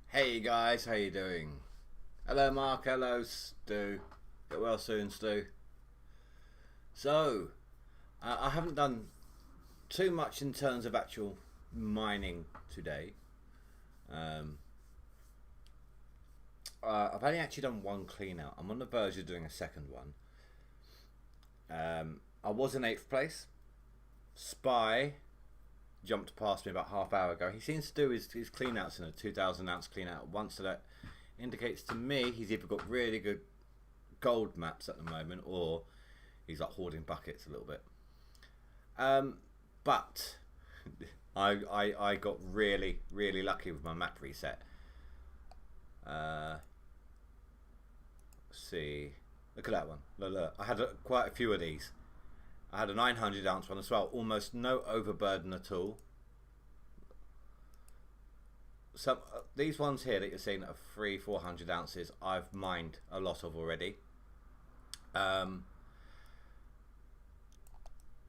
Hey guys, how you doing? Hello Mark, hello Stu. Get well soon, Stu. So, I haven't done too much in terms of actual mining today. Um, I've only actually done one clean out. I'm on the verge of doing a second one. I was in 8th place. Spy jumped past me about half hour ago. He seems to do his clean outs in a 2,000 ounce clean out once, so that indicates to me he's either got really good gold maps at the moment or he's like hoarding buckets a little bit. But I got really lucky with my map reset. Let's see, look at that one. Look. I had quite a few of these. I had a 900 ounce one as well, almost no overburden at all. Some these ones here that you're seeing are 300-400 ounces. I've mined a lot of already.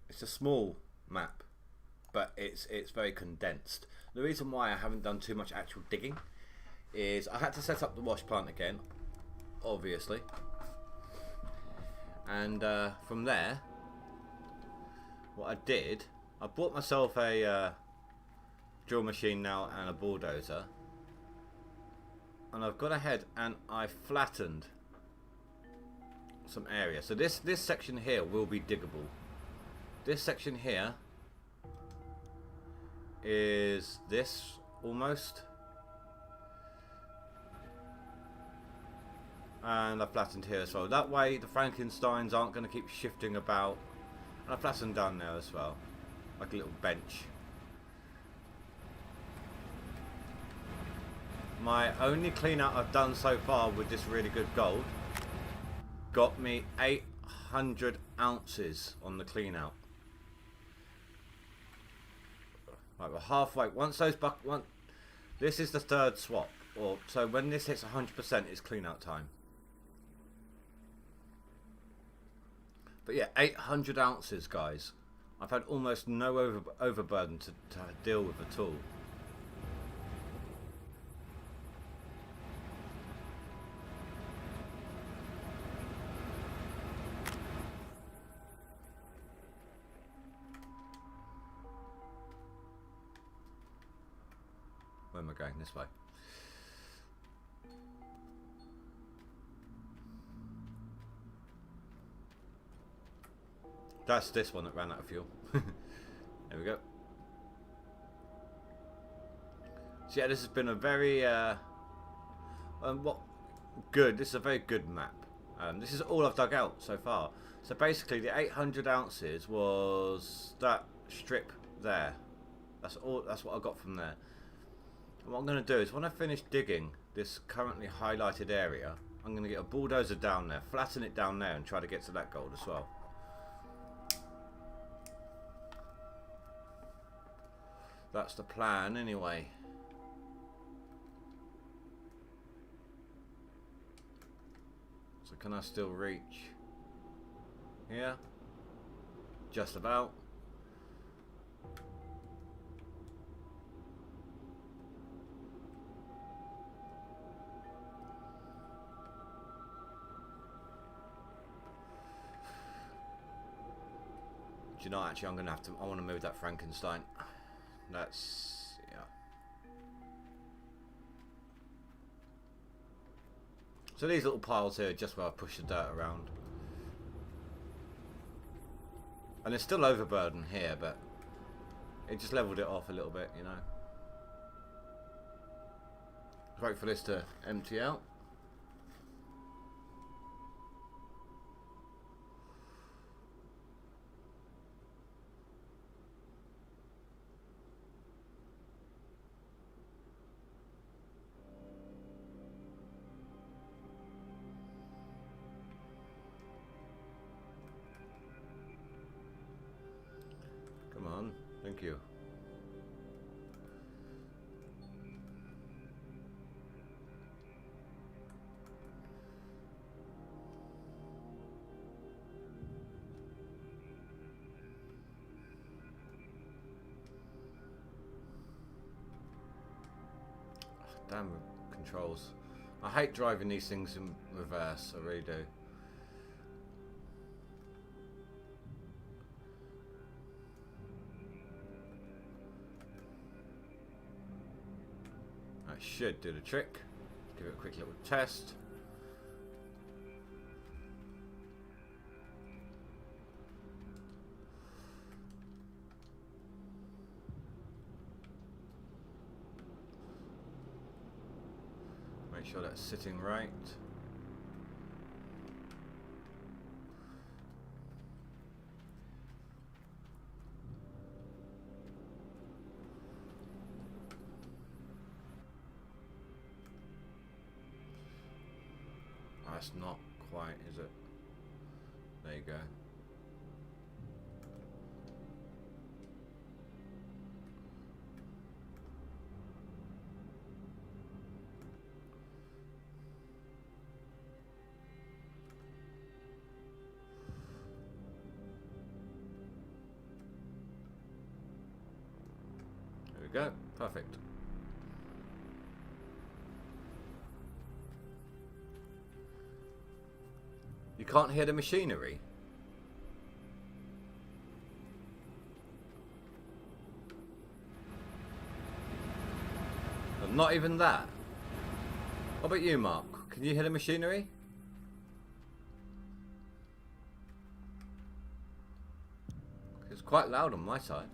It's a small map, but it's very condensed. The reason why I haven't done too much actual digging is I had to set up the wash plant again, obviously, and from there, what I did, I bought myself a drill machine now and a bulldozer, and I've gone ahead and I flattened some area. So this section here will be diggable. This section here is this almost, and I flattened here as well. That way the Frankensteins aren't going to keep shifting about. And I flattened down there as well, like a little bench. My only clean out I've done so far with this really good gold got me 800 ounces on the clean out. Right, we're halfway. Once those this is the third swap, or so when this hits 100%, it's clean out time. But yeah, 800 ounces, guys. I've had almost no overburden to deal with at all. Where am I going? This way. That's this one that ran out of fuel. There we go. So yeah, this has been a very this is a very good map. This is all I've dug out so far. So basically the 800 ounces was that strip there. That's what I got from there. And what I'm going to do is when I finish digging this currently highlighted area, I'm going to get a bulldozer down there, flatten it down there and try to get to that gold as well. That's the plan anyway. So can I still reach here? Just about. Do you know, actually I'm gonna have to, I want to move that Frankenstein. That's, yeah. So these little piles here are just where I push the dirt around. And there's still overburden here, but it just leveled it off a little bit, you know. Wait for this to empty out. Come on, thank you. Damn controls. I hate driving these things in reverse, I really do. That should do the trick. Give it a quick little test. Make sure that's sitting right. That's not quite, is it? There you go. There we go. Perfect. You can't hear the machinery? Not even that? What about you, Mark? Can you hear the machinery? It's quite loud on my side.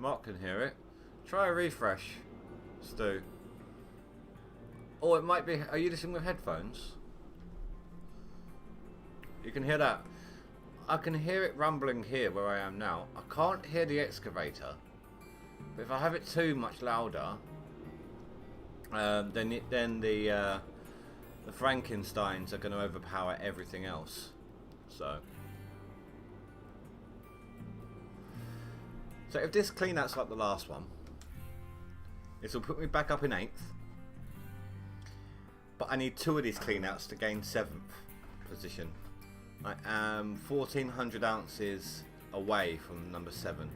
Mark can hear it. Try a refresh, Stu. Oh, it might be... Are you listening with headphones? You can hear that. I can hear it rumbling here where I am now. I can't hear the excavator. But if I have it too much louder, then the Frankensteins are going to overpower everything else. So if this clean out's like the last one, this will put me back up in 8th. But I need 2 of these clean outs to gain 7th position. I am 1,400 ounces away from number 7.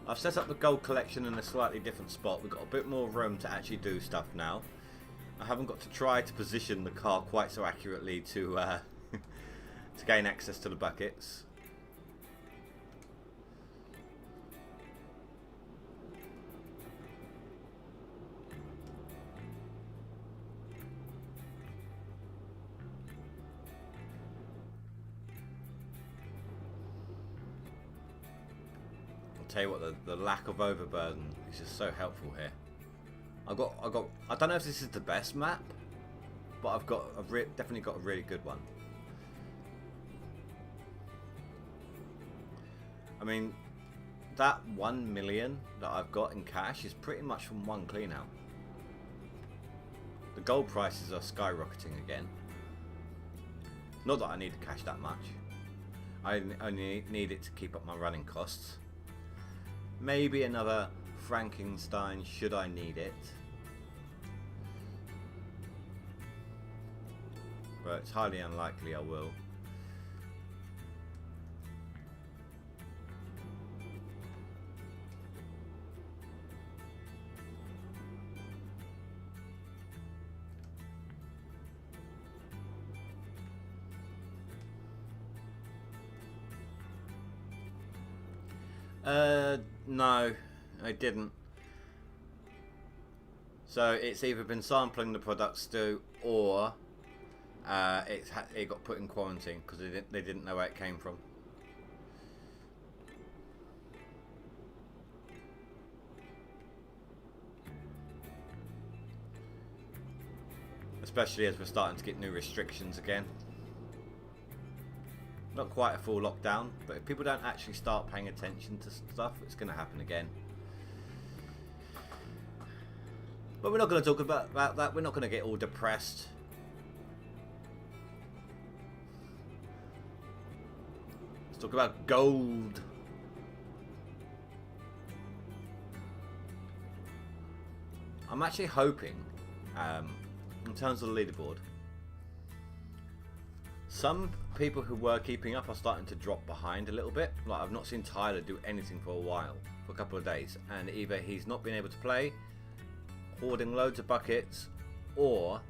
I've set up the gold collection in a slightly different spot. We've got a bit more room to actually do stuff now. I haven't got to try to position the car quite so accurately to to gain access to the buckets. Tell you what, the lack of overburden is just so helpful here. I don't know if this is the best map, but I've definitely got a really good one. I mean, that 1 million that I've got in cash is pretty much from one clean out. The gold prices are skyrocketing again. Not that I need to cash that much. I only need it to keep up my running costs. Maybe another Frankenstein should I need it. But it's highly unlikely I will. No, I didn't. So it's either been sampling the products too, or it got put in quarantine because they didn't know where it came from. Especially as we're starting to get new restrictions again. Not quite a full lockdown, but if people don't actually start paying attention to stuff, it's going to happen again. But we're not going to talk about that. We're not going to get all depressed. Let's talk about gold. I'm actually hoping, in terms of the leaderboard, some people who were keeping up are starting to drop behind a little bit. Like, I've not seen Tyler do anything for a while, for a couple of days, and either he's not been able to play, hoarding loads of buckets, or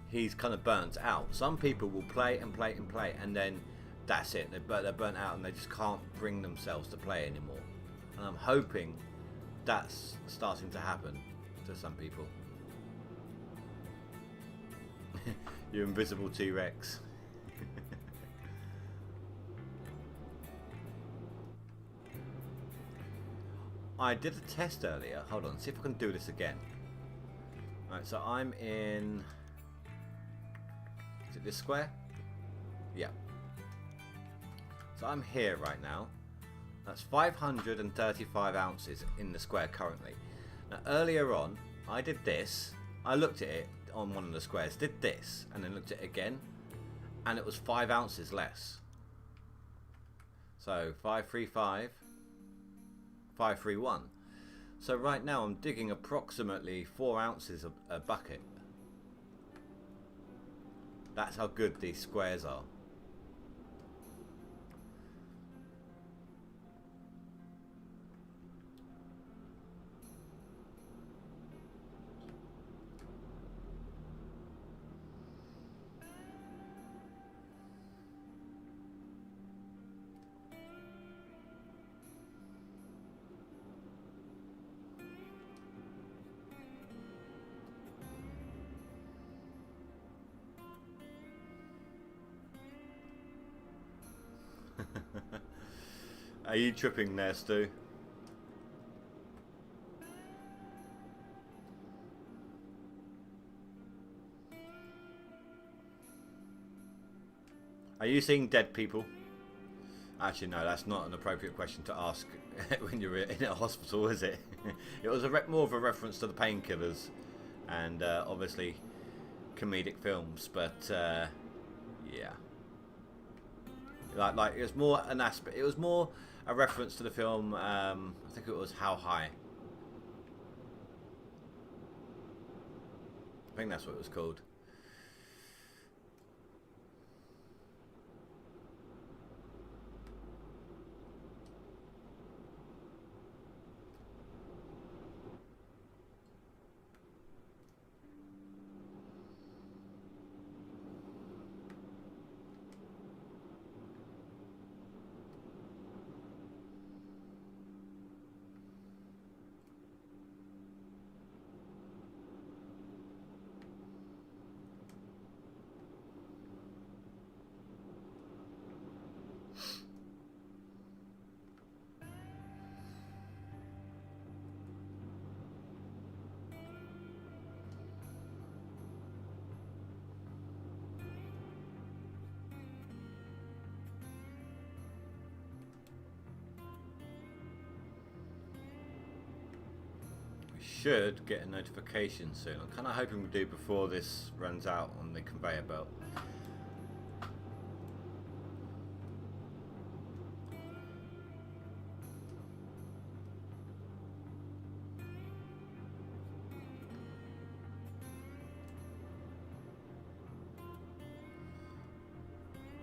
he's kind of burnt out. Some people will play and play and play, and then that's it. They're burnt out and they just can't bring themselves to play anymore. And I'm hoping that's starting to happen to some people. You invisible T-Rex. I did a test earlier. Hold on, see if I can do this again. Alright, so I'm in... Is it this square? Yeah. So I'm here right now. That's 535 ounces in the square currently. Now earlier on, I did this. I looked at it on one of the squares, did this, and then looked at it again, and it was 5 ounces less. So 535, 531. So right now I'm digging approximately 4 ounces a bucket. That's how good these squares are. Are you tripping there, Stu? Are you seeing dead people? Actually, no, that's not an appropriate question to ask when you're in a hospital, is it? It was more of a reference to the painkillers and obviously comedic films, but yeah. Like it was more an aspect. It was more a reference to the film. I think it was How High. I think that's what it was called. Should get a notification soon. I'm kind of hoping we do before this runs out on the conveyor belt.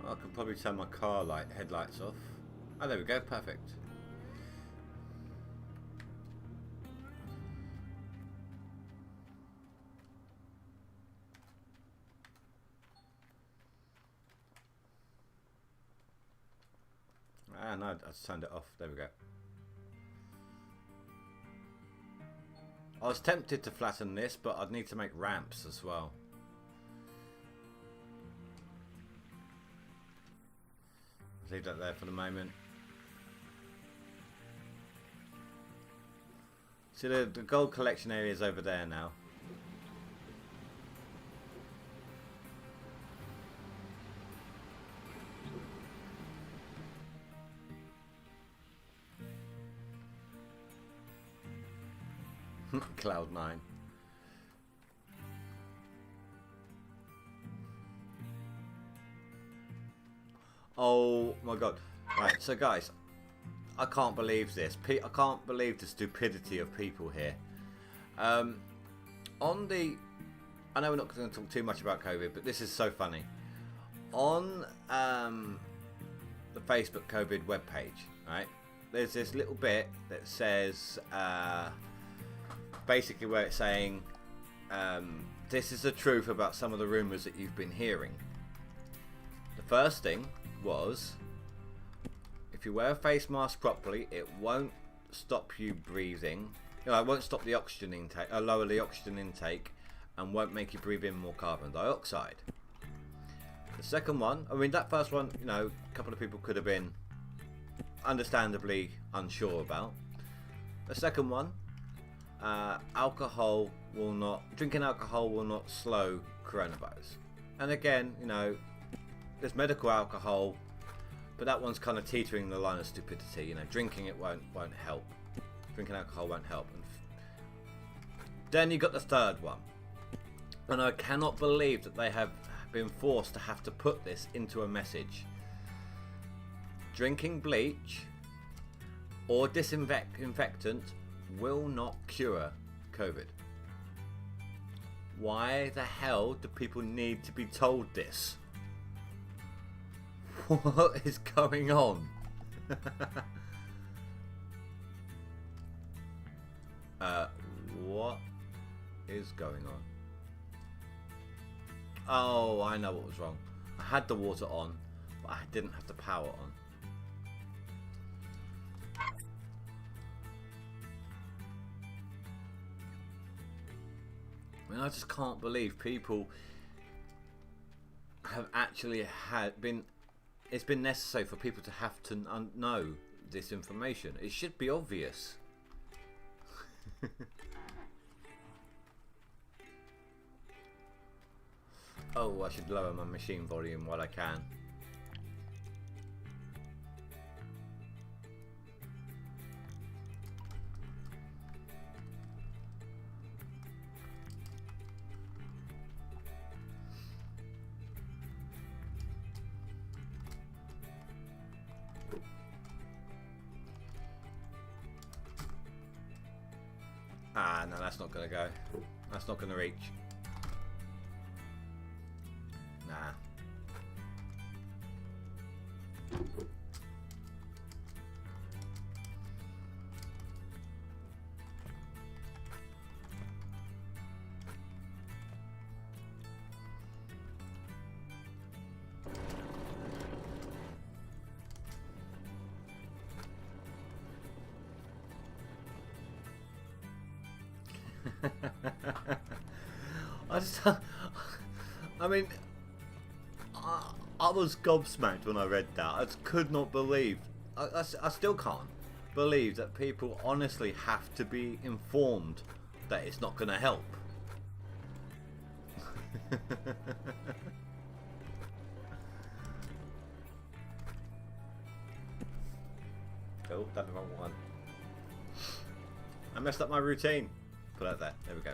I could probably turn my car headlights off. Oh, there we go, perfect. Ah, no, I just turned it off. There we go. I was tempted to flatten this, but I'd need to make ramps as well. Leave that there for the moment. See, the gold collection area is over there now. Cloud9. Oh my god. Right, so guys, I can't believe this. I can't believe the stupidity of people here. On the... I know we're not going to talk too much about COVID, but this is so funny. On the Facebook COVID webpage, right, there's this little bit that says, basically where it's saying, this is the truth about some of the rumours that you've been hearing. The first thing was, if you wear a face mask properly, it won't stop you breathing. You know, it won't stop the oxygen intake, lower the oxygen intake, and won't make you breathe in more carbon dioxide. The second one, I mean, that first one, you know, a couple of people could have been understandably unsure about. The second one, drinking alcohol will not slow coronavirus. And again, you know, there's medical alcohol, but that one's kind of teetering the line of stupidity. You know, drinking it won't help. Drinking alcohol won't help. And then you got the third one. And I cannot believe that they have been forced to have to put this into a message. Drinking bleach or disinfectant will not cure COVID. Why the hell do people need to be told this? What is going on? What is going on? Oh, I know what was wrong. I had the water on, but I didn't have the power on. I mean, I just can't believe people have actually it's been necessary for people to have to know this information. It should be obvious. Oh, I should lower my machine volume while I can. Ah, no, that's not going to go. That's not going to reach. Nah. I mean, I was gobsmacked when I read that. I just could not believe. I still can't believe that people honestly have to be informed that it's not going to help. Oh, that's the wrong one. I messed up my routine. Put that there. There we go.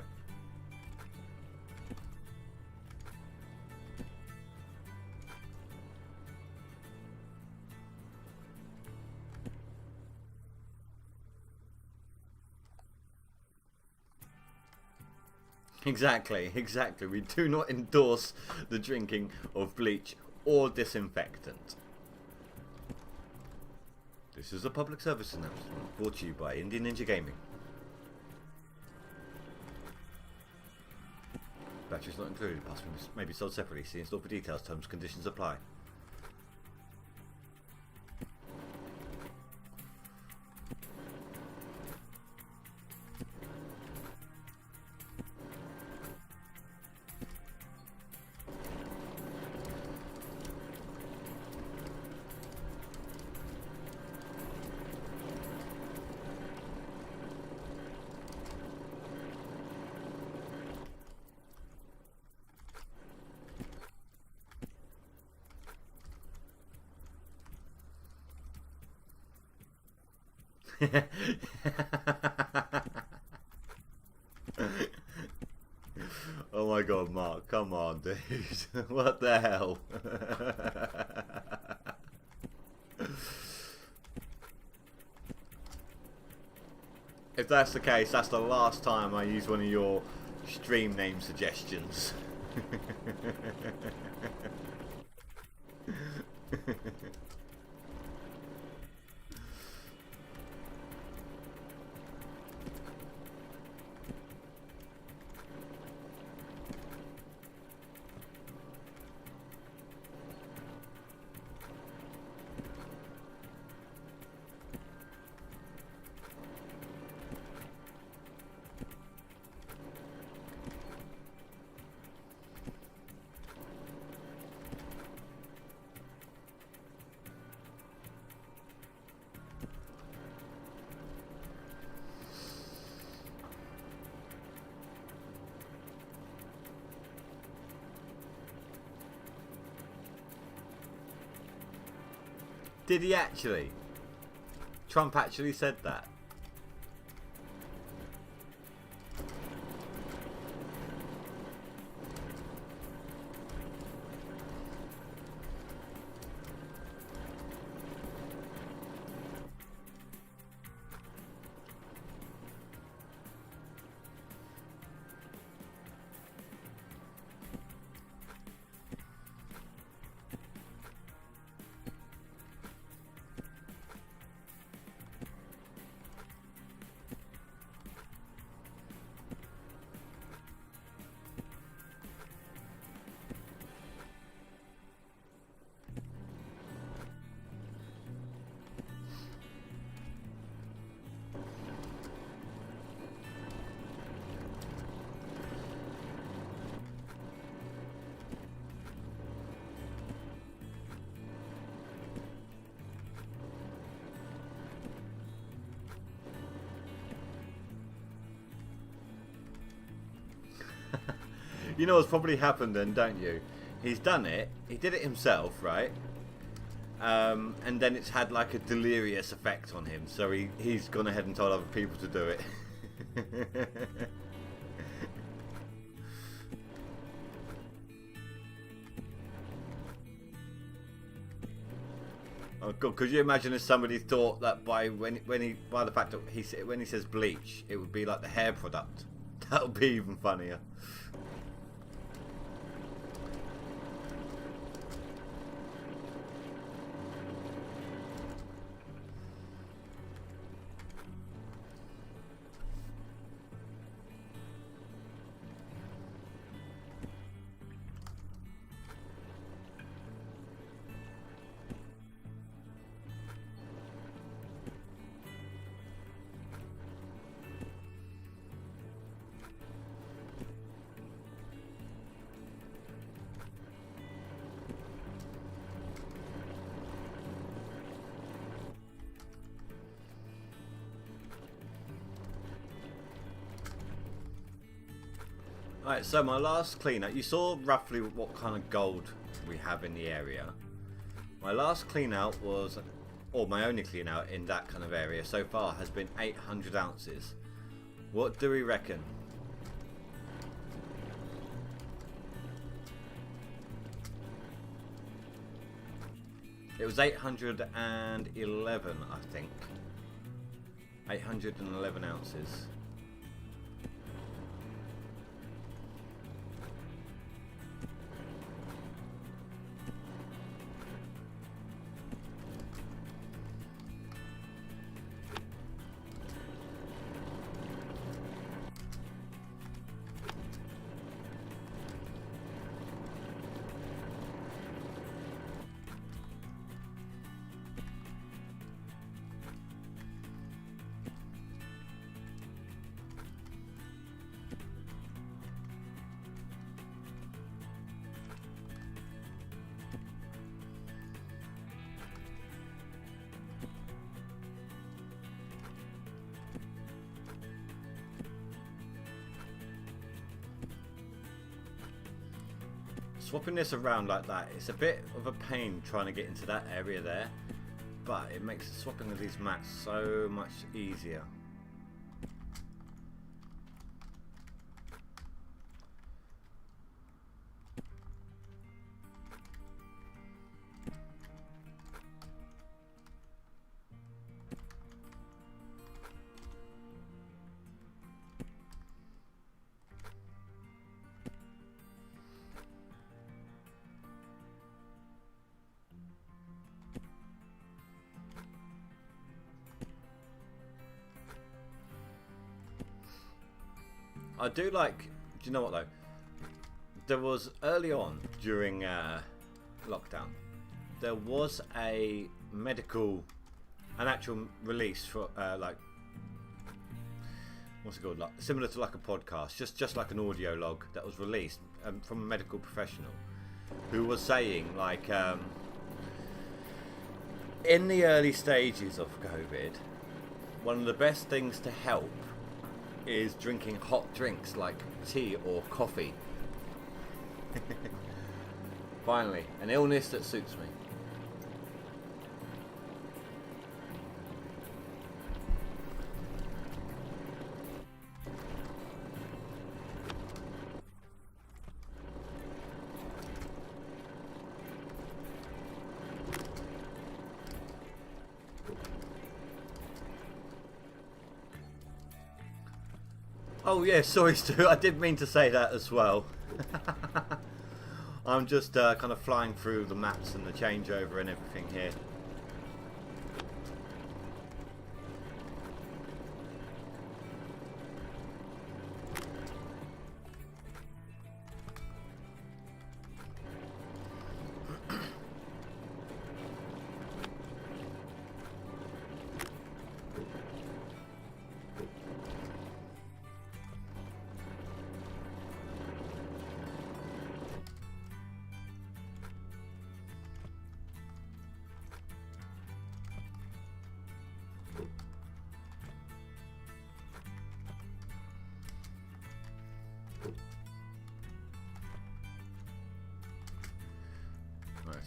Exactly. We do not endorse the drinking of bleach or disinfectant. This is a public service announcement brought to you by Indian Ninja Gaming. Batteries not included. Parts may be sold separately. See in-store for details. Terms and conditions apply. god, Mark, come on, dude. What the hell? If that's the case, that's the last time I use one of your stream name suggestions. Did he actually? Trump actually said that? You know what's probably happened then, don't you? He's done it. He did it himself, right? And then it's had like a delirious effect on him. So he's gone ahead and told other people to do it. Oh God! Could you imagine if somebody thought that by the fact that when he says bleach, it would be like the hair product? That would be even funnier. Alright, so my last clean out, you saw roughly what kind of gold we have in the area. My last clean out was, or my only clean out in that kind of area so far has been 800 ounces. What do we reckon? It was 811, I think. 811 ounces. Swapping this around like that, it's a bit of a pain trying to get into that area there, but it makes swapping of these mats so much easier. I do like. Do you know what though? There was early on during lockdown. There was an actual release for like, what's it called? Like, similar to like a podcast, just like an audio log that was released from a medical professional who was saying like, in the early stages of COVID, one of the best things to help is drinking hot drinks like tea or coffee. Finally, an illness that suits me. Oh yeah, sorry Stu, I did mean to say that as well. I'm just kind of flying through the maps and the changeover and everything here.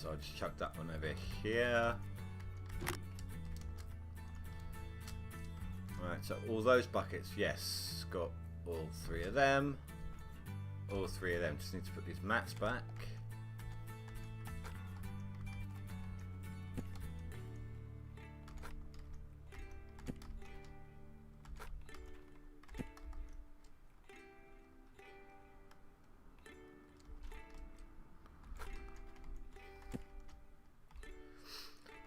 So I'll just chuck that one over here. Right, so all those buckets, yes, got all three of them. All three of them. Just need to put these mats back.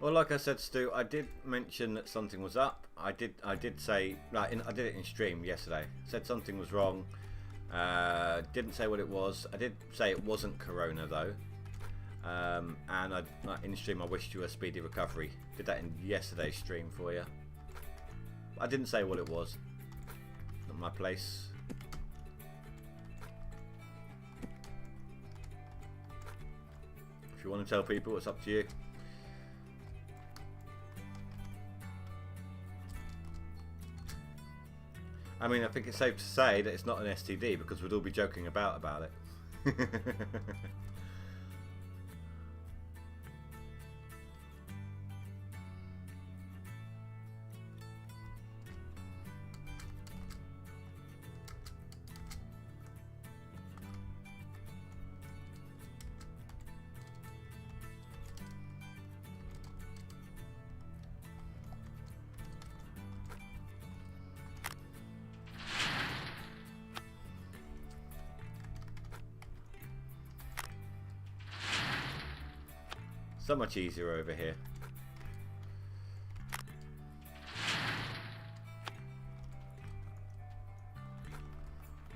Well, like I said, Stu, I did mention that something was up. I did say, like, I did it in stream yesterday. Said something was wrong. Didn't say what it was. I did say it wasn't Corona though. And in stream, I wished you a speedy recovery. Did that in yesterday's stream for you. I didn't say what it was. Not my place. If you want to tell people, it's up to you. I mean, I think it's safe to say that it's not an STD because we'd all be joking about it. So much easier over here.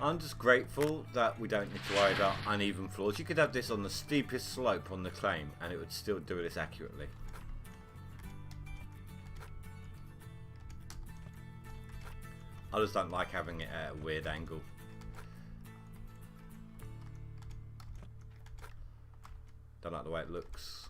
I'm just grateful that we don't need to worry about uneven floors. You could have this on the steepest slope on the claim and it would still do this accurately. I just don't like having it at a weird angle. Don't like the way it looks.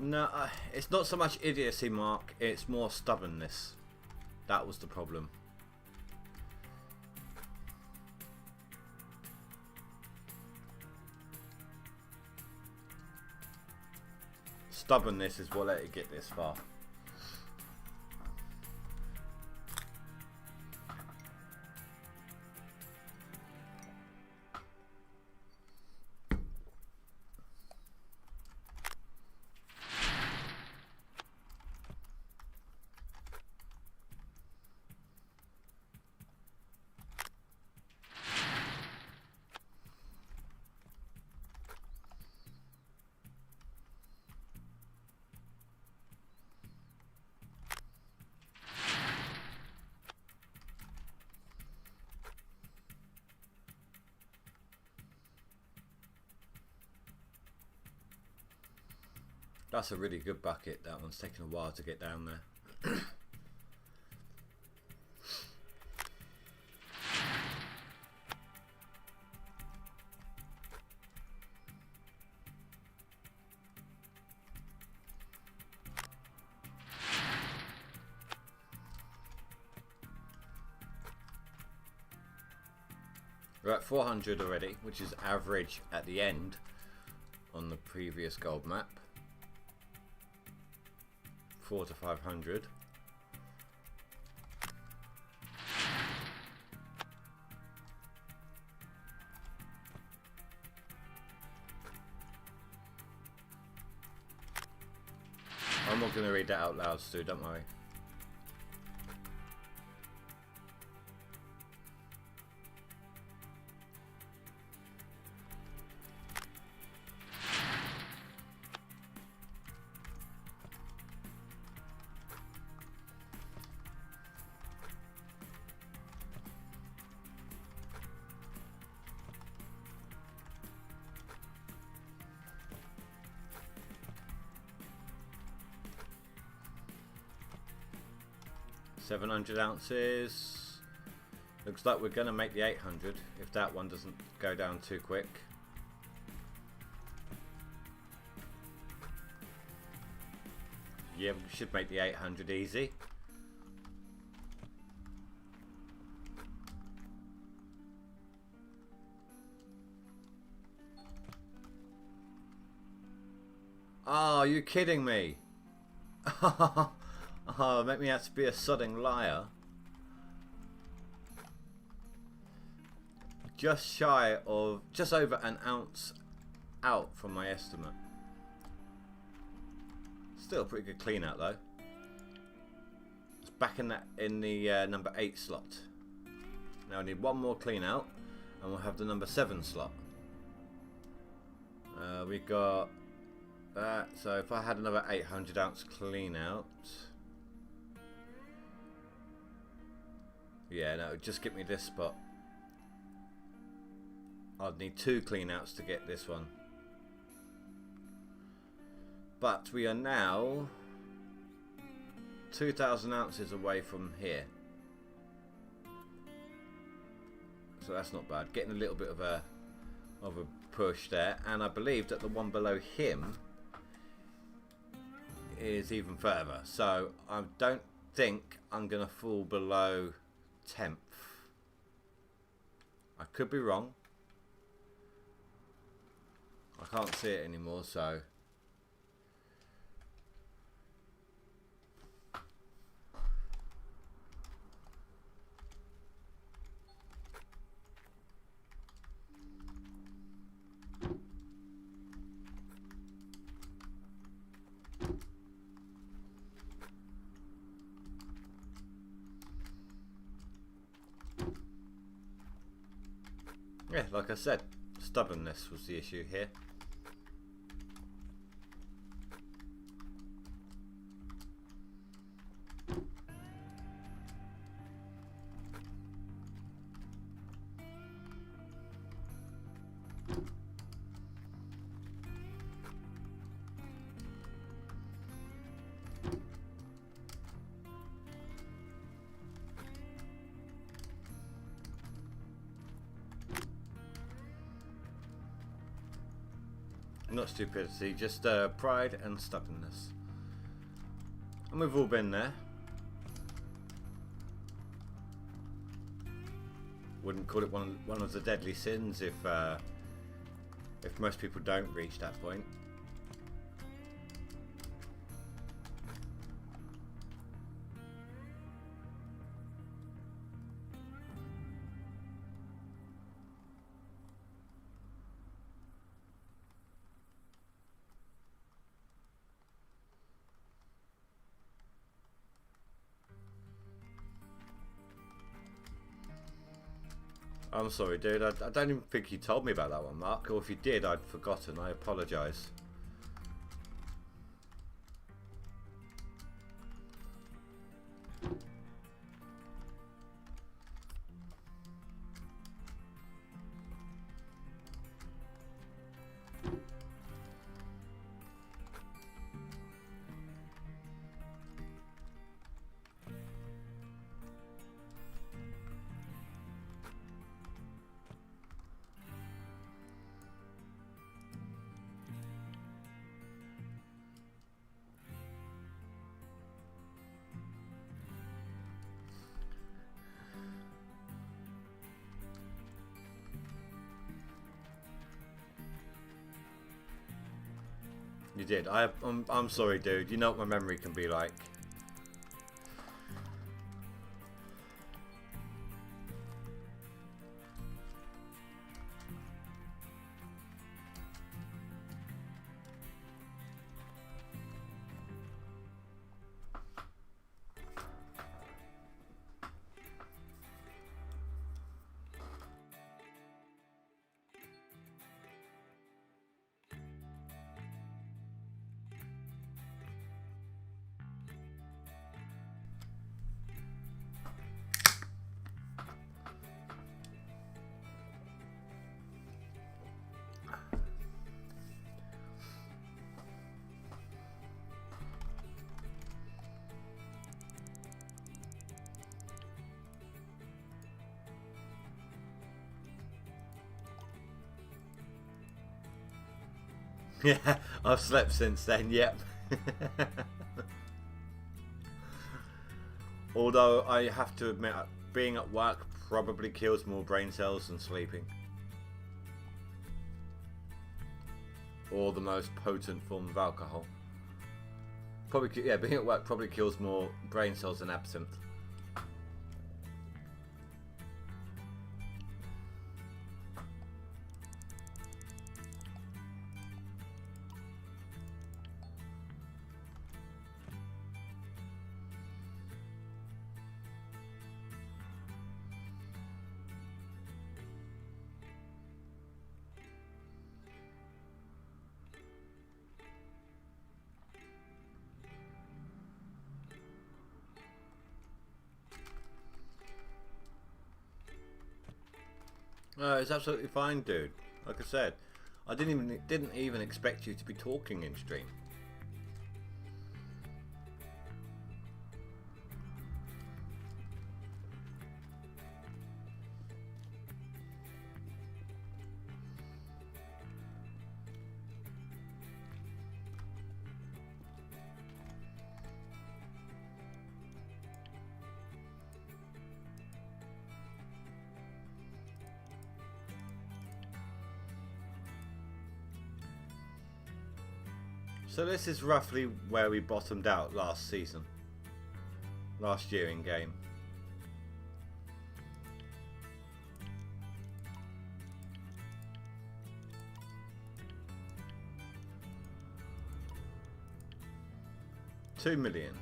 No, it's not so much idiocy, Mark. It's more stubbornness. That was the problem. Stubbornness is what let it get this far. That's a really good bucket. That one's taking a while to get down there. We're at 400 already, which is average at the end on the previous gold map. 4 to 500. I'm not going to read that out loud, Stu, don't worry. $700 ounces. Looks like we're going to make the 800 if that one doesn't go down too quick. Yeah, we should make the 800 easy. Oh, are you kidding me? Oh, make me have to be a sodding liar. Just shy of, just over an ounce out from my estimate. Still a pretty good clean out though. It's back in the number 8 slot. Now I need one more clean out and we'll have the number 7 slot. We got that, so if I had another 800 ounce clean out, yeah, no, it would just get me this spot. I'd need 2 clean outs to get this one. But we are now 2,000 ounces away from here. So that's not bad. Getting a little bit of a push there. And I believe that the one below him is even further. So I don't think I'm going to fall below 10th. I could be wrong. I can't see it anymore, so yeah, like I said, stubbornness was the issue here. Not stupidity, just pride and stubbornness. And we've all been there. Wouldn't call it one of the deadly sins if most people don't reach that point. I'm sorry, dude. I don't even think you told me about that one, Mark. Or if you did, I'd forgotten. I apologise. You did. I'm sorry, dude. You know what my memory can be like. Yeah, I've slept since then, yep. Although I have to admit, being at work probably kills more brain cells than sleeping. Or the most potent form of alcohol. Probably, yeah, being at work probably kills more brain cells than absinthe. It's absolutely fine, dude. Like I said, I didn't even expect you to be talking in stream. So this is roughly where we bottomed out last season. Last year in game. $2 million.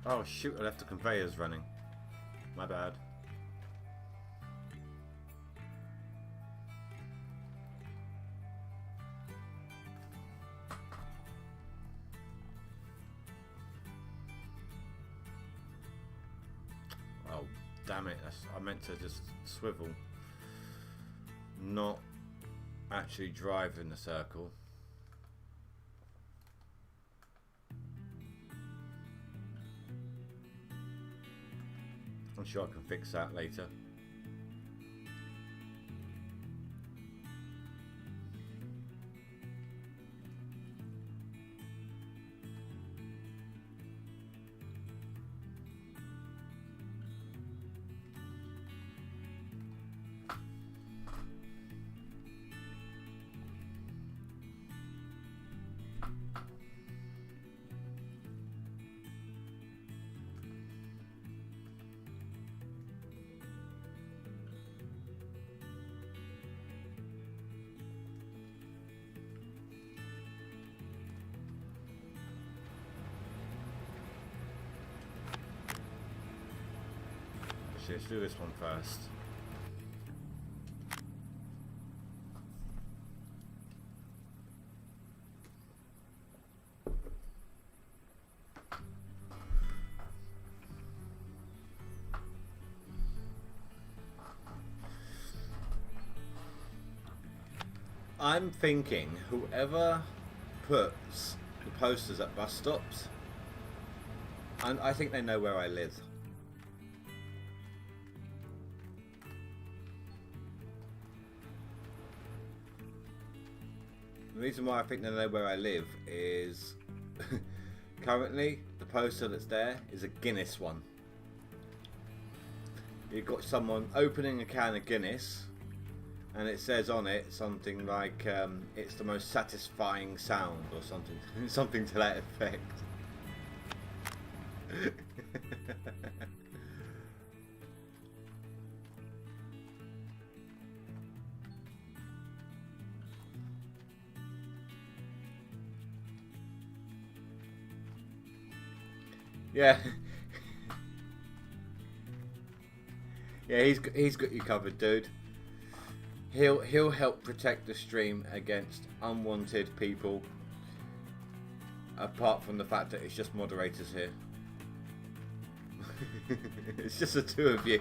Oh shoot, I left the conveyors running. My bad. Oh, damn it. I meant to just swivel. Not actually drive in the circle. I'm sure I can fix that later. Let's do this one first. I'm thinking whoever puts the posters at bus stops, and I think they know where I live. The reason why I think they know where I live is currently the poster that's there is a Guinness one. You've got someone opening a can of Guinness, and it says on it something like it's the most satisfying sound or something, something to that effect. Yeah. Yeah, he's got you covered, dude. He'll help protect the stream against unwanted people. Apart from the fact that it's just moderators here. It's just the two of you.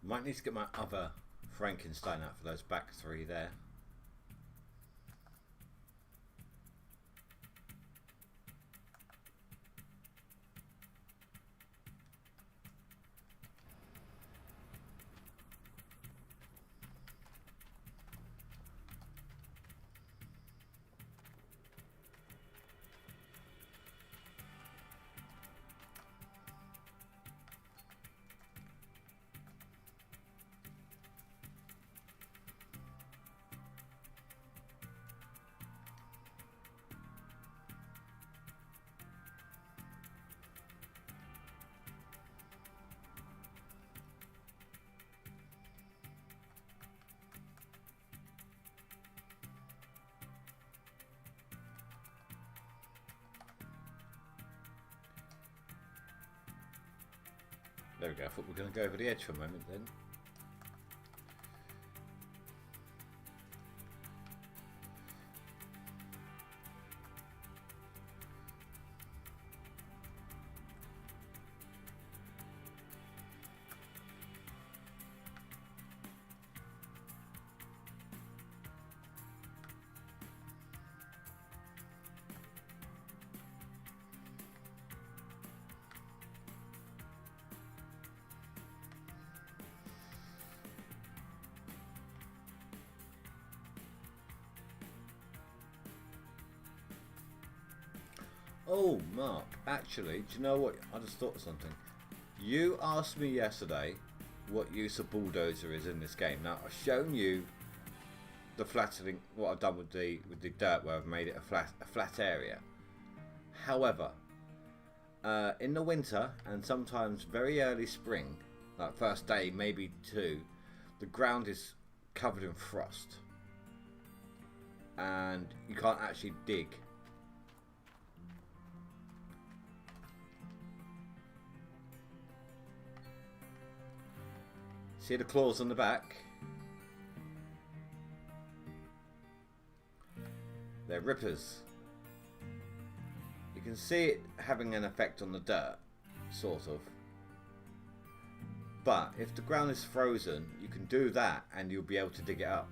Might need to get my other Frankenstein out for those back three there. There we go. I thought we were going to go over the edge for a moment then. Oh, Mark, actually, do you know what? I just thought of something. You asked me yesterday what use a bulldozer is in this game. Now, I've shown you the flattening, what I've done with the dirt, where I've made it a flat area. However, in the winter and sometimes very early spring, like first day, maybe two, the ground is covered in frost. And you can't actually dig. See the claws on the back? They're rippers. You can see it having an effect on the dirt, sort of. But if the ground is frozen, you can do that and you'll be able to dig it up.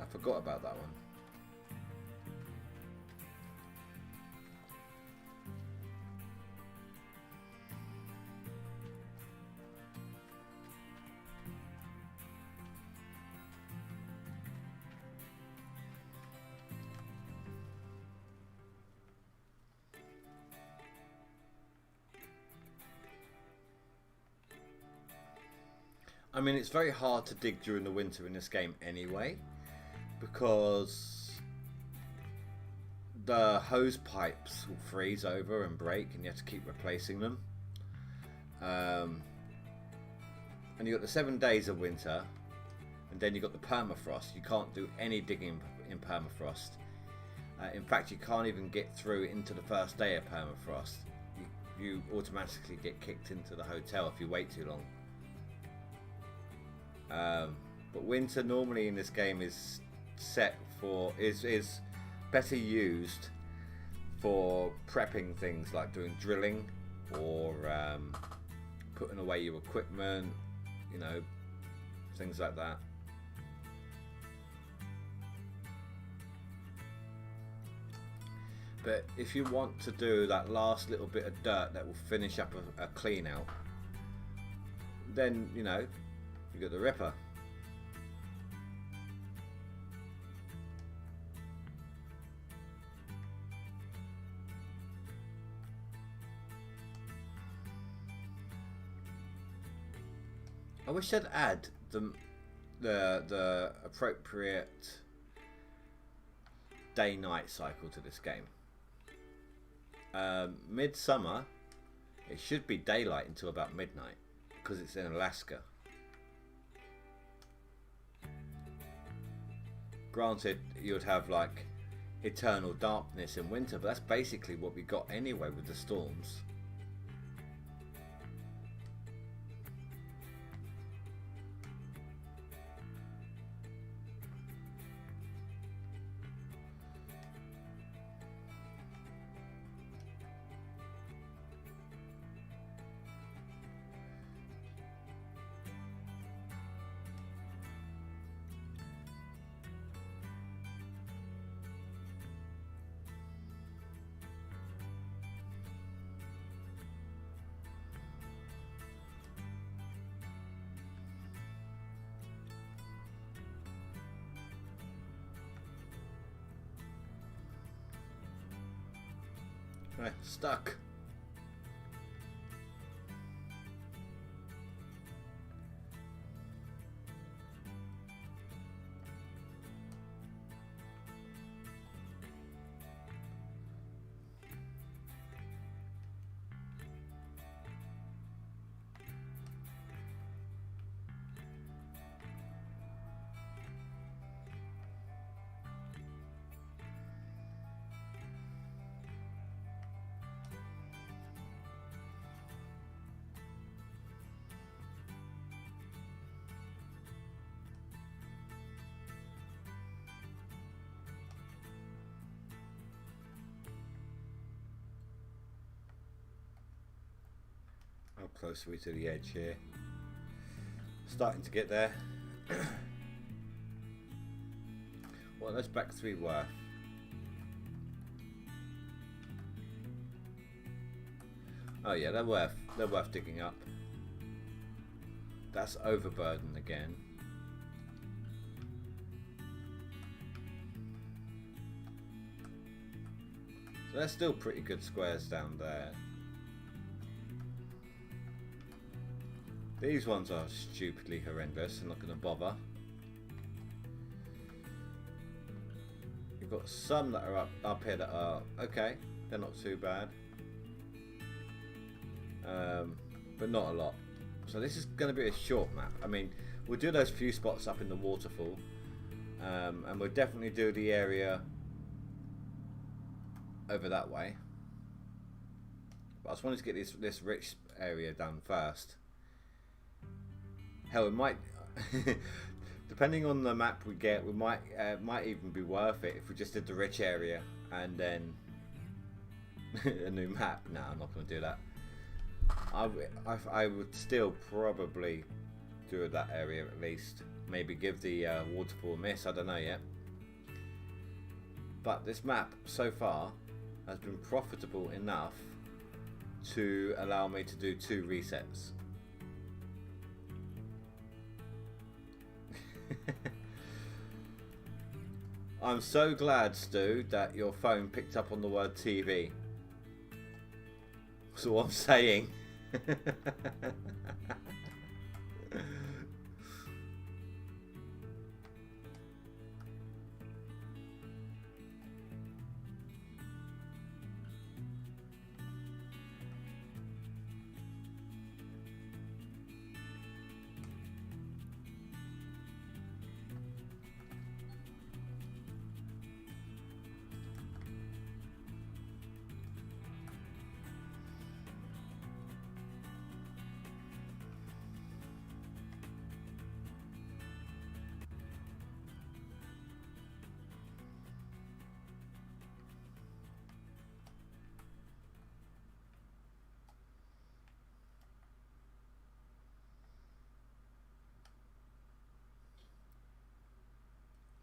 I forgot about that one. I mean, it's very hard to dig during the winter in this game anyway, because the hose pipes will freeze over and break and you have to keep replacing them. And you've got the 7 days of winter, and then you've got the permafrost. You can't do any digging in permafrost. In fact, you can't even get through into the first day of permafrost. You automatically get kicked into the hotel if you wait too long. But winter normally in this game is set for is better used for prepping things like doing drilling or putting away your equipment, you know, things like that. But if you want to do that last little bit of dirt that will finish up a clean out, then, you know, you got the Ripper. I wish they'd add the appropriate day-night cycle to this game. Midsummer, it should be daylight until about midnight because it's in Alaska. Granted, you'd have like eternal darkness in winter, but that's basically what we got anyway with the storms. Right, stuck. How close are we to the edge here? Starting to get there. What are those back three worth? Oh yeah, they're worth digging up. That's overburden again. So they're still pretty good squares down there. These ones are stupidly horrendous. I'm not going to bother. You've got some that are up here that are okay. They're not too bad. But not a lot. So this is going to be a short map. I mean, we'll do those few spots up in the waterfall. And we'll definitely do the area over that way. But I just wanted to get this rich area done first. Hell, it might, depending on the map we get, we might even be worth it if we just did the rich area and then a new map. No, I'm not going to do that. I would still probably do that area at least. Maybe give the waterfall a miss. I don't know yet. But this map so far has been profitable enough to allow me to do 2 resets. I'm so glad, Stu, that your phone picked up on the word TV. That's all I'm saying.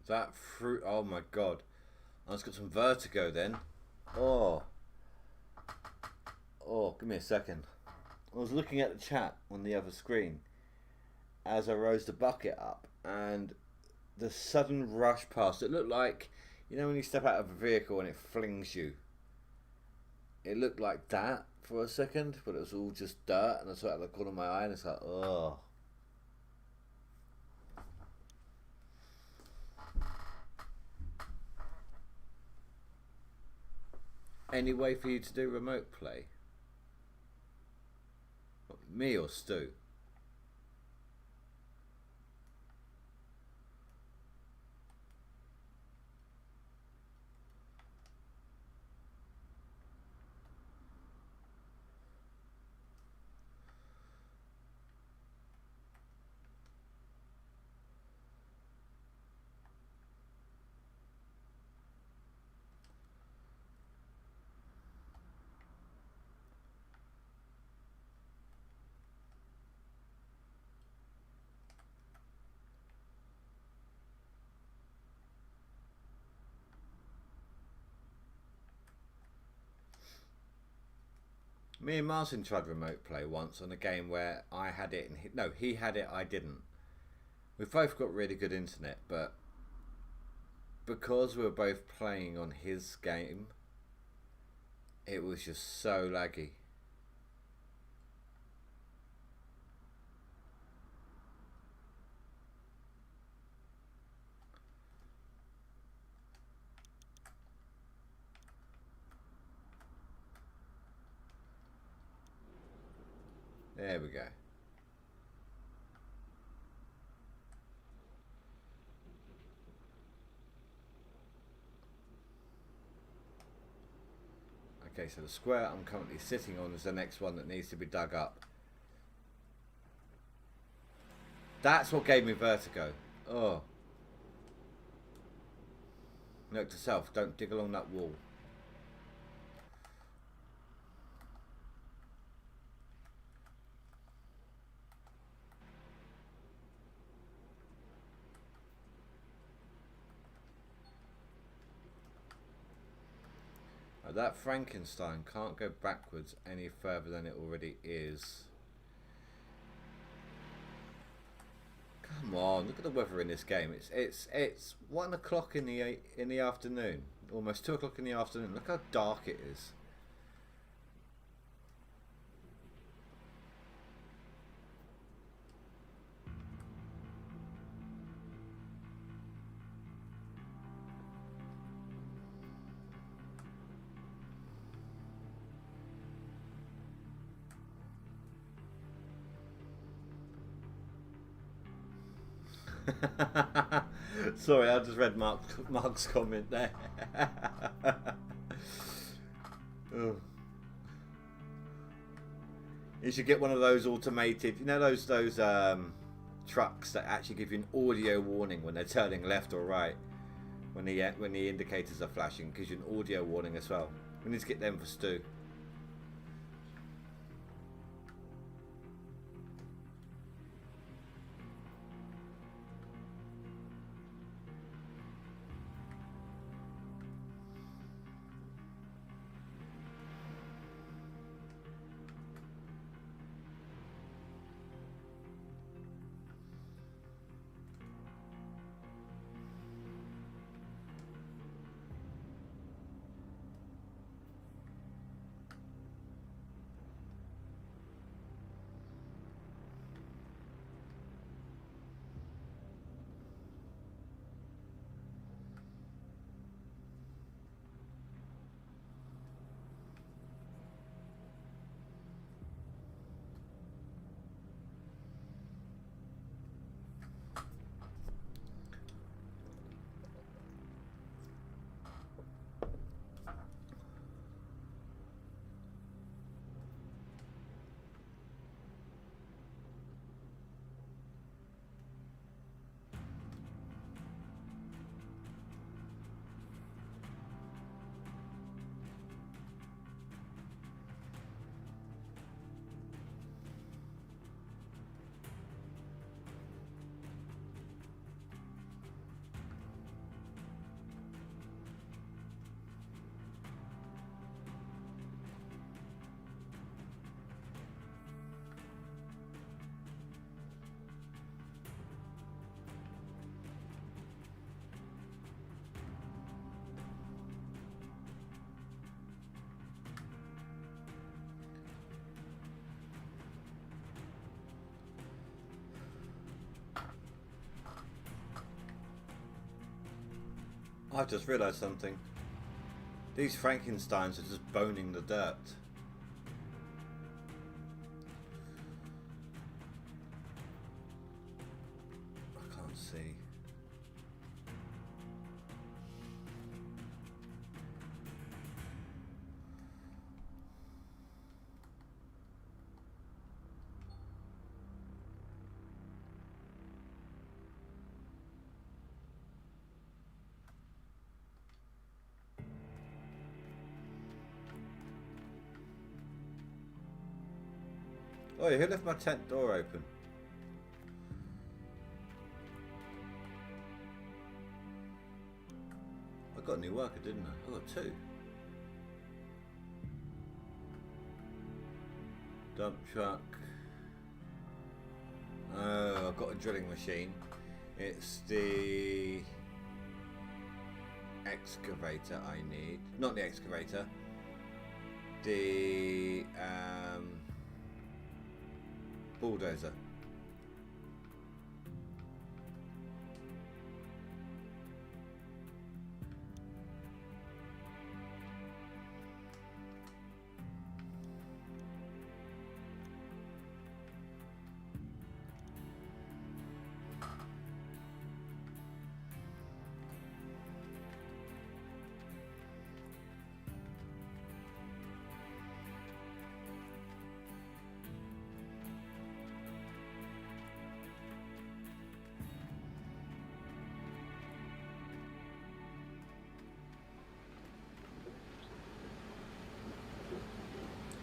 That fruit, oh my god. I just got some vertigo then. Oh, give me a second. I was looking at the chat on the other screen as I rose the bucket up, and the sudden rush past, it looked like, you know when you step out of a vehicle and it flings you? It looked like that for a second, but it was all just dirt, and I saw it out the corner of my eye and it's like, oh. Any way for you to do remote play? What, me or Stu? Me and Martin tried remote play once on a game where I had it and he had it, I didn't. We've both got really good internet, but because we were both playing on his game, it was just so laggy. There we go. Okay, so the square I'm currently sitting on is the next one that needs to be dug up. That's what gave me vertigo. Oh. Note to self, don't dig along that wall. That Frankenstein can't go backwards any further than it already is. Come on, look at the weather in this game. It's 1 o'clock in the afternoon, almost 2 o'clock in the afternoon. Look how dark it is. Sorry, I just read Mark's comment there. Oh. You should get one of those automated, you know, those trucks that actually give you an audio warning when they're turning left or right, when the indicators are flashing, gives you an audio warning as well. We need to get them for Stu. I've just realised something. These Frankensteins are just boning the dirt. I can't see. Oh, who left my tent door open? I got a new worker, didn't I? I got two. Dump truck. Oh, I've got a drilling machine. It's the excavator I need. Not the excavator. The bulldozer.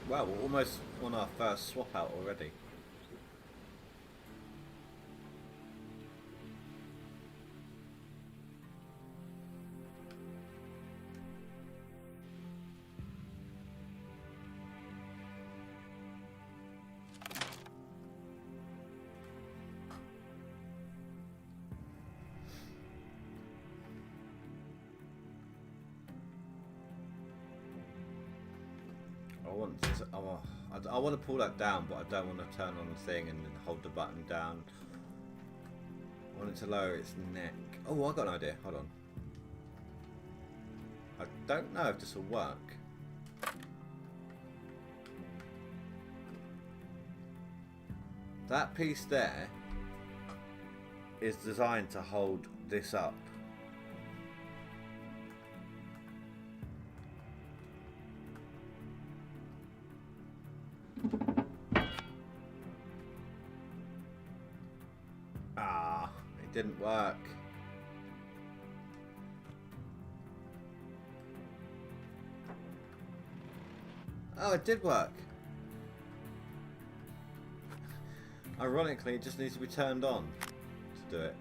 Wow, we're almost on our first swap out already. I want to pull that down, but I don't want to turn on the thing and then hold the button down. I want it to lower its neck. Oh, I got an idea. Hold on. I don't know if this will work. That piece there is designed to hold this up. It didn't work. Oh, it did work. Ironically, it just needs to be turned on to do it.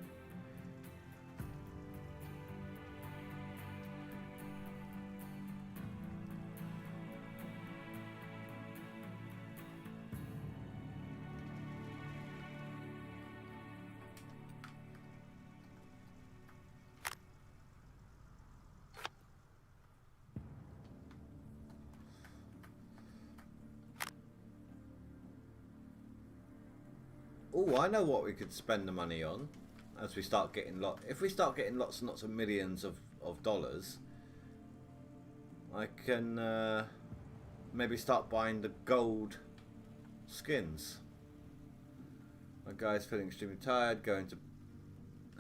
Oh, I know what we could spend the money on as we start getting if we start getting lots and lots of millions of dollars, I can maybe start buying the gold skins. My guy's feeling extremely tired, going to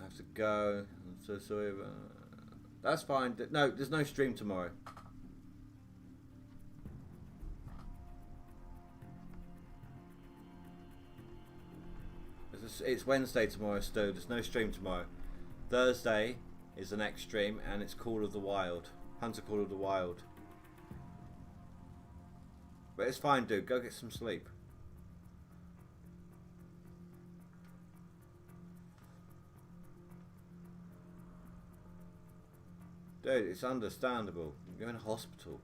have to go. I'm so sorry. That's fine. No, there's no stream tomorrow. It's Wednesday tomorrow, Stu. There's no stream tomorrow. Thursday is the next stream, and it's Call of the Wild. Hunter Call of the Wild. But it's fine, dude. Go get some sleep. Dude, it's understandable. You're in a hospital.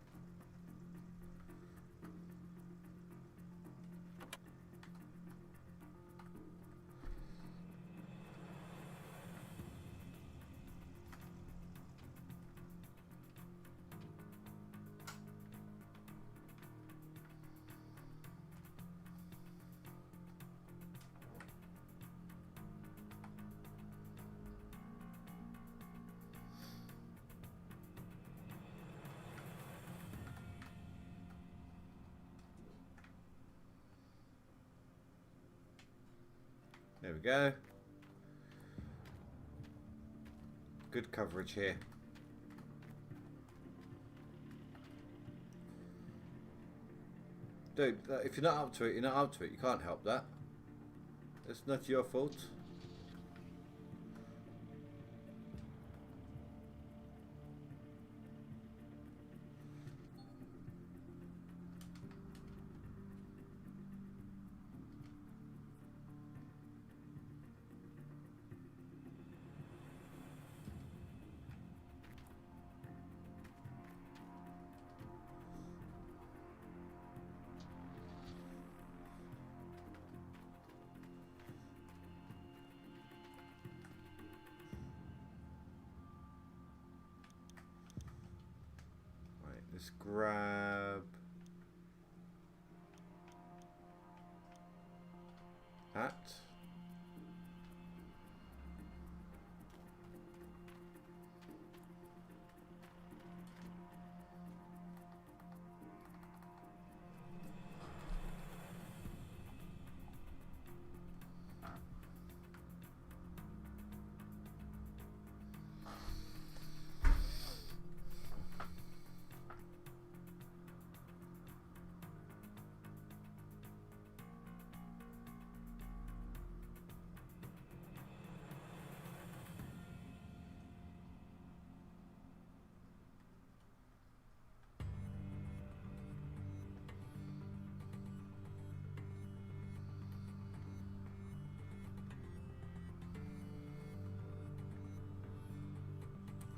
There we go. Good coverage here. Dude, if you're not up to it, you're not up to it. You can't help that. It's not your fault. Let's grab that.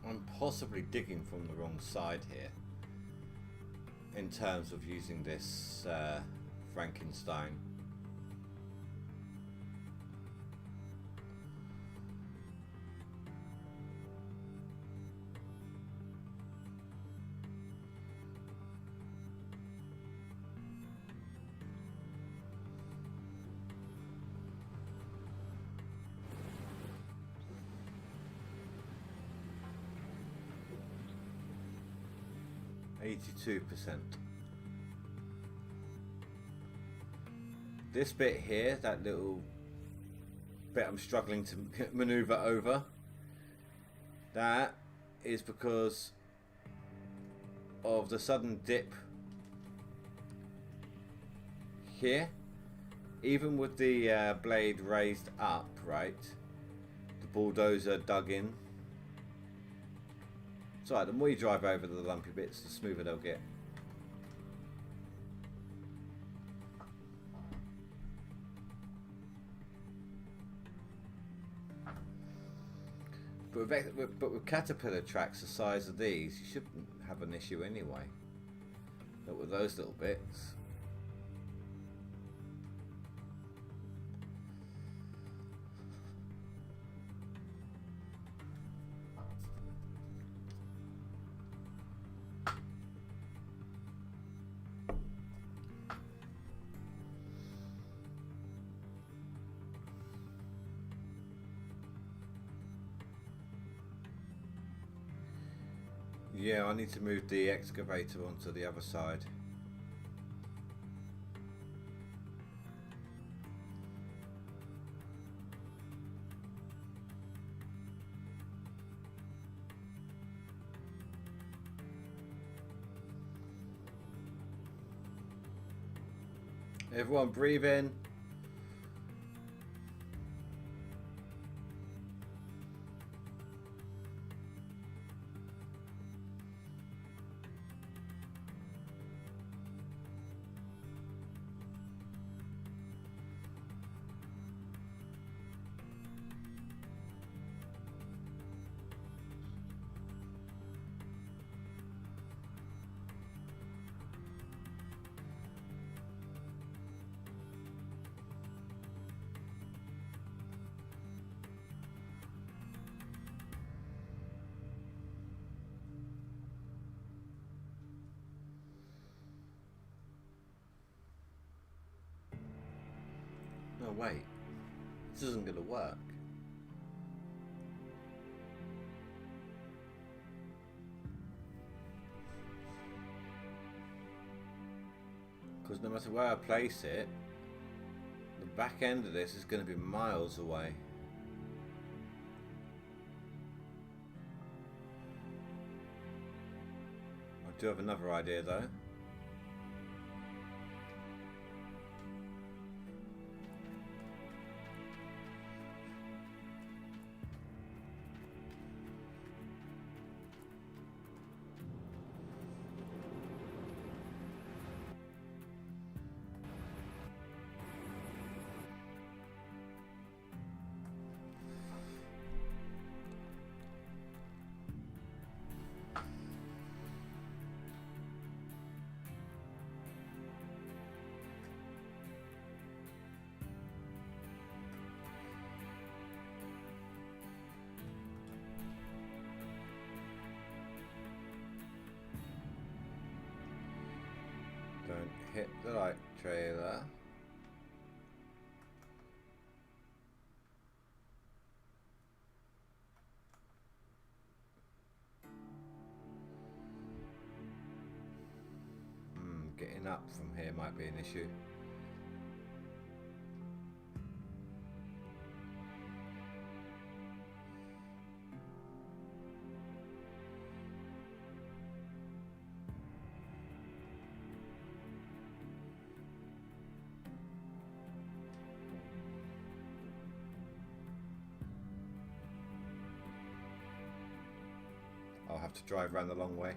I'm possibly digging from the wrong side here in terms of using this Frankenstein. %. This bit here, that little bit I'm struggling to maneuver over, that is because of the sudden dip here. Even with the blade raised up, right, the bulldozer dug in. It's alright, the more you drive over the lumpy bits, the smoother they'll get. But with caterpillar tracks the size of these, you shouldn't have an issue anyway. Not with those little bits. Yeah, I need to move the excavator onto the other side. Everyone breathe in. No, wait. This isn't going to work. Because no matter where I place it, the back end of this is going to be miles away. I do have another idea though. Don't hit the light trailer. Getting up from here might be an issue. I'll have to drive around the long way.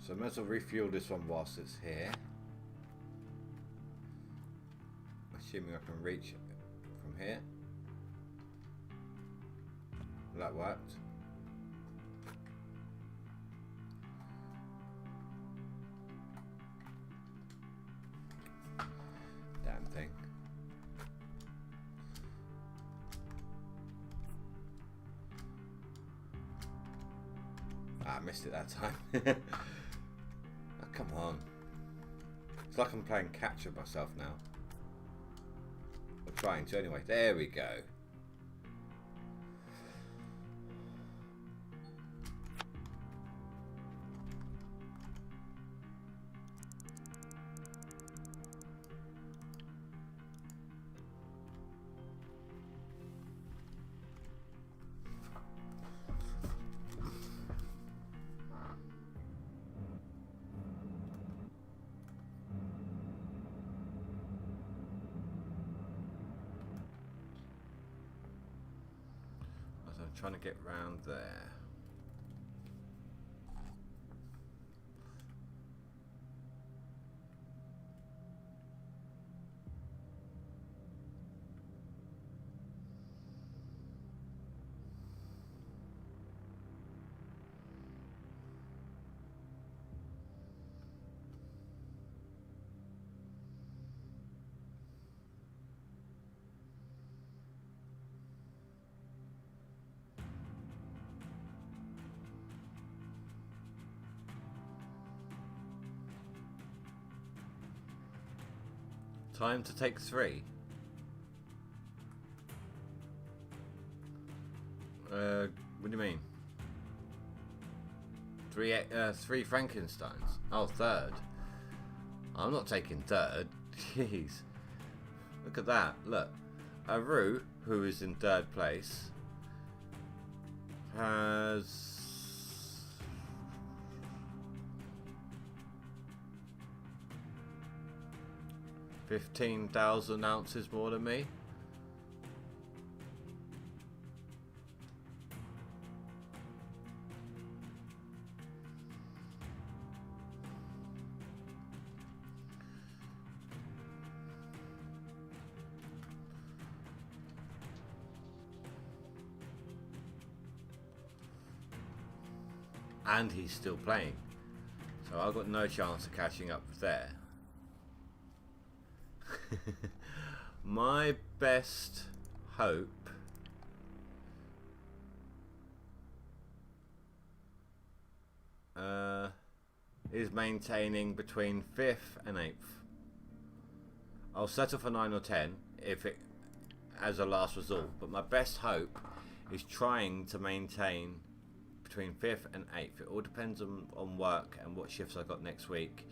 So I might as well refuel this one whilst it's here. Assuming I can reach it from here. That worked. Damn thing. Ah, I missed it that time. Oh, come on. It's like I'm playing catch with myself now. I'm trying to anyway. There we go. Trying to get round there. Time to take 3. What do you mean? 3 Frankensteins. Oh, 3rd. I'm not taking 3rd. Jeez. Look at that. Look. Aru, who is in 3rd place, has 15,000 ounces more than me. And he's still playing. So I've got no chance of catching up there. My best hope is maintaining between 5th and 8th. I'll settle for 9 or 10 if it as a last resort, but my best hope is trying to maintain between 5th and 8th. It all depends on work and what shifts I've got next week.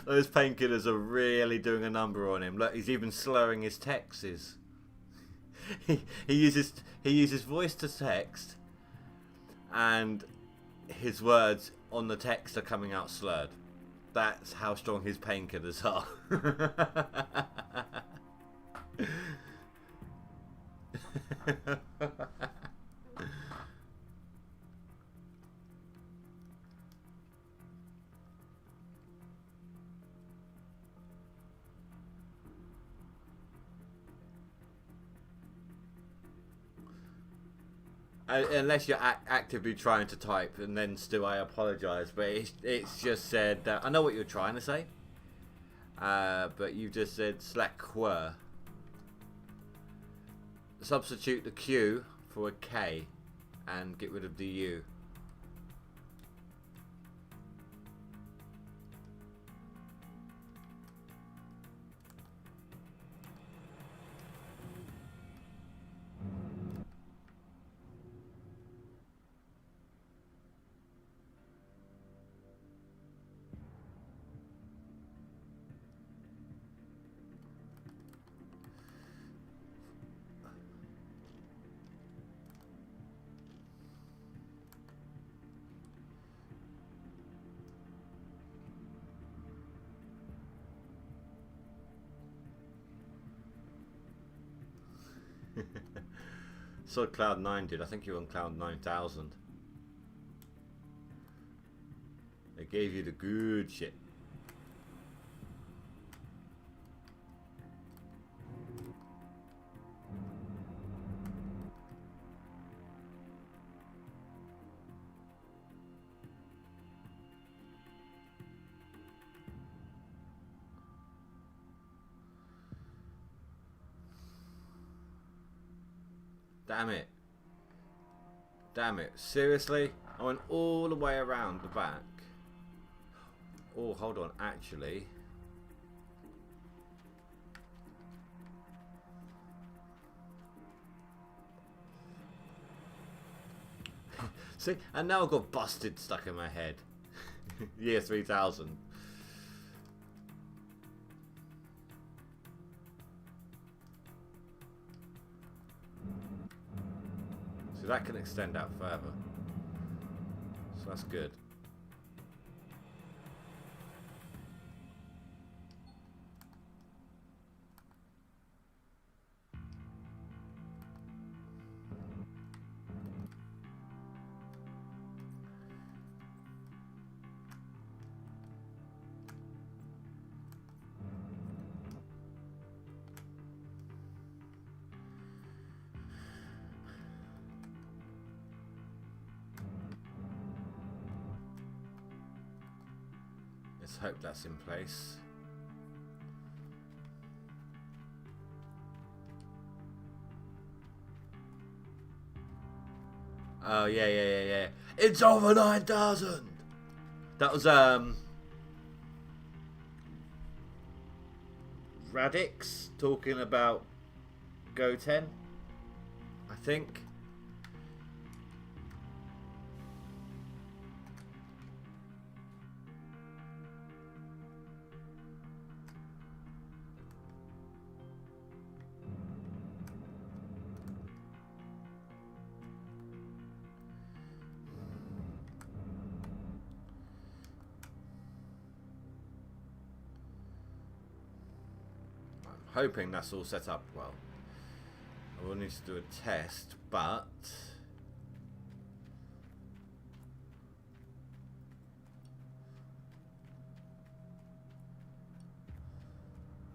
Those painkillers are really doing a number on him. Look, he's even slurring his texts. He uses voice to text, and his words on the text are coming out slurred. That's how strong his painkillers are. Unless you're actively trying to type, and then still I apologise, but it's just said I know what you're trying to say, but you just said /. Substitute the Q for a K and get rid of the U. So Cloud 9 did. I think you're on Cloud 9000. They gave you the good shit. Damn it. Damn it. Seriously? I went all the way around the back. Oh, hold on. Actually. See? And now I've got busted stuck in my head. Year 3000. That can extend out further, so that's good. Let's hope that's in place. Oh yeah. It's over 9,000. That was Radix talking about Go 10, I think. Hoping that's all set up well. I will need to do a test, but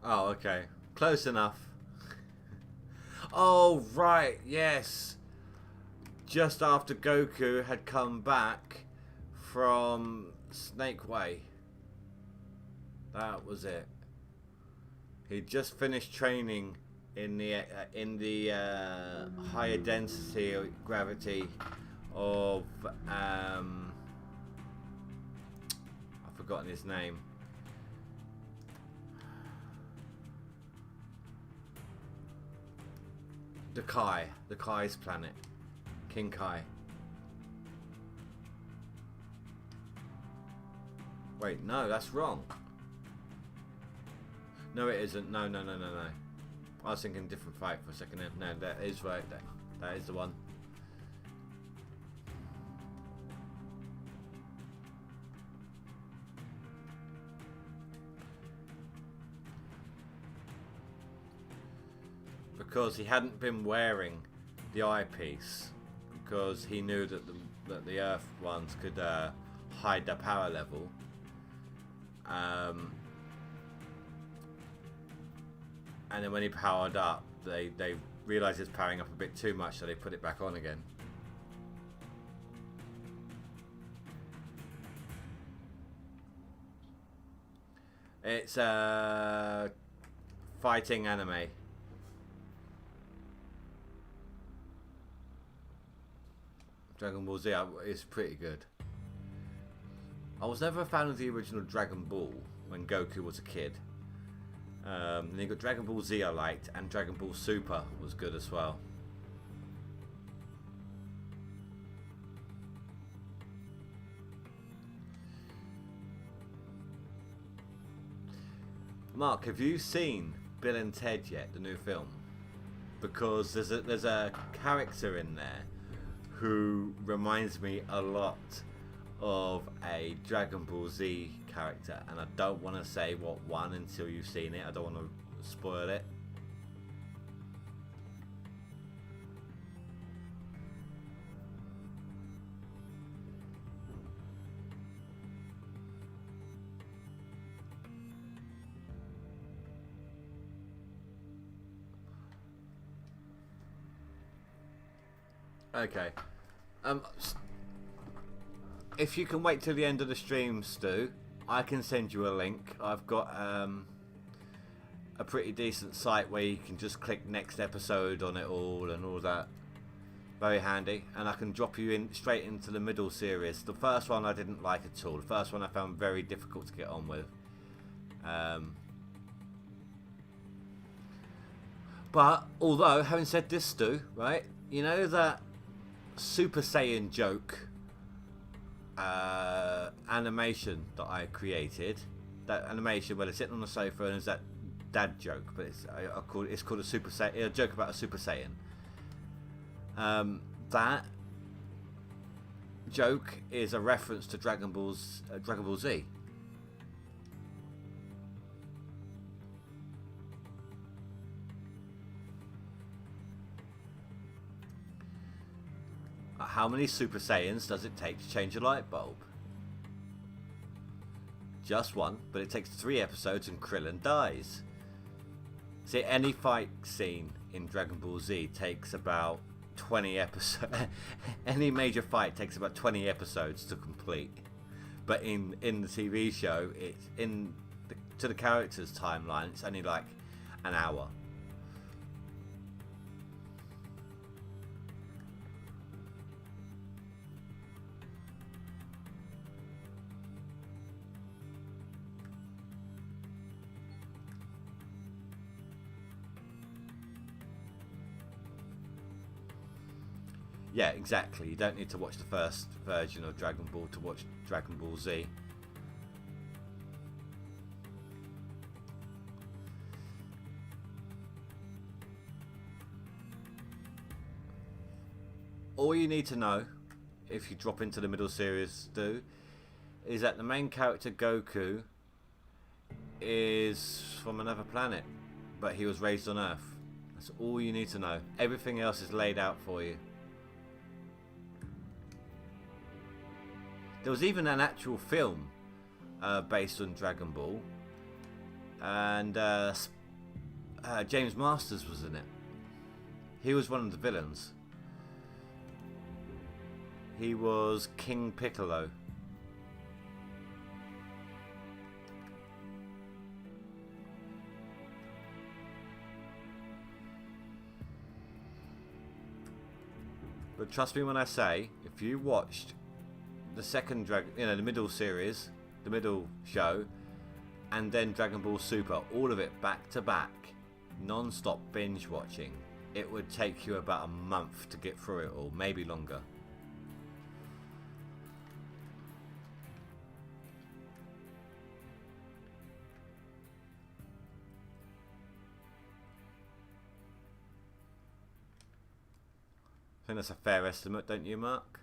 oh, okay, close enough. Oh right, yes. Just after Goku had come back from Snake Way. That was it. He just finished training in the higher density gravity of I've forgotten his name. The Kai's planet, King Kai. Wait, no, that's wrong. No, it isn't. No. I was thinking different fight for a second. No, that is right. That is the one. Because he hadn't been wearing the eyepiece, because he knew that the Earth ones could hide their power level. And then when he powered up, they realised it's powering up a bit too much, so they put it back on again. It's a fighting anime. Dragon Ball Z is pretty good. I was never a fan of the original Dragon Ball when Goku was a kid. Then you got Dragon Ball Z I liked, and Dragon Ball Super was good as well. Mark, have you seen Bill and Ted yet, the new film? Because there's a character in there who reminds me a lot of a Dragon Ball Z character, and I don't want to say what one until you've seen it. I don't want to spoil it. Okay. If you can wait till the end of the stream, Stu, I can send you a link. I've got a pretty decent site where you can just click next episode on it all and all that. Very handy, and I can drop you in straight into the middle series. The first one I didn't like at all. The first one I found very difficult to get on with. But although, having said this, Stu, right? You know that Super Saiyan joke animation that I created? That animation where they're sitting on the sofa and there's that dad joke, but it's called a Super Saiyan, a joke about a Super Saiyan. That joke is a reference to Dragon Ball Z. How many Super Saiyans does it take to change a light bulb? Just one, but it takes 3 episodes and Krillin dies. See, any fight scene in Dragon Ball Z takes about 20 episodes. Any major fight takes about 20 episodes to complete. But in the TV show, it's to the character's timeline, it's only like an hour. Yeah, exactly. You don't need to watch the first version of Dragon Ball to watch Dragon Ball Z. All you need to know, if you drop into the middle series, is that the main character Goku is from another planet, but he was raised on Earth. That's all you need to know. Everything else is laid out for you. There was even an actual film based on Dragon Ball, and James Masters was in it. He was one of the villains. He was King Piccolo. But trust me when I say, if you watched the second the middle series, the middle show, and then Dragon Ball Super, all of it back to back, non-stop binge watching, it would take you about a month to get through it all, maybe longer. I think that's a fair estimate, don't you, Mark?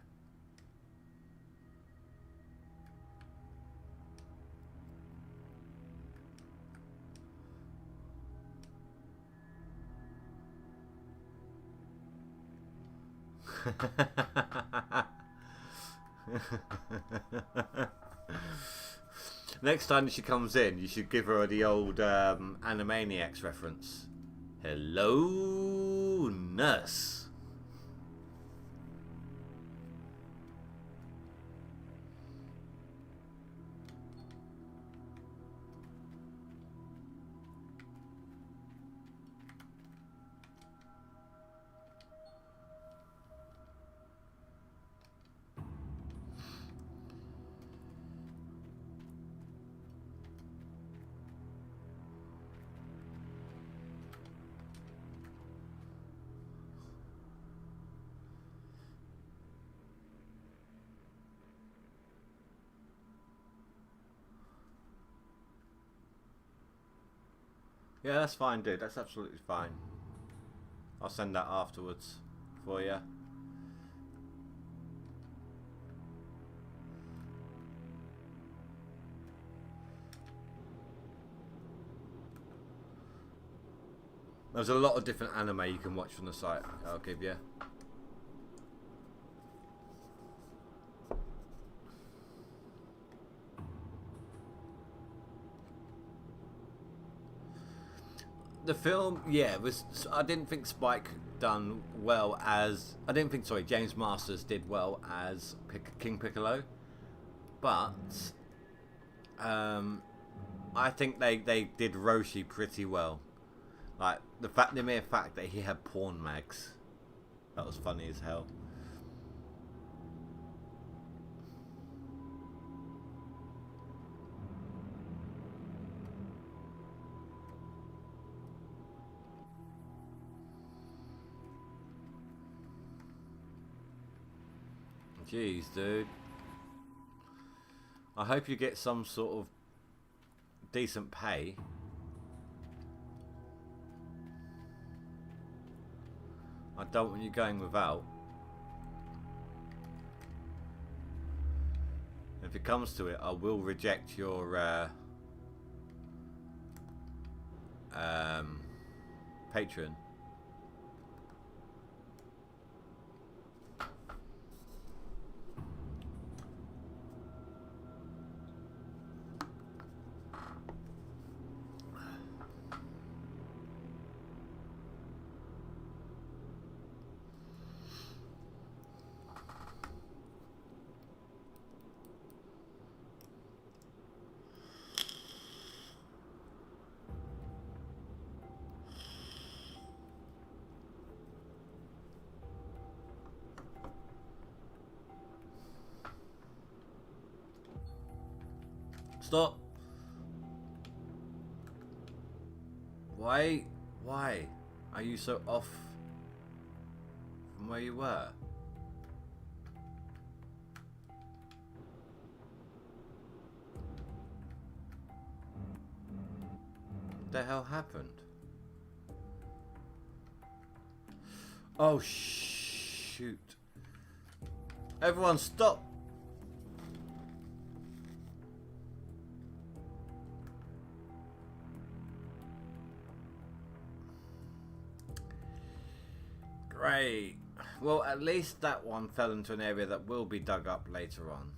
Next time she comes in, you should give her the old Animaniacs reference. Hello, nurse. Yeah, that's fine, dude. That's absolutely fine. I'll send that afterwards for you. There's a lot of different anime you can watch from the site, I'll give you. The film, yeah, was. I didn't think Spike done well as... I didn't think, sorry, James Masters did well as King Piccolo. But I think they did Roshi pretty well. Like, the mere fact that he had porn mags. That was funny as hell. Jeez, dude. I hope you get some sort of decent pay. I don't want you going without. If it comes to it, I will reject your patron. Stop. Why are you so off from where you were? What the hell happened? Oh shoot. Everyone stop. Great. Well, at least that one fell into an area that will be dug up later on.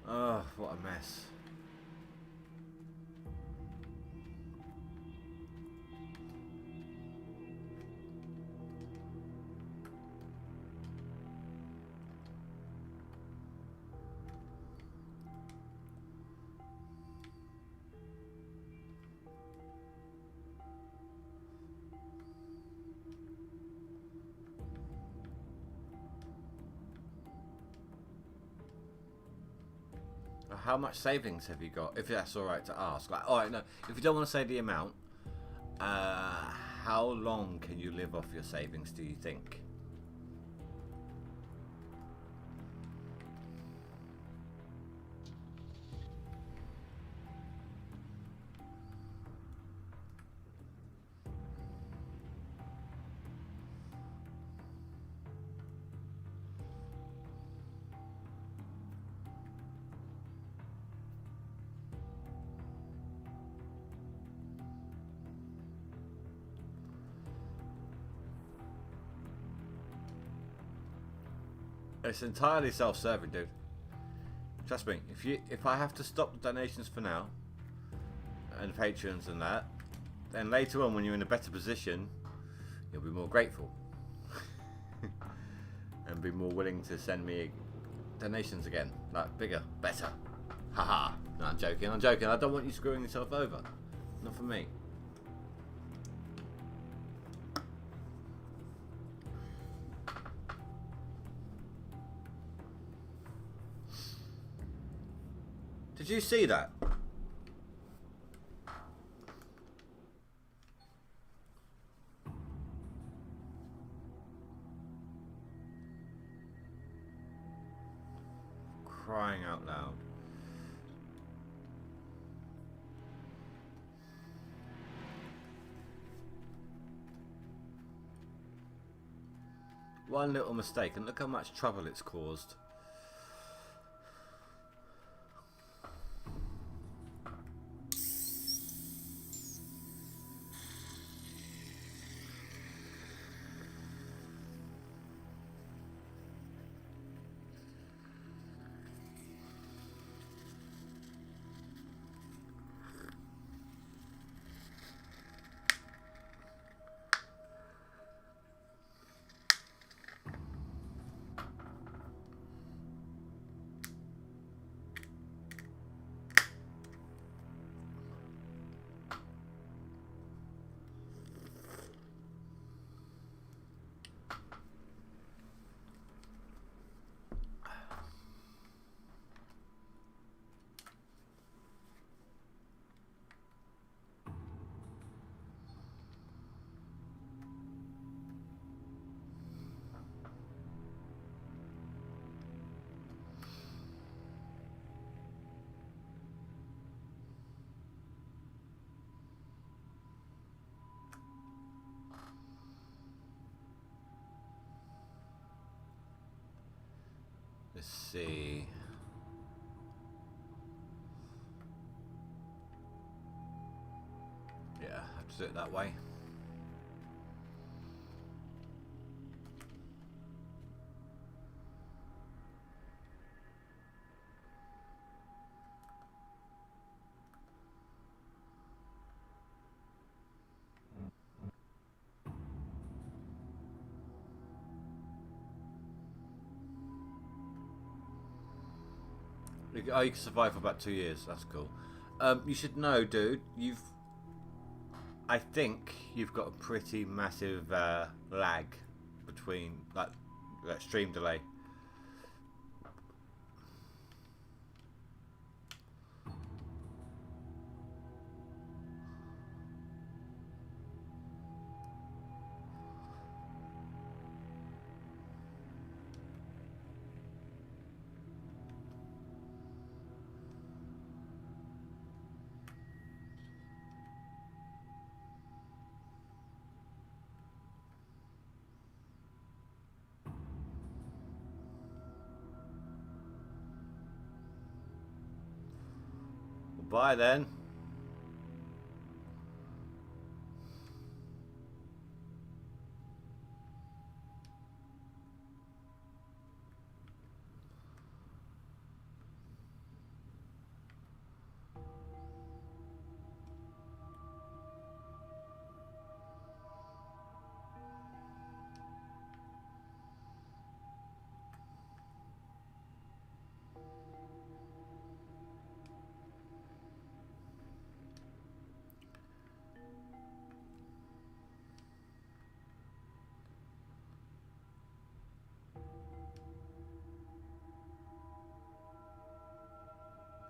Oh, what a mess. How much savings have you got? If that's all right to ask. Like, all right, no. If you don't want to say the amount, how long can you live off your savings? Do you think? It's entirely self-serving, dude. Trust me. If I have to stop the donations for now, and patrons and that, then later on when you're in a better position, you'll be more grateful. And be more willing to send me donations again. Like, bigger, better. Haha. No, I'm joking. I'm joking. I don't want you screwing yourself over. Not for me. Did you see that? Crying out loud. One little mistake, and look how much trouble it's caused. Let's see. Yeah, I have to do it that way. Oh, you can survive for about 2 years. That's cool. You should know, dude. I think you've got a pretty massive lag between, like, stream delay. Bye then.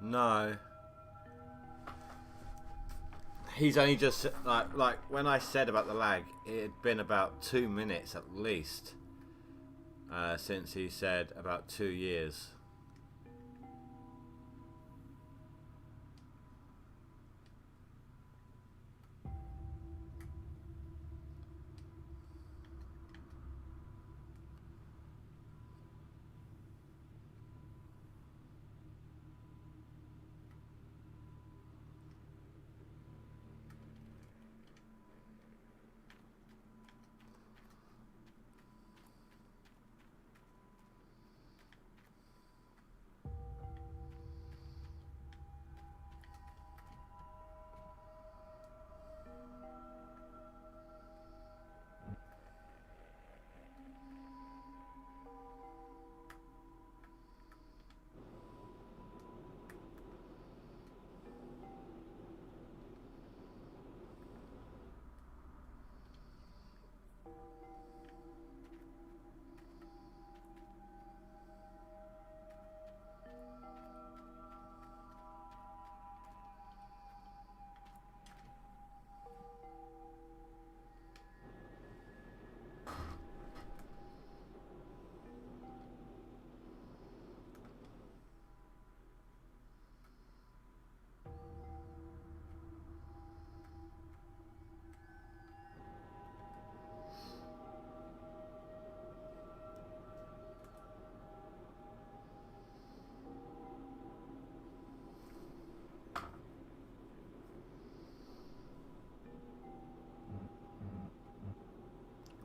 No. He's only just like when I said about the lag, it had been about 2 minutes at least since he said about 2 years.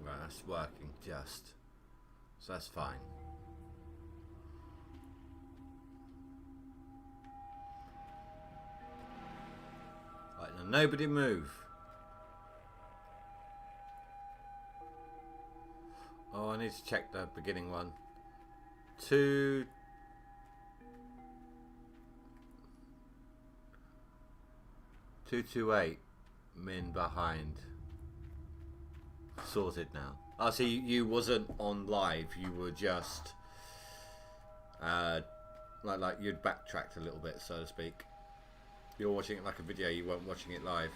Right, that's working just. So that's fine. Right, now nobody move. Oh, I need to check the beginning one. 228 min behind. Sorted now. I see you wasn't on live. You were just like you'd backtracked a little bit, so to speak. You're watching it like a video. You weren't watching it live.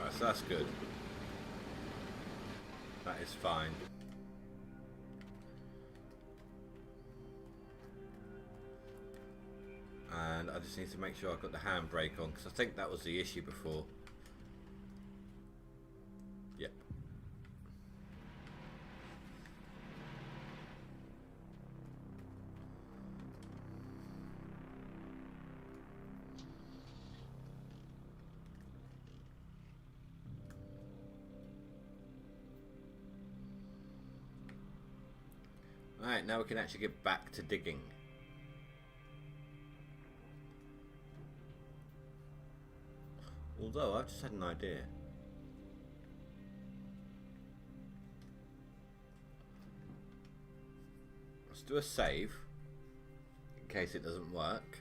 Alright, so that's good. That is fine. And I just need to make sure I've got the handbrake on, because I think that was the issue before. Yep. Alright, now we can actually get back to digging. Although, I've just had an idea. Let's do a save, in case it doesn't work.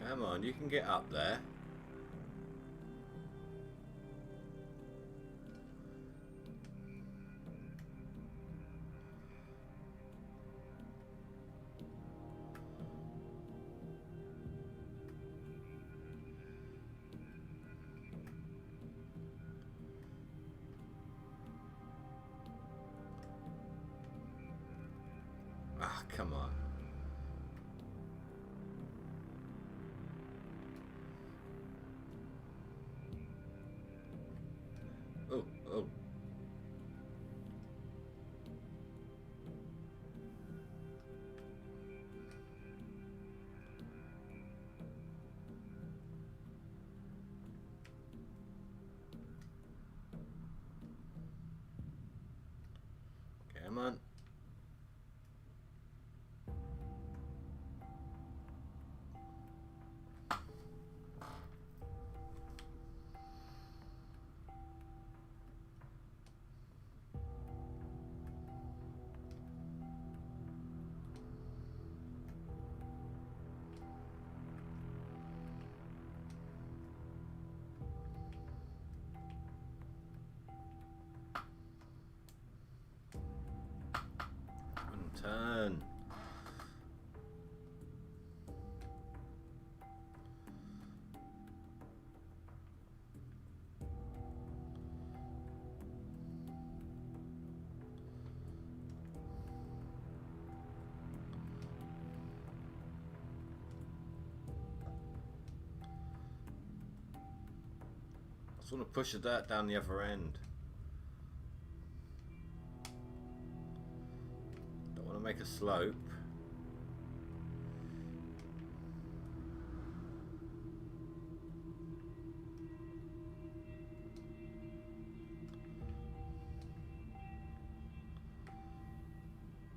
Come on, you can get up there. Ah, come on. Oh, oh. Come on. Turn. I just want to push the dirt down the other end. Don't want to make a slope.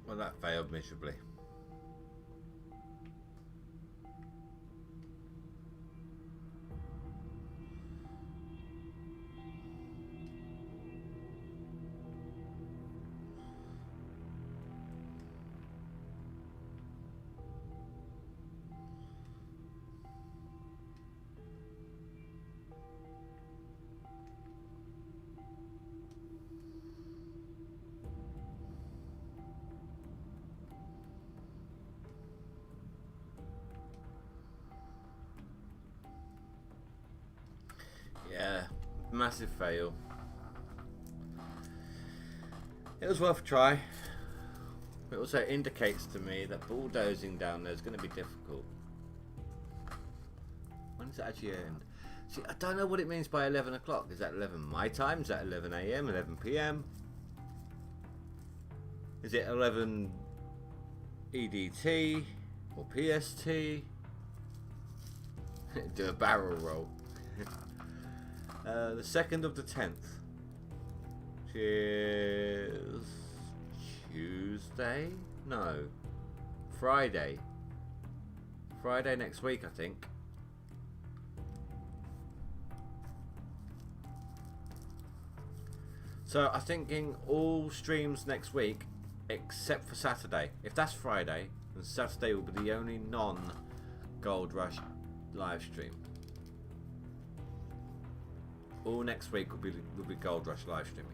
Well, that failed miserably. Yeah, massive fail. It was worth a try. It also indicates to me that bulldozing down there is going to be difficult. When does it actually end? See, I don't know what it means by 11 o'clock. Is that 11 my time? Is that 11 AM, 11 PM? Is it 11 EDT or PST? Do a barrel roll. The 2nd of the 10th, which is Thursday? No. Friday. Friday next week, I think. So I'm thinking all streams next week except for Saturday. If that's Friday, then Saturday will be the only non-GoldRush live stream. All next week will be GoldRush live streaming.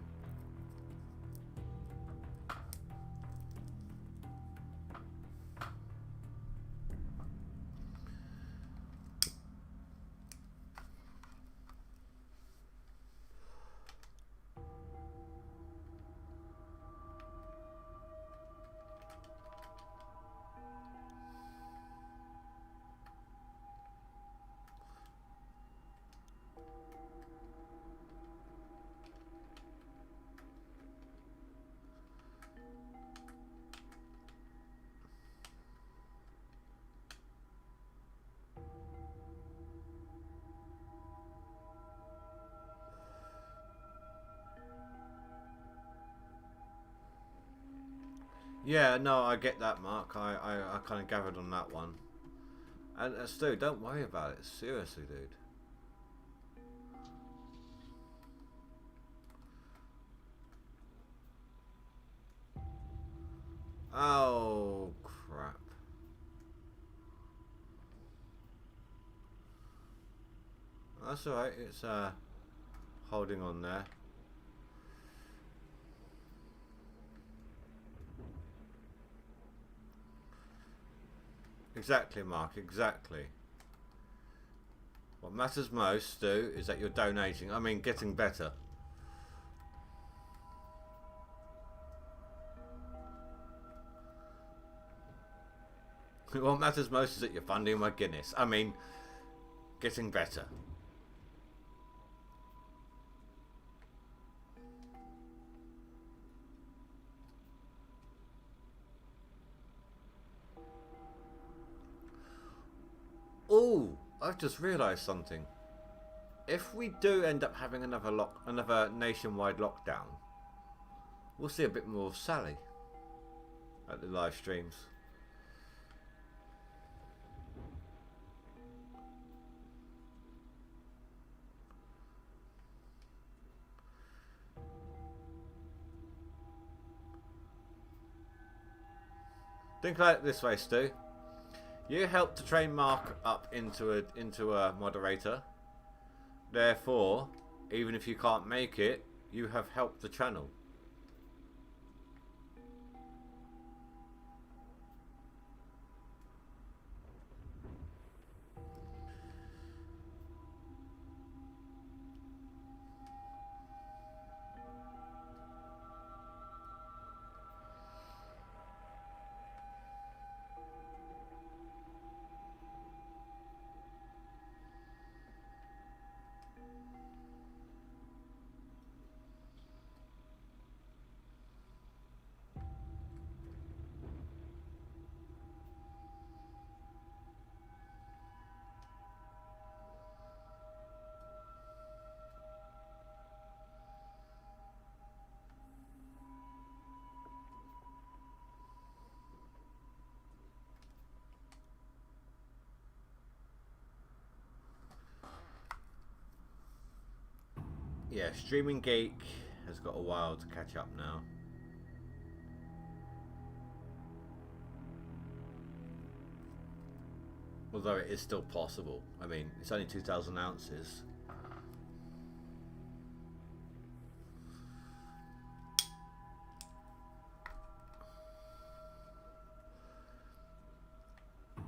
Yeah, no, I get that, Mark. I kind of gathered on that one. And Stu, don't worry about it. Seriously, dude. Oh, crap. That's alright. It's holding on there. Exactly, Mark, exactly. What matters most, Stu, is that you're donating. I mean, getting better. What matters most is that you're funding my Guinness. I mean, getting better. Oh, I've just realised something. If we do end up having another nationwide lockdown, we'll see a bit more of Sally at the live streams. Think about it this way, Stu. You helped to train Mark up into a moderator. Therefore, even if you can't make it, you have helped the channel. Yeah, Streaming Geek has got a while to catch up now. Although it is still possible. I mean, it's only 2,000 ounces.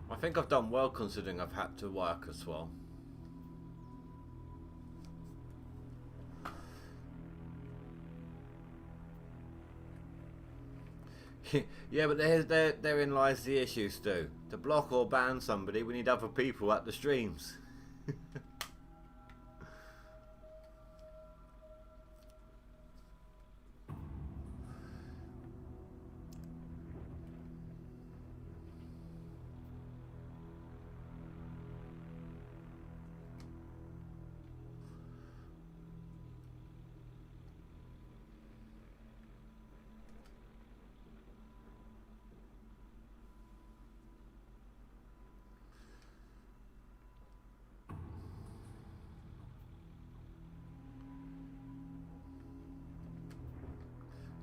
I think I've done well considering I've had to work as well. Yeah, but therein lies the issue, Stu. To block or ban somebody, we need other people at the streams.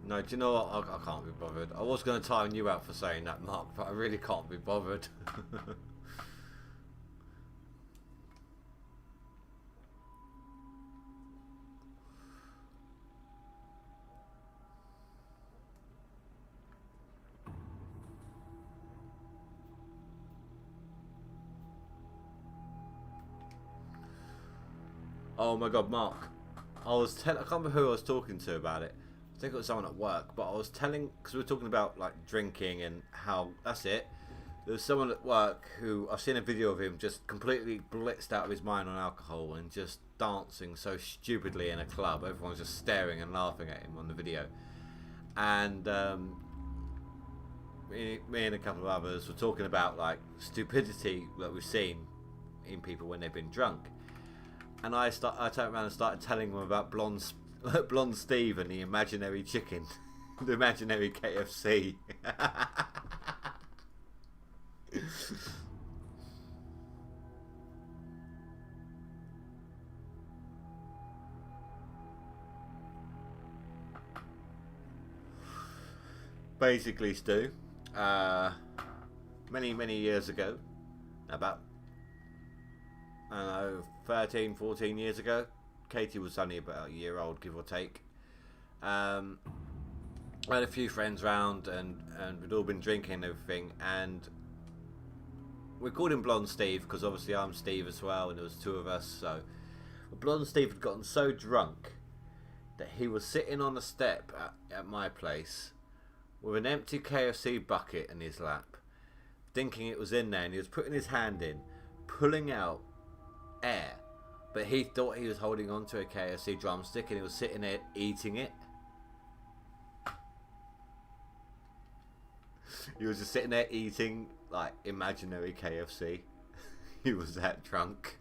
No, do you know what? I can't be bothered. I was going to time you out for saying that, Mark, but I really can't be bothered. Oh my god, Mark. I can't remember who I was talking to about it. I think it was someone at work, but I was telling, because we were talking about like drinking and how, that's it. There was someone at work who, I've seen a video of him just completely blitzed out of his mind on alcohol and just dancing so stupidly in a club. Everyone's just staring and laughing at him on the video. And me and a couple of others were talking about like stupidity that we've seen in people when they've been drunk. And I turned around and started telling them about Blonde Steve and the imaginary chicken, the imaginary KFC. Basically, Stu, many years ago, about, I don't know, 13, 14 years ago. Katie was only about a year old, give or take. I had a few friends round and we'd all been drinking and everything, and we called him Blonde Steve because obviously I'm Steve as well, and there was two of us. So Blonde Steve had gotten so drunk that he was sitting on the step at my place with an empty KFC bucket in his lap, thinking it was in there, and he was putting his hand in, pulling out air, but he thought he was holding on to a KFC drumstick, and he was sitting there eating it. He was just sitting there eating like imaginary KFC. He was that drunk.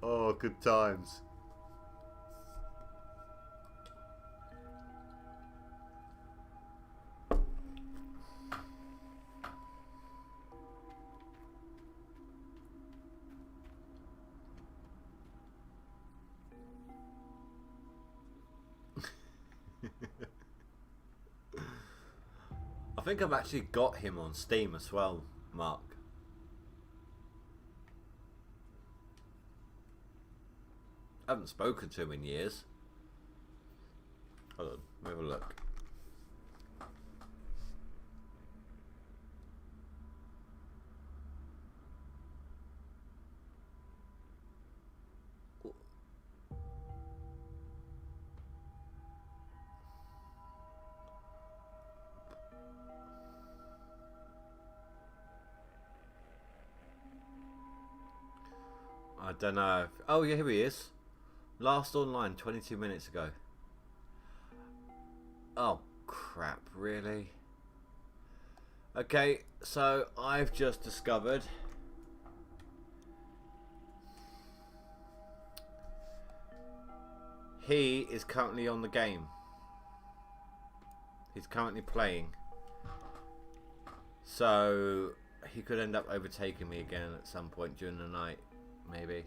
Oh, good times. I think I've actually got him on Steam as well, Mark. I haven't spoken to him in years. Hold on, let me have a look. I don't know. Oh yeah, here he is. Last online 22 minutes ago. Oh crap, really? Okay, so I've just discovered he is currently on the game. He's currently playing. So he could end up overtaking me again at some point during the night, maybe.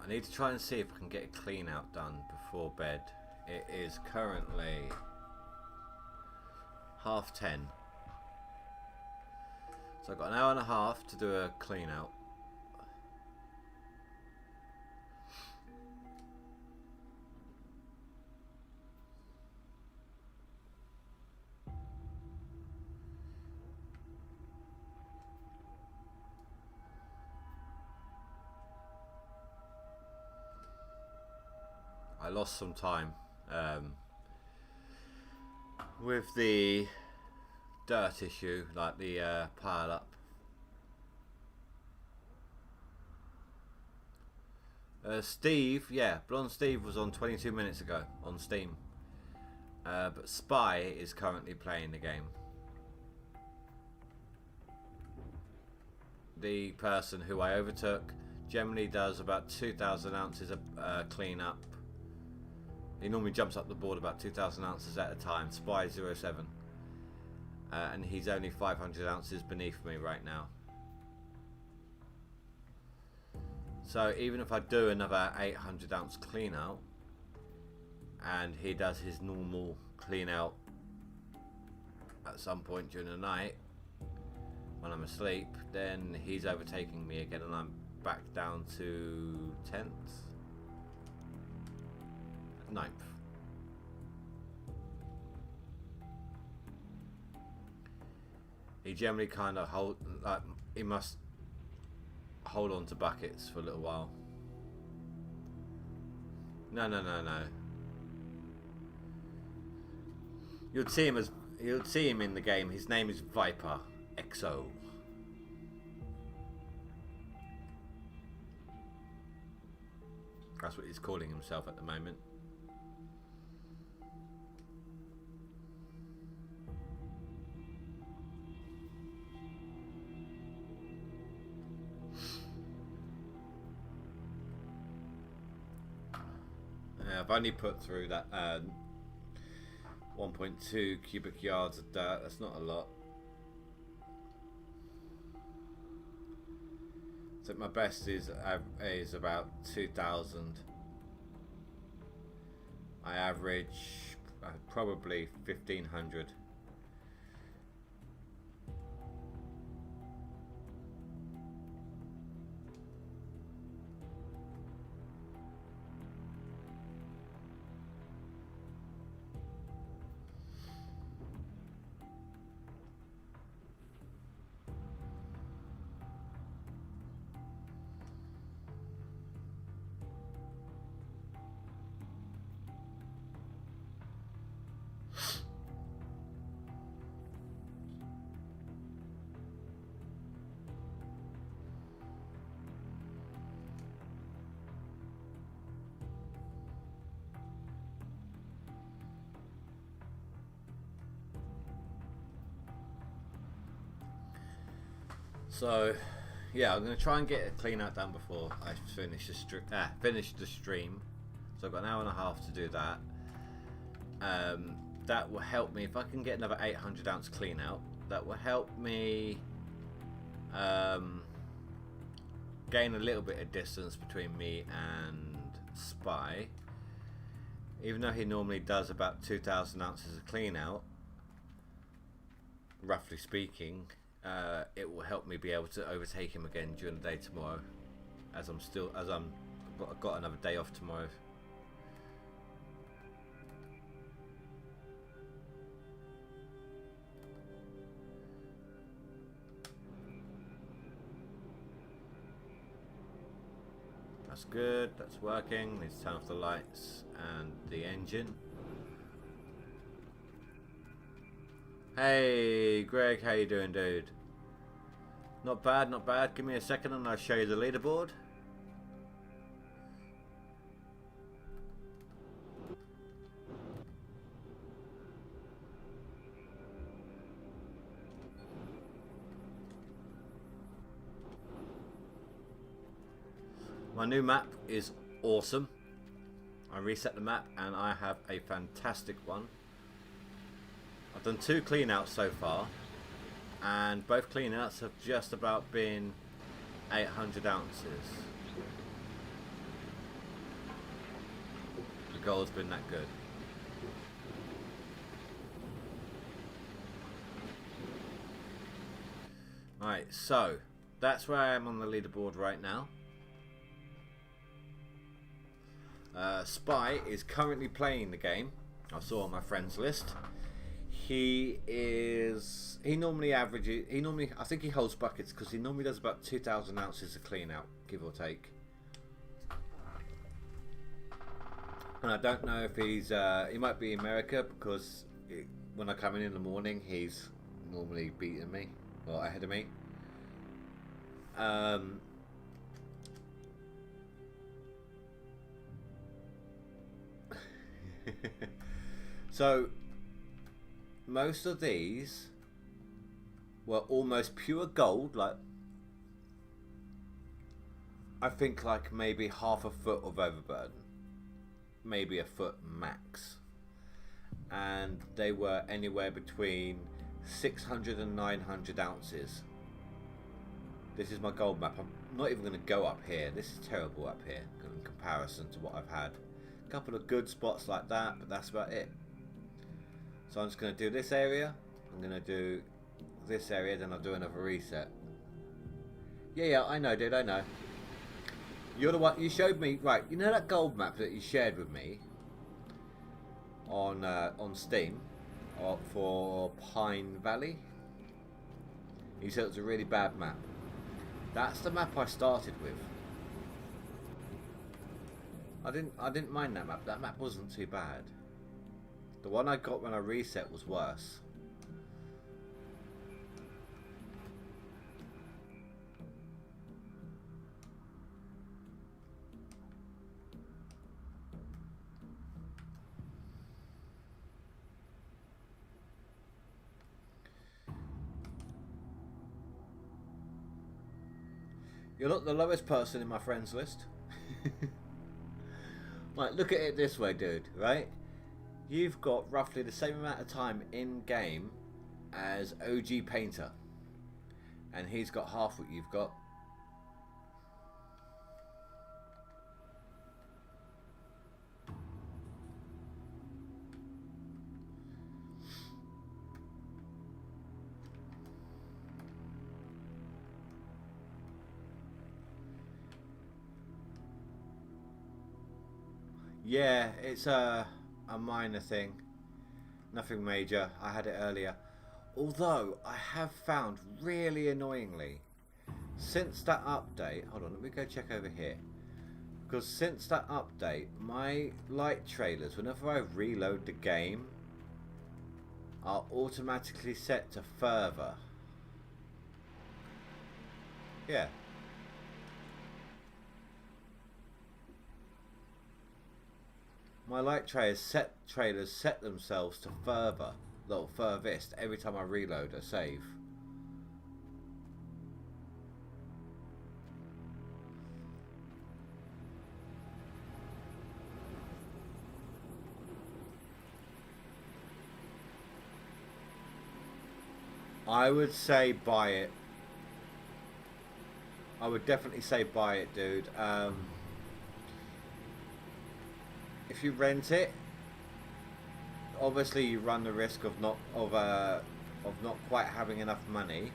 I need to try and see if I can get a clean out done before bed. It is currently 10:30. So I've got an hour and a half to do a clean out. I lost some time with the dirt issue, like the pile up. Steve, yeah, Blonde Steve was on 22 minutes ago on Steam. But Spy is currently playing the game. The person who I overtook generally does about 2,000 ounces of clean up. He normally jumps up the board about 2,000 ounces at a time. Spy 07. And he's only 500 ounces beneath me right now. So even if I do another 800 ounce clean out and he does his normal clean out at some point during the night when I'm asleep, then he's overtaking me again and I'm back down to 10th, 9th. He generally kind of he must hold on to buckets for a little while. No. You'd see him in the game. His name is Viper XO. That's what he's calling himself at the moment. I've only put through that 1.2 cubic yards of dirt. That's not a lot. So my best is about 2,000. I average probably 1,500. So, yeah, I'm going to try and get a clean out done before I finish the stream. So I've got an hour and a half to do that. That will help me, if I can get another 800 ounce clean out, that will help me gain a little bit of distance between me and Spy. Even though he normally does about 2,000 ounces of clean out, roughly speaking, it will help me be able to overtake him again during the day tomorrow, as I've got another day off tomorrow. That's good, that's working. Let's turn off the lights and the engine. Hey Greg, how you doing, dude? Not bad, not bad. Give me a second and I'll show you the leaderboard. My new map is awesome. I reset the map and I have a fantastic one. I've done 2 cleanouts so far, and both cleanouts have just about been 800 ounces. The gold's been that good. Alright, so that's where I am on the leaderboard right now. Spy is currently playing the game. I saw on my friends list. He normally averages, I think he holds buckets because he normally does about 2,000 ounces of clean out, give or take. And I don't know if he might be in America, because when I come in the morning, he's normally beating me, or ahead of me. So most of these were almost pure gold, like I think like maybe half a foot of overburden, maybe a foot max, and they were anywhere between 600 and 900 ounces. This is my gold map. I'm not even going to go up here. This is terrible up here in comparison to what I've had. A couple of good spots like that, but that's about it. So I'm just going to do this area. I'm going to do this area, then I'll do another reset. Yeah, I know, dude, I know. You're the one, you showed me, right, you know that gold map that you shared with me on Steam for Pine Valley? You said it was a really bad map. That's the map I started with. I didn't mind that map. That map wasn't too bad. The one I got when I reset was worse. You're not the lowest person in my friends list. Right, look at it this way, dude, right? You've got roughly the same amount of time in game as OG Painter, and he's got half what you've got. Yeah, it's a minor thing. Nothing major. I had it earlier. Although, I have found, really annoyingly, since that update... Hold on, let me go check over here. Because since that update, my light trailers, whenever I reload the game, are automatically set to further. Yeah. My light trailers set themselves to further, little furthest, every time I reload a save. I would say buy it. I would definitely say buy it, dude. If you rent it, obviously you run the risk of not quite having enough money.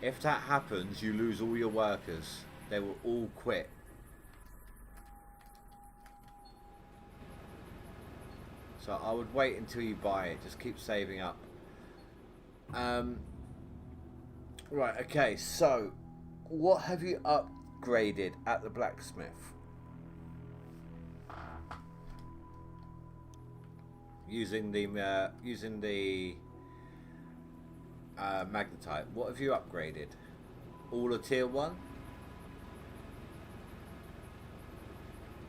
If that happens, you lose all your workers. They will all quit. So I would wait until you buy it. Just keep saving up. Right, okay, so what have you upgraded at the blacksmith? Using the magnetite. What have you upgraded? All of tier 1?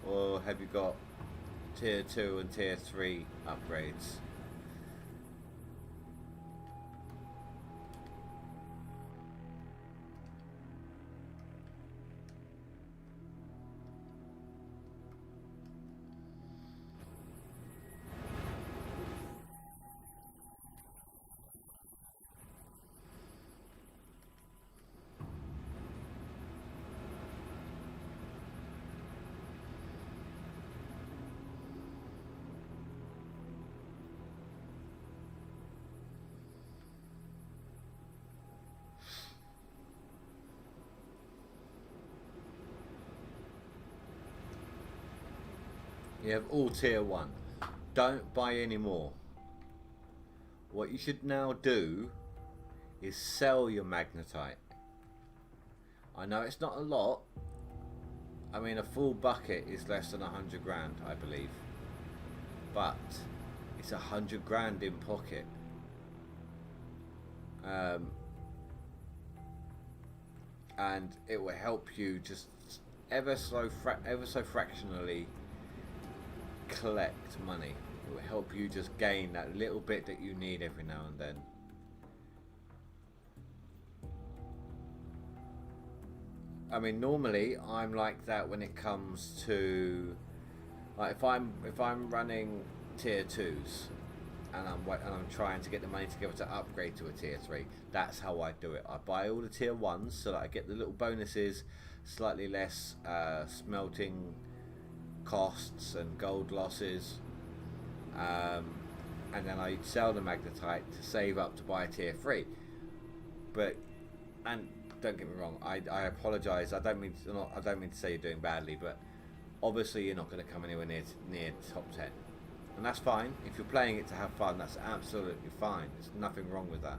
Or have you got tier 2 and tier 3 upgrades? You have all tier 1. Don't buy any more. What you should now do is sell your magnetite. I know it's not a lot. I mean, a full bucket is less than 100 grand, I believe. But it's 100 grand in pocket. And it will help you just ever so fractionally collect money. It will help you just gain that little bit that you need every now and then. I mean, normally I'm like that when it comes to, like, if I'm running tier 2s and I'm trying to get the money together to upgrade to a tier 3. That's how I do it. I buy all the tier 1s so that I get the little bonuses, slightly less smelting costs and gold losses, and then I sell the magnetite to save up to buy a tier 3. But, and don't get me wrong, I apologise. I don't mean to say you're doing badly, but obviously you're not going to come anywhere near top 10, and that's fine. If you're playing it to have fun, that's absolutely fine. There's nothing wrong with that.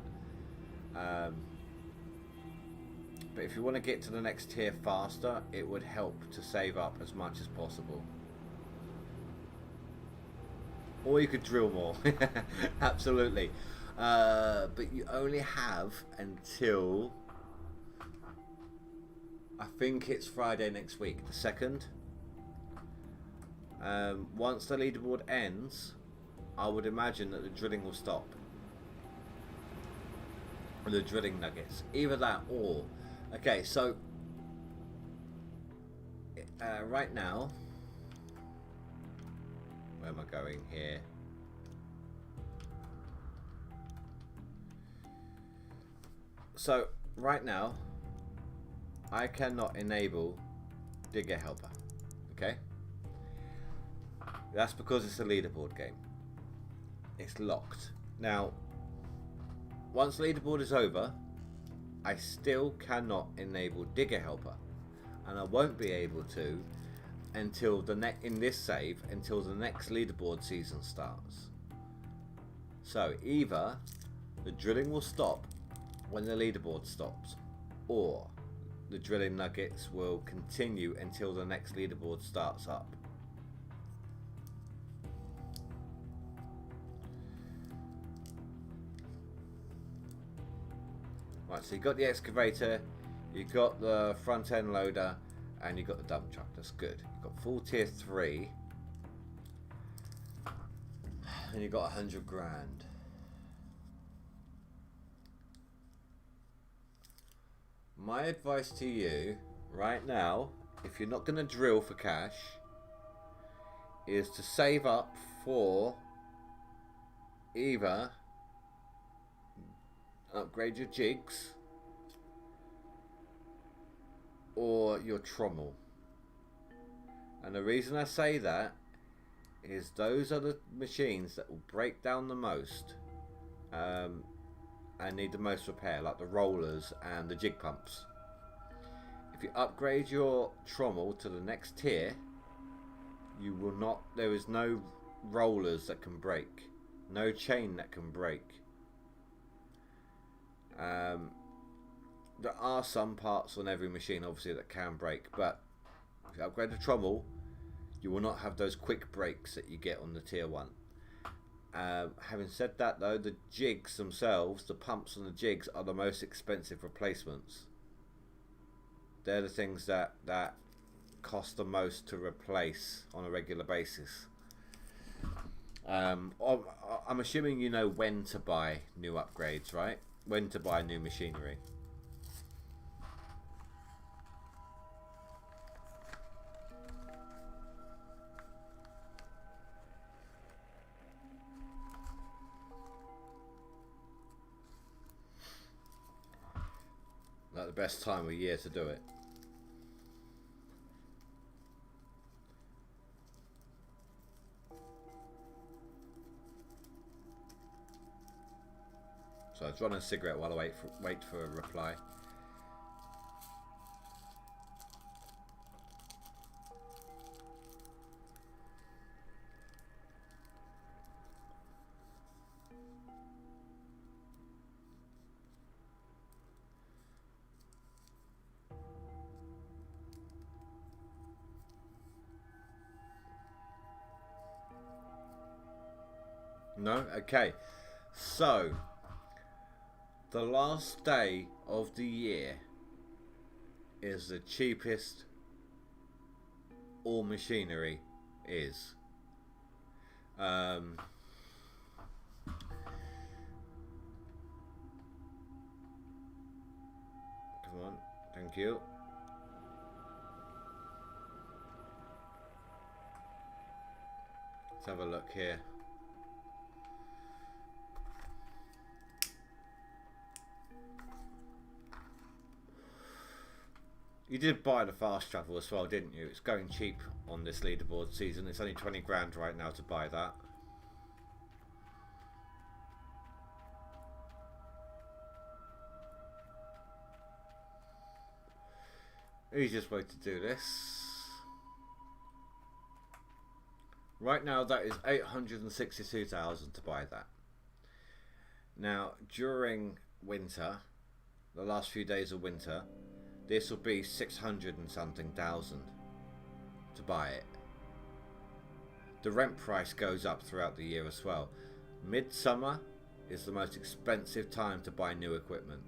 But if you want to get to the next tier faster, it would help to save up as much as possible. Or you could drill more. Absolutely. But you only have until, I think it's Friday next week, the 2nd. Once the leaderboard ends, I would imagine that the drilling will stop. The drilling nuggets. Either that or... Okay, so... right now... Where am I going here? So, right now, I cannot enable Digger Helper. Okay? That's because it's a leaderboard game. It's locked. Now, once leaderboard is over, I still cannot enable Digger Helper, and I won't be able to until in this save until the next leaderboard season starts. So either the drilling will stop when the leaderboard stops, or the drilling nuggets will continue until the next leaderboard starts up. Right, so you got the excavator, you got the front end loader, and you got the dump truck. That's good. You've got full tier 3, and you got 100 grand. My advice to you right now, if you're not going to drill for cash, is to save up for either upgrade your jigs or your trommel. And the reason I say that is those are the machines that will break down the most and need the most repair, like the rollers and the jig pumps. If you upgrade your trommel to the next tier, you will not, there is no rollers that can break, no chain that can break. There are some parts on every machine obviously that can break, but if you upgrade the trommel, you will not have those quick breaks that you get on the tier 1. Having said that though, the jigs themselves, the pumps and the jigs, are the most expensive replacements. They're the things that cost the most to replace on a regular basis. I'm assuming you know when to buy new upgrades, right? When to buy new machinery. Like the best time of year to do it. So I was running a cigarette while I wait for a reply. No? Okay. So, the last day of the year is the cheapest all machinery is. Come on, thank you. Let's have a look here. You did buy the fast travel as well, didn't you? It's going cheap on this leaderboard season. It's only 20 grand right now to buy that. Easiest way to do this. Right now that is 862,000 to buy that. Now during winter, the last few days of winter, this will be 600 and something thousand to buy it. The rent price goes up throughout the year as well. Midsummer is the most expensive time to buy new equipment.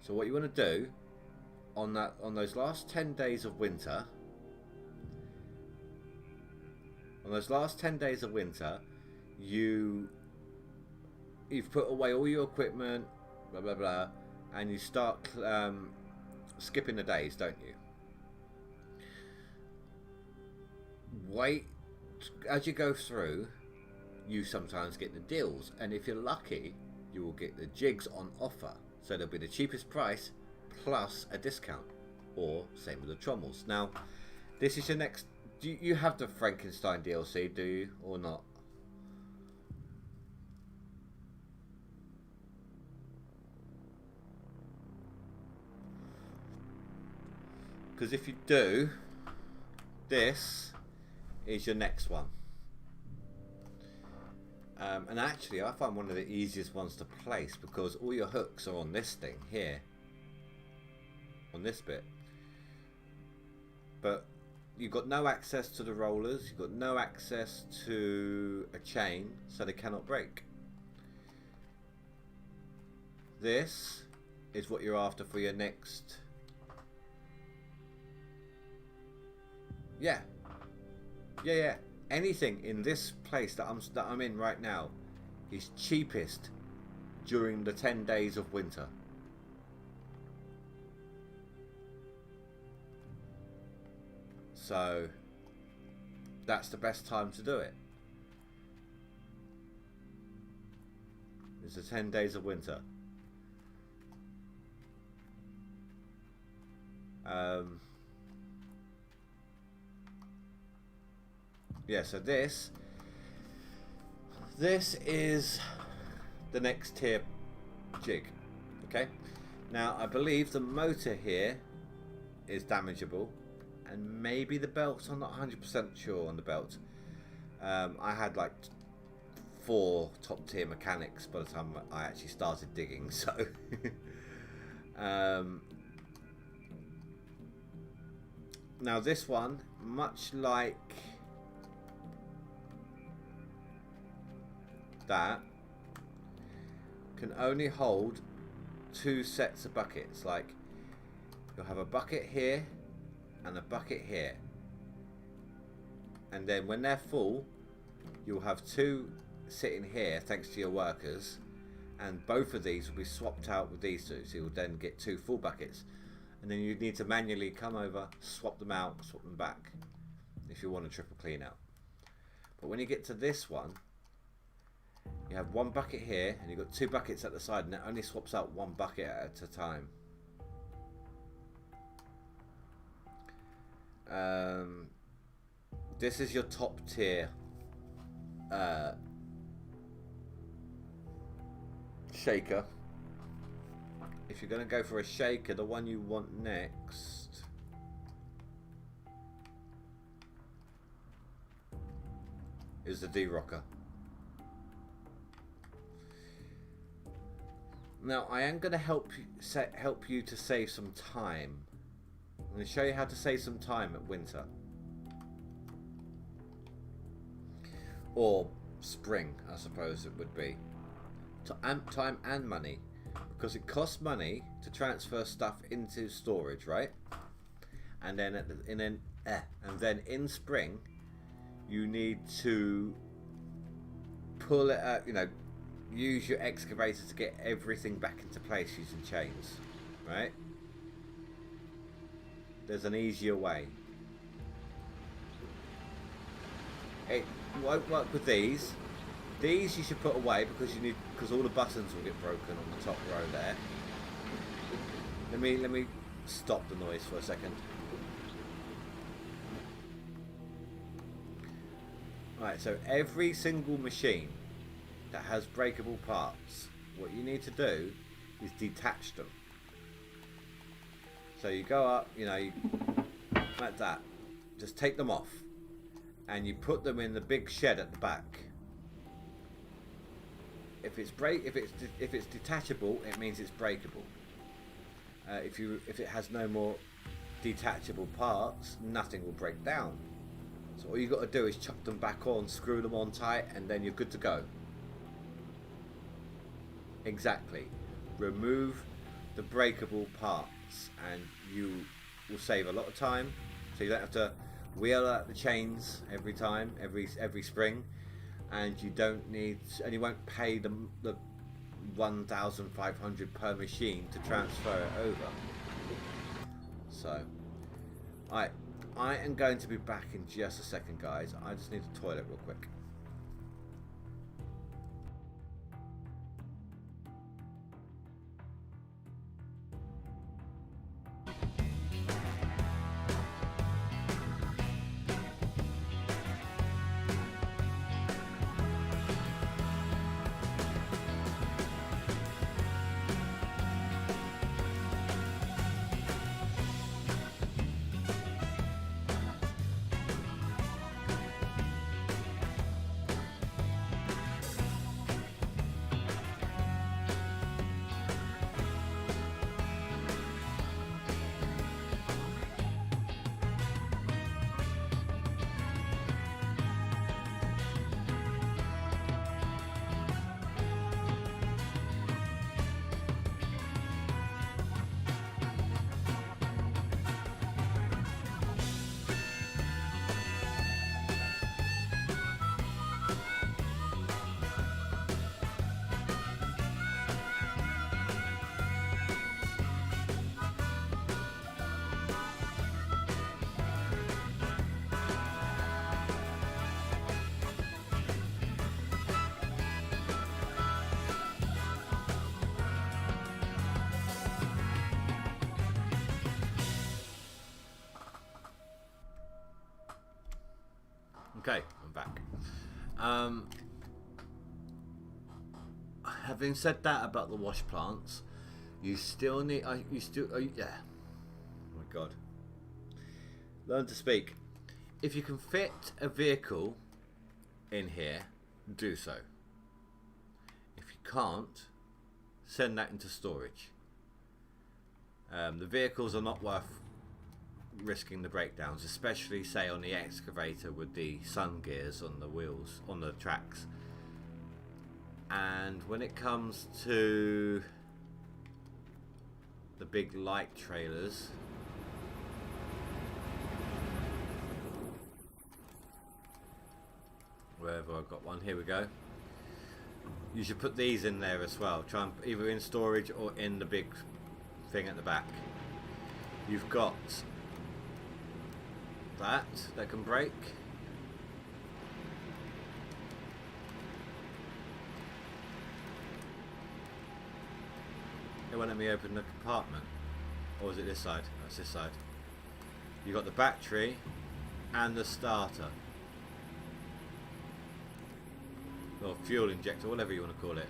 So what you want to do on those last 10 days of winter, you've put away all your equipment, blah blah blah, and you start skipping the days, don't you? Wait, as you go through, you sometimes get the deals, and if you're lucky, you will get the jigs on offer. So there'll be the cheapest price plus a discount, or same with the trommels. Now, this is your next. Do you have the Frankenstein DLC? Do you or not? Because if you do, this is your next one. And actually, I find one of the easiest ones to place because all your hooks are on this thing here, on this bit. But you've got no access to the rollers, you've got no access to a chain, so they cannot break. This is what you're after for your next. Yeah. Anything in this place that I'm in right now is cheapest during the 10 days of winter. So that's the best time to do it. It's the 10 days of winter. Yeah, so this is the next tier jig. Okay, now I believe the motor here is damageable, and maybe the belt. I'm not 100% sure on the belt. I had like 4 top tier mechanics by the time I actually started digging, so now this one, much like that, can only hold 2 sets of buckets. Like, you'll have a bucket here and a bucket here, and then when they're full, you'll have 2 sitting here thanks to your workers, and both of these will be swapped out with these 2, so you'll then get 2 full buckets, and then you need to manually come over, swap them out, swap them back if you want a triple clean out. But when you get to this one, you have 1 bucket here, and you've got 2 buckets at the side, and it only swaps out 1 bucket at a time. This is your top tier shaker. If you're going to go for a shaker, the one you want next is the D-Rocker. Now, I am going to help you to save some time. I'm going to show you how to save some time at winter. Or spring, I suppose it would be. Time and money. Because it costs money to transfer stuff into storage, right? And then in spring, you need to pull it up, you know, use your excavator to get everything back into place using chains, right? There's an easier way. It won't work with these. These you should put away because all the buttons will get broken on the top row there. Let me stop the noise for a second. Right, so every single machine that has breakable parts, what you need to do is detach them. So you go up, you know, like that. Just take them off, and you put them in the big shed at the back. If it's detachable, it means it's breakable. If it has no more detachable parts, nothing will break down. So all you got to do is chuck them back on, screw them on tight, and then you're good to go. Exactly. Remove the breakable parts, and you will save a lot of time. So you don't have to wheel out the chains every time, every spring, and you don't need, and you won't pay the 1,500 per machine to transfer it over. So, I am going to be back in just a second, guys. I just need to toilet real quick. Okay, I'm back. Having said that about the wash plants, you still need. Yeah. Oh my god. Learn to speak. If you can fit a vehicle in here, do so. If you can't, send that into storage. The vehicles are not worth risking the breakdowns, especially say on the excavator with the sun gears on the wheels, on the tracks. And when it comes to the big light trailers, wherever I've got one, here we go. You should put these in there as well. Try and either in storage or in the big thing at the back. You've got that can break. It won't let me open the compartment. Or is it this side? That's this side. You've got the battery and the starter. Or fuel injector, whatever you want to call it.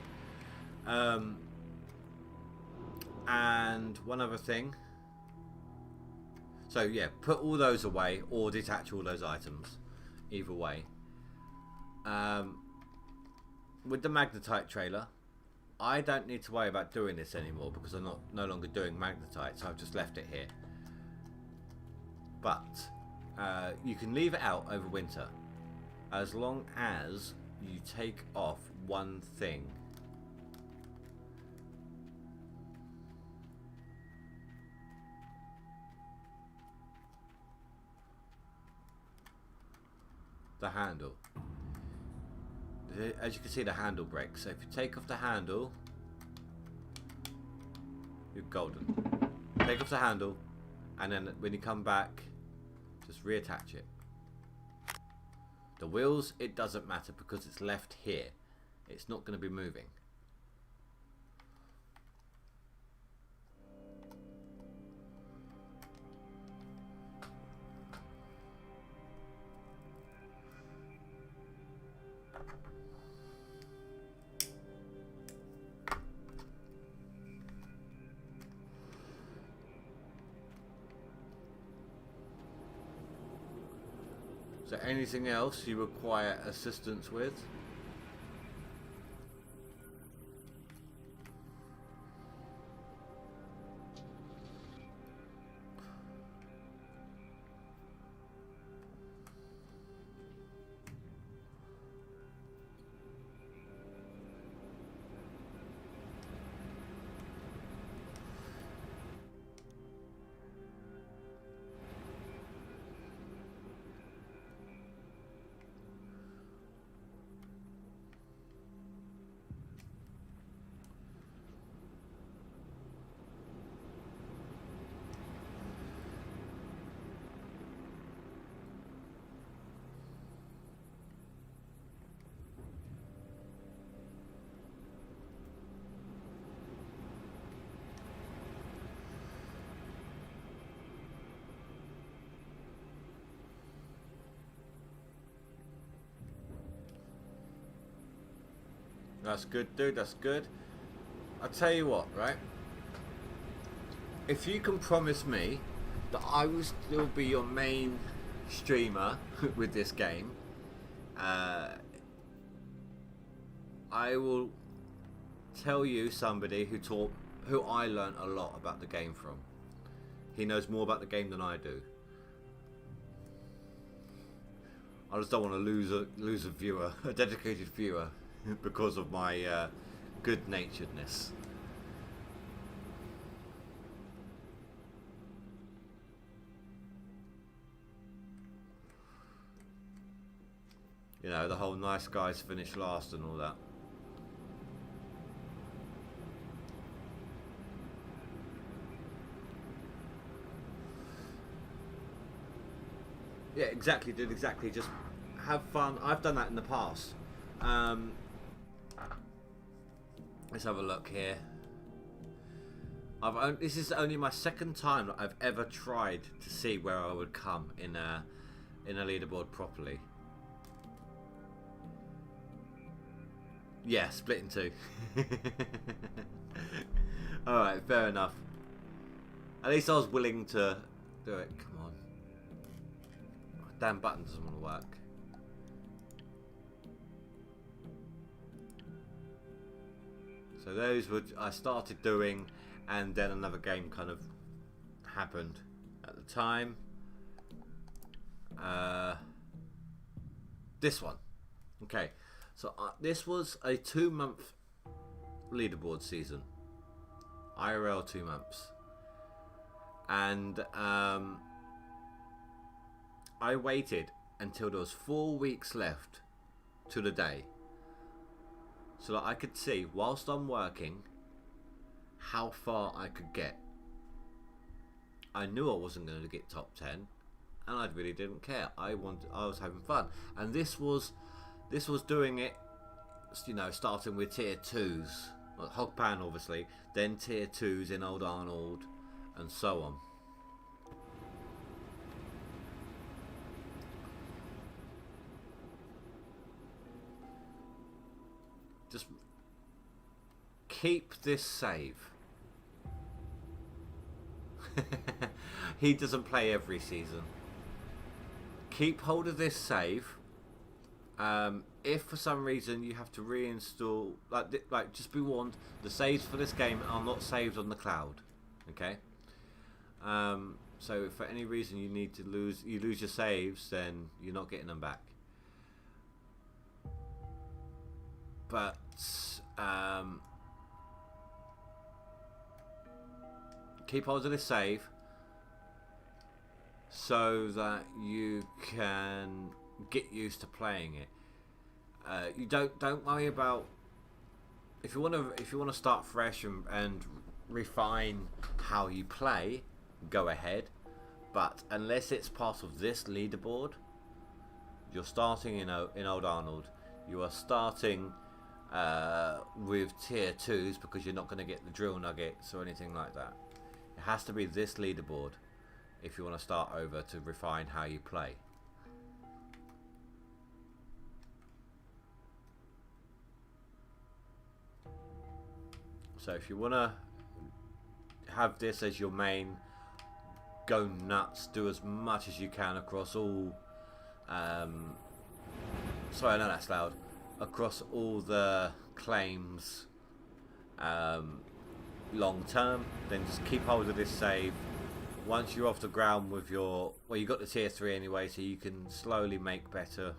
And one other thing. So yeah, put all those away or detach all those items. Either way. With the magnetite trailer, I don't need to worry about doing this anymore because I'm no longer doing magnetite, so I've just left it here. But you can leave it out over winter as long as you take off one thing. the handle. As you can see, the handle breaks. So if you take off the handle, you're golden. Take off the handle, and then when you come back, just reattach it. The wheels, it doesn't matter because it's left here. It's not going to be moving. So anything else you require assistance with? That's good, dude. That's good. I'll tell you what, right? If you can promise me that I will still be your main streamer with this game, I will tell you somebody who I learned a lot about the game from. He knows more about the game than I do. I just don't want to lose a viewer, a dedicated viewer, because of my good-naturedness. You know, the whole nice guys finish last and all that. Yeah, exactly, dude, exactly. Just have fun. I've done that in the past. Let's have a look here. This is only my second time that I've ever tried to see where I would come in a leaderboard properly. Yeah, split in two. Alright, fair enough. At least I was willing to do it. Come on. Damn button doesn't want to work. So those were I started doing, and then another game kind of happened at the time. This one. Okay. So this was a 2-month leaderboard season. IRL 2 months. And I waited until there was 4 weeks left to the day, so that I could see, whilst I'm working, how far I could get. I knew I wasn't going to get top 10, and I really didn't care. I was having fun, and this was doing it, you know, starting with tier 2s, like Hogpan obviously, then tier 2s in Old Arnold, and so on. Just keep this save. He doesn't play every season. Keep hold of this save. If for some reason you have to reinstall, like just be warned, the saves for this game are not saved on the cloud. Okay. So if for any reason you need to lose your saves, then you're not getting them back. But keep hold of this save so that you can get used to playing it. You don't worry about if you want to start fresh and refine how you play, go ahead. But unless it's part of this leaderboard, you're starting in Old Arnold. You are starting with tier 2s because you're not going to get the drill nuggets or anything like that. It has to be this leaderboard if you want to start over to refine how you play. So if you want to have this as your main, go nuts, do as much as you can across all sorry, I know that's loud, across all the claims long term, then just keep hold of this save. Once you're off the ground with your, well, you got the tier 3 anyway, so you can slowly make better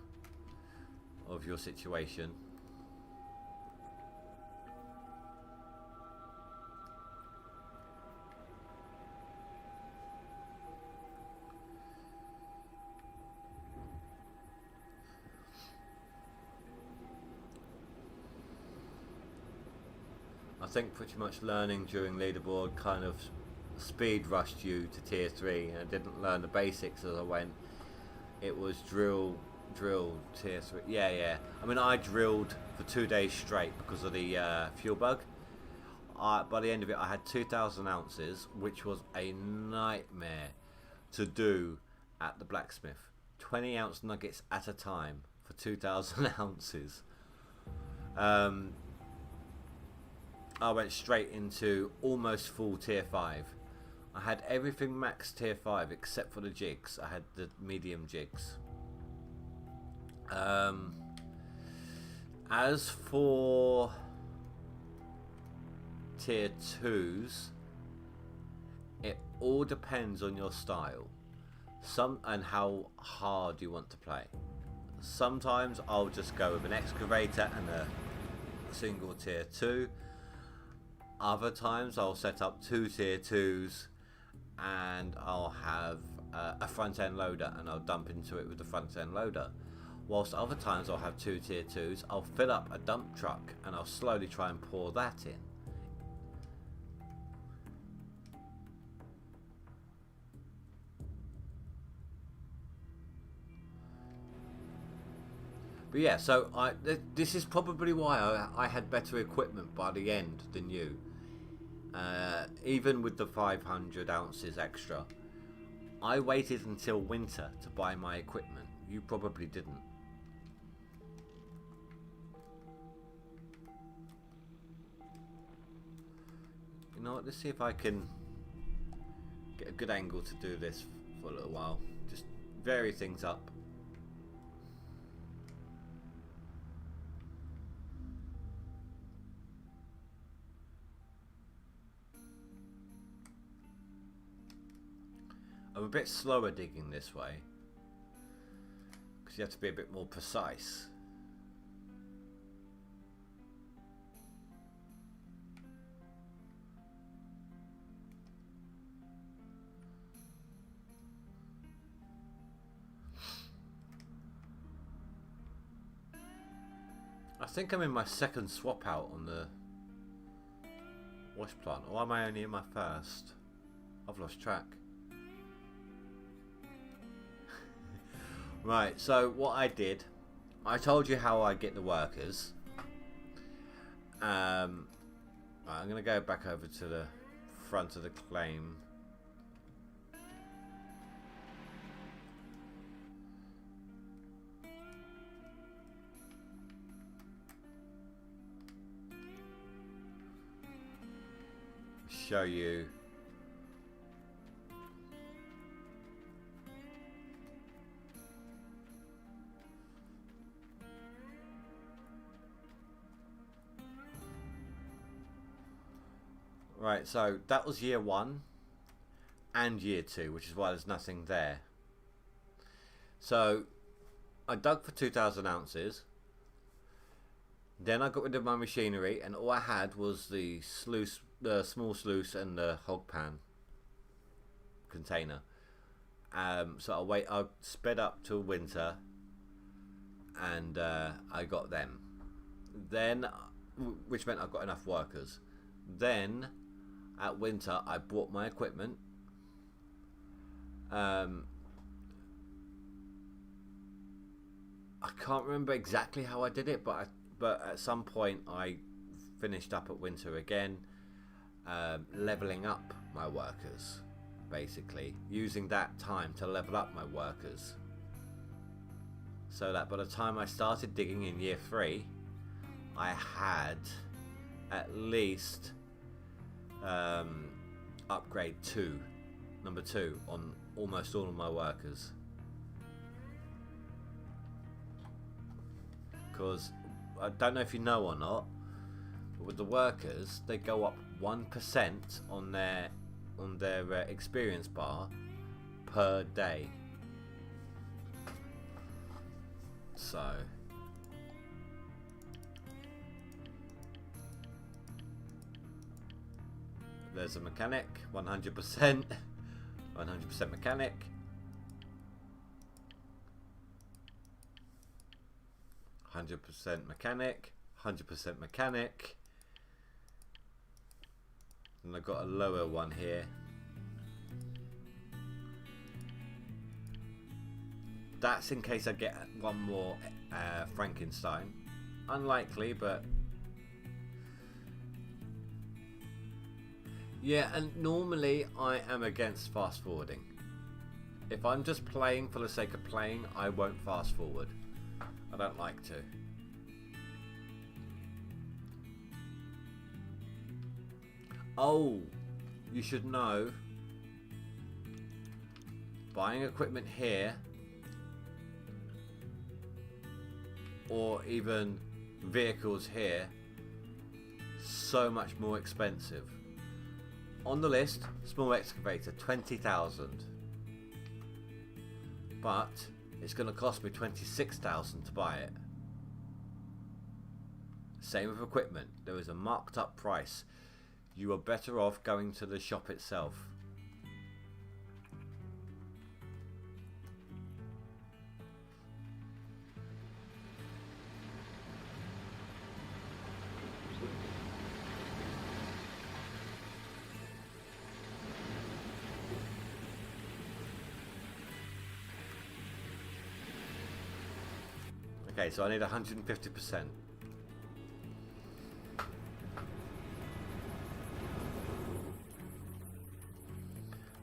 of your situation. I think pretty much learning during leaderboard kind of speed rushed you to tier 3, and I didn't learn the basics as I went. It was drill, tier 3. Yeah. I mean, I drilled for 2 days straight because of the fuel bug. By the end of it, I had 2,000 ounces, which was a nightmare to do at the blacksmith. 20 ounce nuggets at a time for 2,000 ounces. I went straight into almost full tier 5. I had everything max tier 5 except for the jigs. I had the medium jigs. As for tier 2s, it all depends on your style and how hard you want to play. Sometimes I'll just go with an excavator and a single tier 2. Other times I'll set up 2 tier 2s and I'll have a front end loader and I'll dump into it with the front end loader. Whilst other times I'll have 2 tier 2s, I'll fill up a dump truck and I'll slowly try and pour that in. But yeah, so this is probably why I had better equipment by the end than you. Even with the 500 ounces extra, I waited until winter to buy my equipment. You probably didn't. You know what, let's see if I can get a good angle to do this for a little while. Just vary things up. I'm a bit slower digging this way because you have to be a bit more precise. I think I'm in my second swap out on the wash plant, or am I only in my first? I've lost track. Right, so what I did, I told you how I get the workers. Right, I'm going to go back over to the front of the claim. Show you right, so that was year 1 and year 2, which is why there's nothing there. So I dug for 2,000 ounces. Then I got rid of my machinery, and all I had was the sluice, the small sluice, and the hog pan container. So I sped up till winter, and I got them. Then, which meant I've got enough workers. Then, at winter, I bought my equipment. I can't remember exactly how I did it, but at some point I finished up at winter again, leveling up my workers, basically using that time to level up my workers, so that by the time I started digging in year 3, I had at least upgrade number 2 on almost all of my workers. Because I don't know if you know or not, but with the workers, they go up 1% on their experience bar per day. So there's a mechanic, 100%, 100% mechanic. 100% mechanic, 100% mechanic. And I've got a lower one here. That's in case I get one more Frankenstein. Unlikely, but yeah. And normally I am against fast forwarding. If I'm just playing for the sake of playing, I won't fast forward. I don't like to. Oh, you should know, buying equipment here, or even vehicles here, so much more expensive. On the list, small excavator, 20,000. But it's going to cost me 26,000 to buy it. Same with equipment. There is a marked up price. You are better off going to the shop itself. Okay, so I need 150%.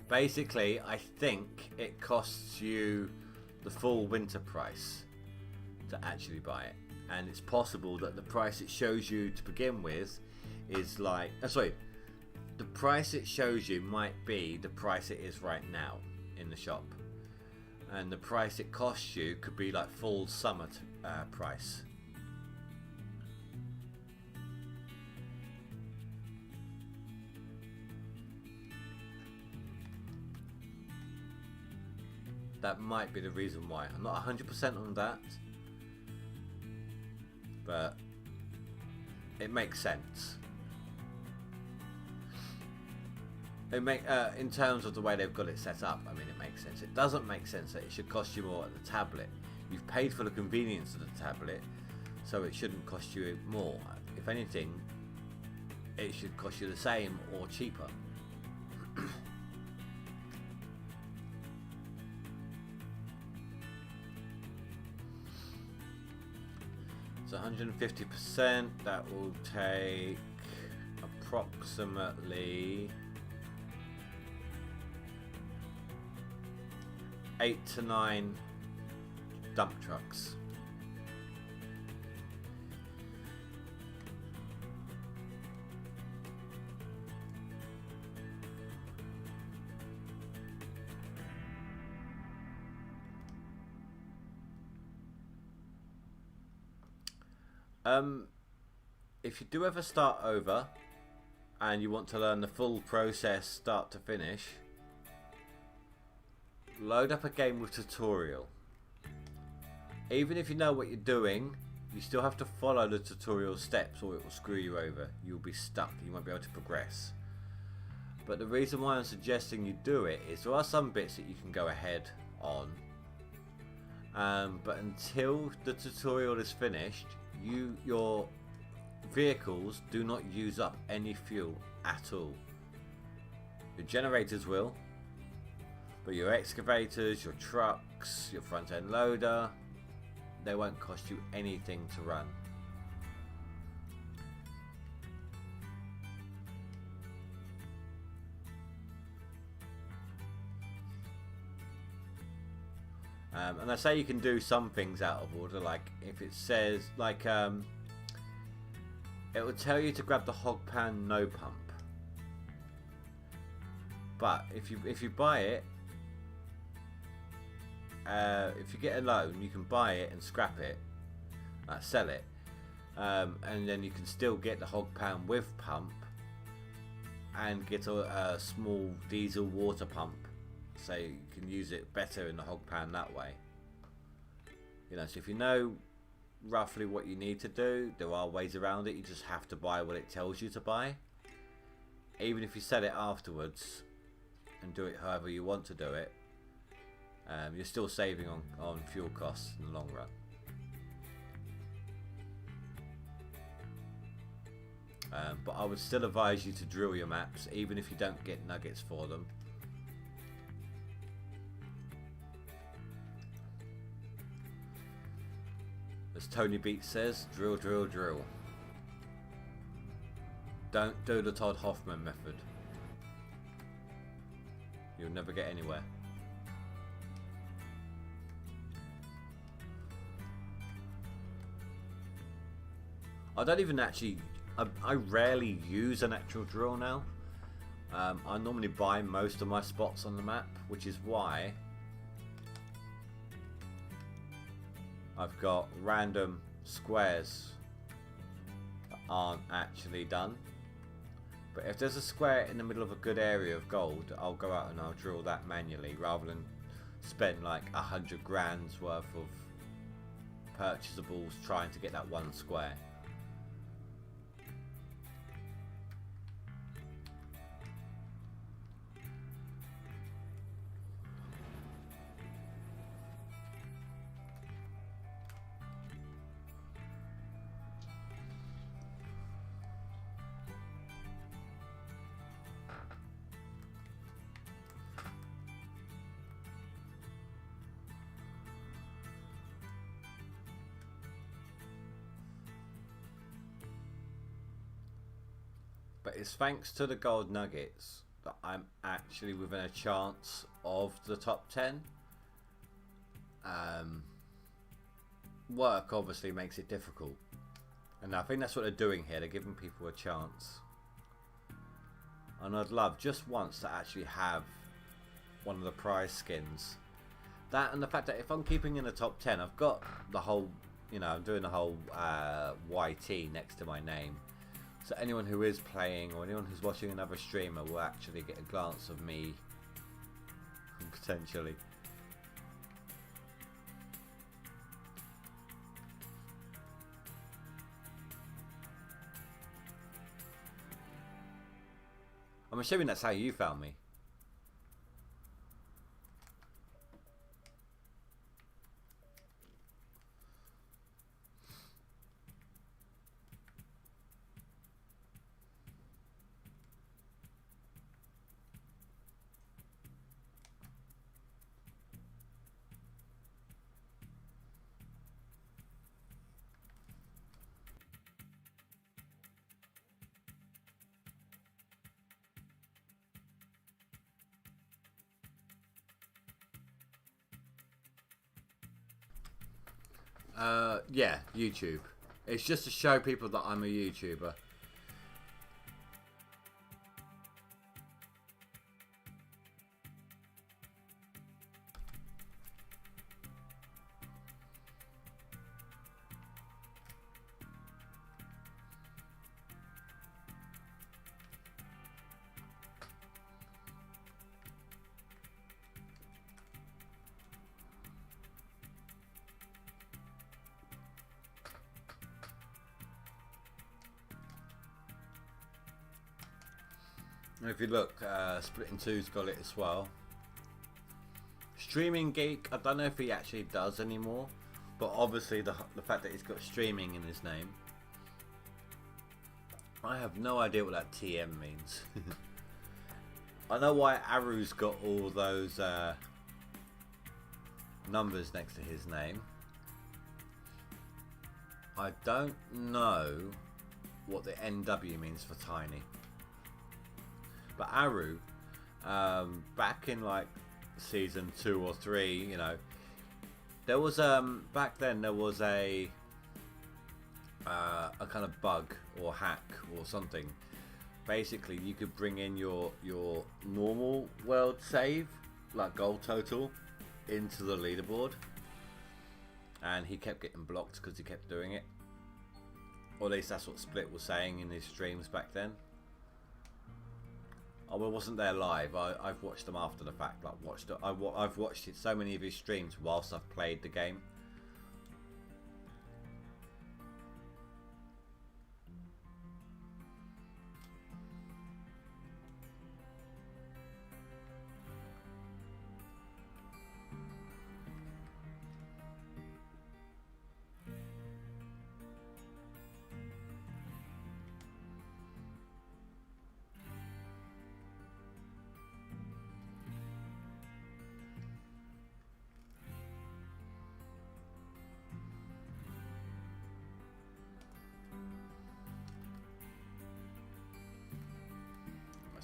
Basically, I think it costs you the full winter price to actually buy it. And it's possible that the price it shows you to begin with is like... the price it shows you might be the price it is right now in the shop. And the price it costs you could be like full summer price. That might be the reason why. I'm not 100% on that, but it makes sense. In terms of the way they've got it set up, I mean, it makes sense. It doesn't make sense that it should cost you more at the tablet. You've paid for the convenience of the tablet, so it shouldn't cost you more. If anything, it should cost you the same or cheaper. So 150%, that will take approximately 8 to 9 dump trucks. If you do ever start over and you want to learn the full process start to finish, load up a game with tutorial. Even if you know what you're doing, you still have to follow the tutorial steps or it will screw you over. You'll be stuck, you won't be able to progress. But the reason why I'm suggesting you do it is there are some bits that you can go ahead on, But until the tutorial is finished, your vehicles do not use up any fuel at all. Your generators will, but your excavators, your trucks, your front end loader, they won't cost you anything to run. And I say you can do some things out of order, like if it says, like, it will tell you to grab the hog pan no pump. But if you buy it, if you get a loan, you can buy it and scrap it, sell it, and then you can still get the hog pan with pump and get a small diesel water pump. So you can use it better in the hog pan that way. You know, so if you know roughly what you need to do, there are ways around it. You just have to buy what it tells you to buy. Even if you sell it afterwards and do it however you want to do it, you're still saving on fuel costs in the long run. But I would still advise you to drill your maps, even if you don't get nuggets for them. As Tony Beats says, drill, drill, drill. Don't do the Todd Hoffman method. You'll never get anywhere. I don't even actually... I rarely use an actual drill now. I normally buy most of my spots on the map, which is why I've got random squares that aren't actually done. But if there's a square in the middle of a good area of gold, I'll go out and I'll drill that manually rather than spend like 100 grand's worth of purchasables trying to get that one square. But it's thanks to the gold nuggets that I'm actually within a chance of the top 10. Work obviously makes it difficult. And I think that's what they're doing here. They're giving people a chance. And I'd love just once to actually have one of the prize skins. That and the fact that if I'm keeping in the top 10, I've got the whole, you know, I'm doing the whole YT next to my name. So anyone who is playing or anyone who's watching another streamer will actually get a glance of me, potentially. I'm assuming that's how you found me. Yeah, YouTube. It's just to show people that I'm a YouTuber. And if you look, Split in Two's got it as well. Streaming Geek, I don't know if he actually does anymore, but obviously the fact that he's got streaming in his name. I have no idea what that TM means. I know why Aru's got all those numbers next to his name. I don't know what the NW means for tiny. But Aru, back in like season 2 or 3, you know, there was back then there was a kind of bug or hack or something. Basically, you could bring in your normal world save, like gold total, into the leaderboard, and he kept getting blocked because he kept doing it. Or at least that's what Split was saying in his streams back then. I wasn't there live. I've watched them after the fact. Like I've watched so many of his streams whilst I've played the game.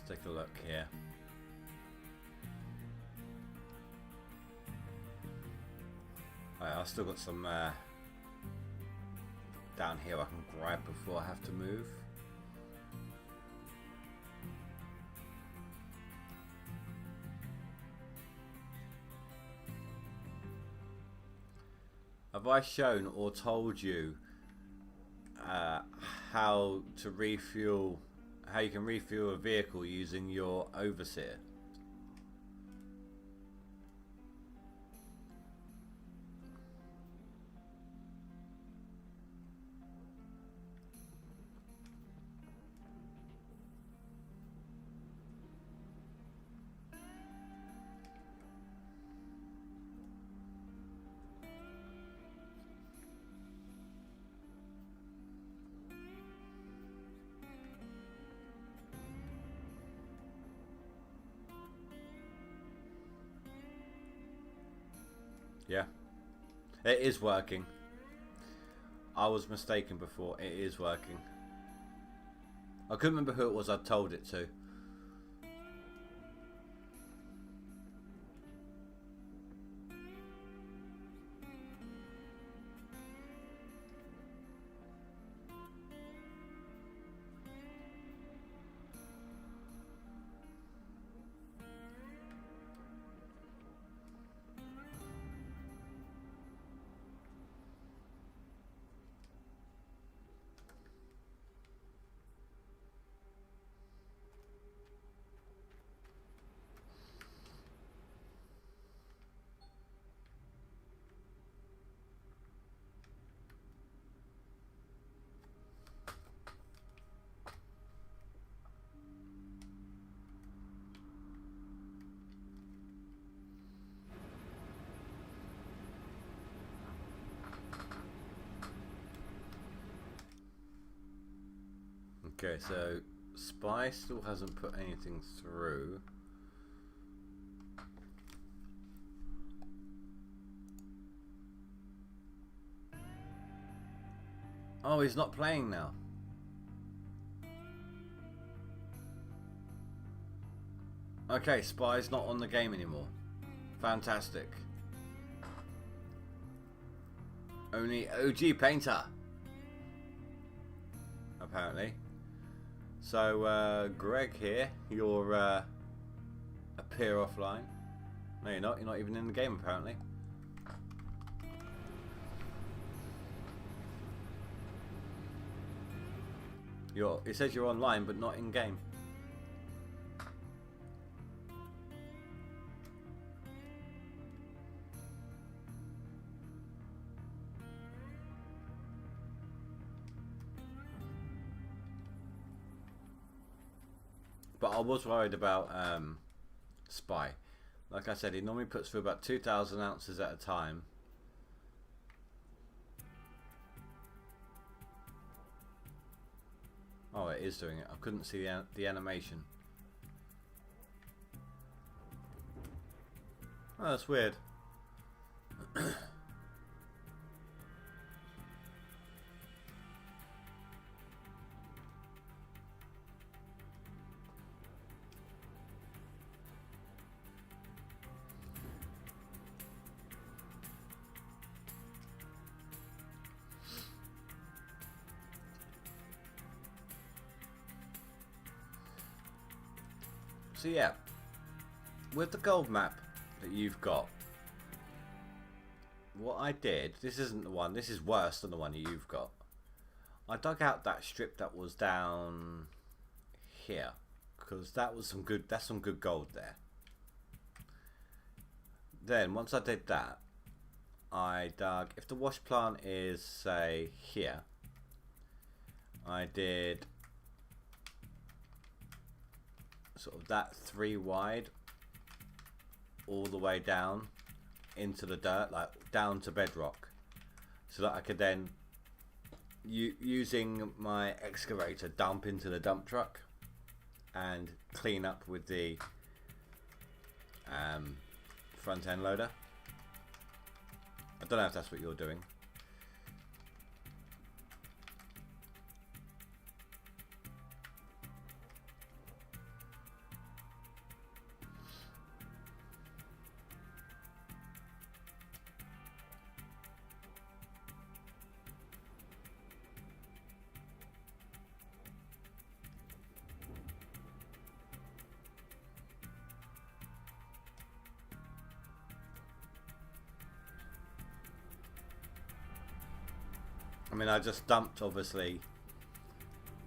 Take a look here. Right, I've still got some down here I can grab before I have to move. Have I shown or told you how to refuel? How you can refuel a vehicle using your overseer? Yeah, it is working. I was mistaken before. It is working. I couldn't remember who it was I told it to. Okay, so Spy still hasn't put anything through. Oh, he's not playing now. Okay, Spy's not on the game anymore. Fantastic. Only OG Painter. Apparently. So, Greg here, you're appear offline. No, you're not. You're not even in the game, apparently. It says you're online, but not in game. But I was worried about Spy. Like I said, he normally puts through about 2,000 ounces at a time. Oh, it is doing it. I couldn't see the animation. Oh, that's weird. So yeah, with the gold map that you've got, what I did, this isn't the one, this is worse than the one you've got. I dug out that strip that was down here, because that was some good, that's some good gold there. Then once I did that, I dug, if the wash plant is say here, I did sort of that 3 wide all the way down into the dirt, like down to bedrock, so that I could then using my excavator dump into the dump truck and clean up with the front end loader. I don't know if that's what you're doing. I mean, I just dumped, obviously,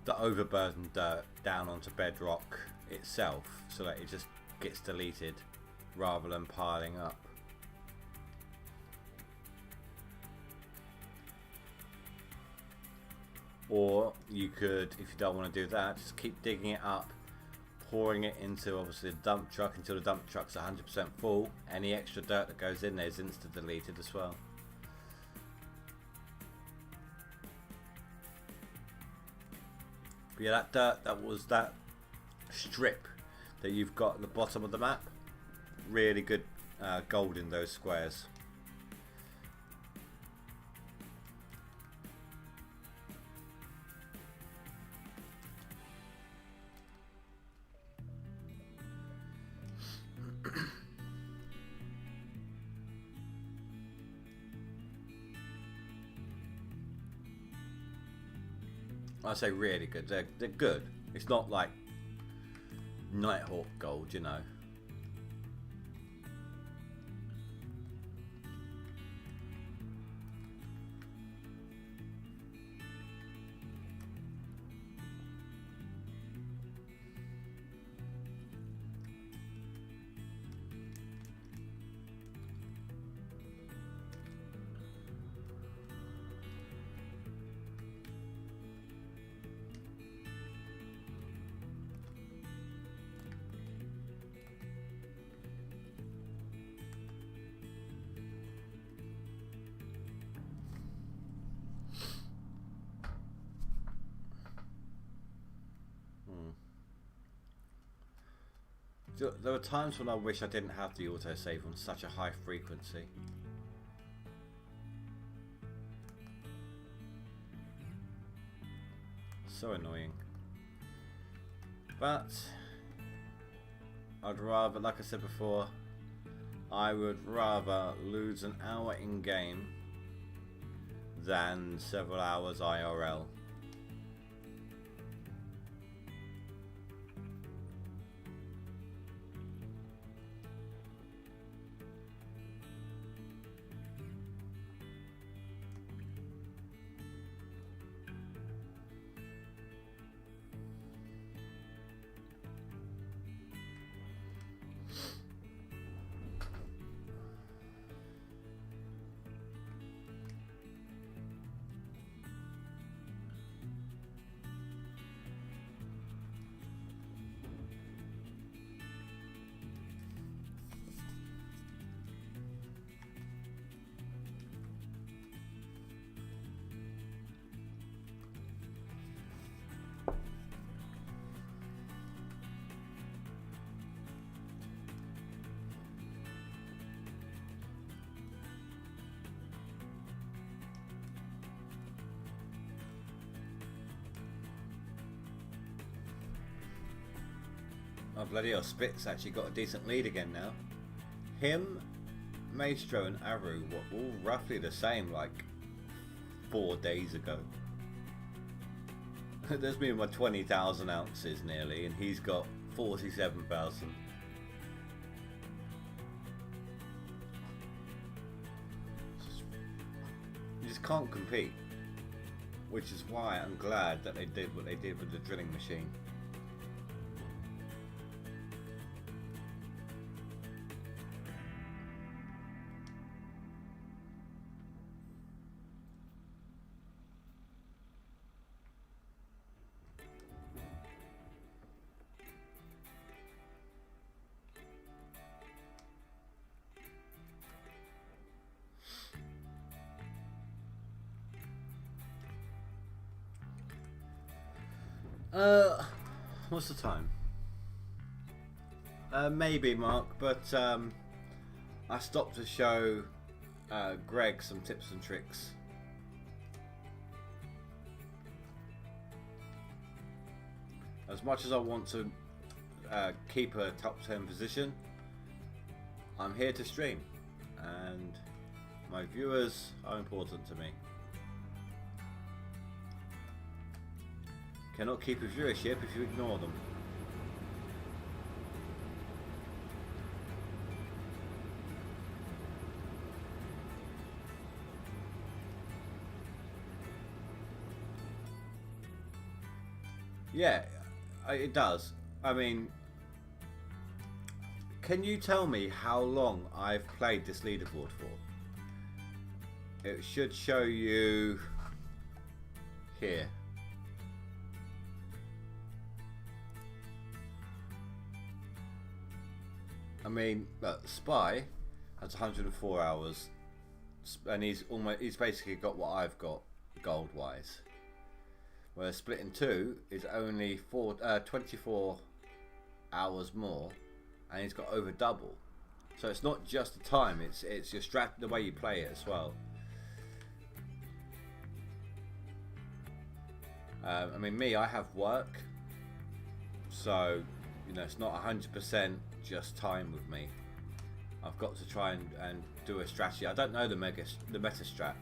the overburdened dirt down onto bedrock itself, so that it just gets deleted rather than piling up. Or you could, if you don't want to do that, just keep digging it up, pouring it into, obviously, the dump truck until the dump truck's 100% full. Any extra dirt that goes in there is insta deleted as well. But yeah, that dirt, that was that strip that you've got at the bottom of the map. Really good gold in those squares. I say really good. They're good. It's not like Nighthawk gold, you know. There were times when I wish I didn't have the autosave on such a high frequency. So annoying. But I'd rather, like I said before, I would rather lose an hour in game than several hours IRL. Oh bloody hell, Spit's actually got a decent lead again now. Him, Maestro and Aru were all roughly the same like 4 days ago. There's me with my 20,000 ounces nearly, and he's got 47,000. You just can't compete, which is why I'm glad that they did what they did with the drilling machine. What's the time? Maybe, Mark, but I stopped to show Greg some tips and tricks. As much as I want to keep a top 10 position, I'm here to stream, and my viewers are important to me. Cannot keep a viewership if you ignore them. Yeah, it does. I mean, can you tell me how long I've played this leaderboard for? It should show you here. I mean, look, Spy has 104 hours, and he's basically got what I've got gold wise. Whereas Split in 2 is only 24 hours more, and he's got over double. So it's not just the time; it's your the way you play it as well. I mean, I have work, so you know it's not 100% just time with me. I've got to try and do a strategy. I don't know the meta strat.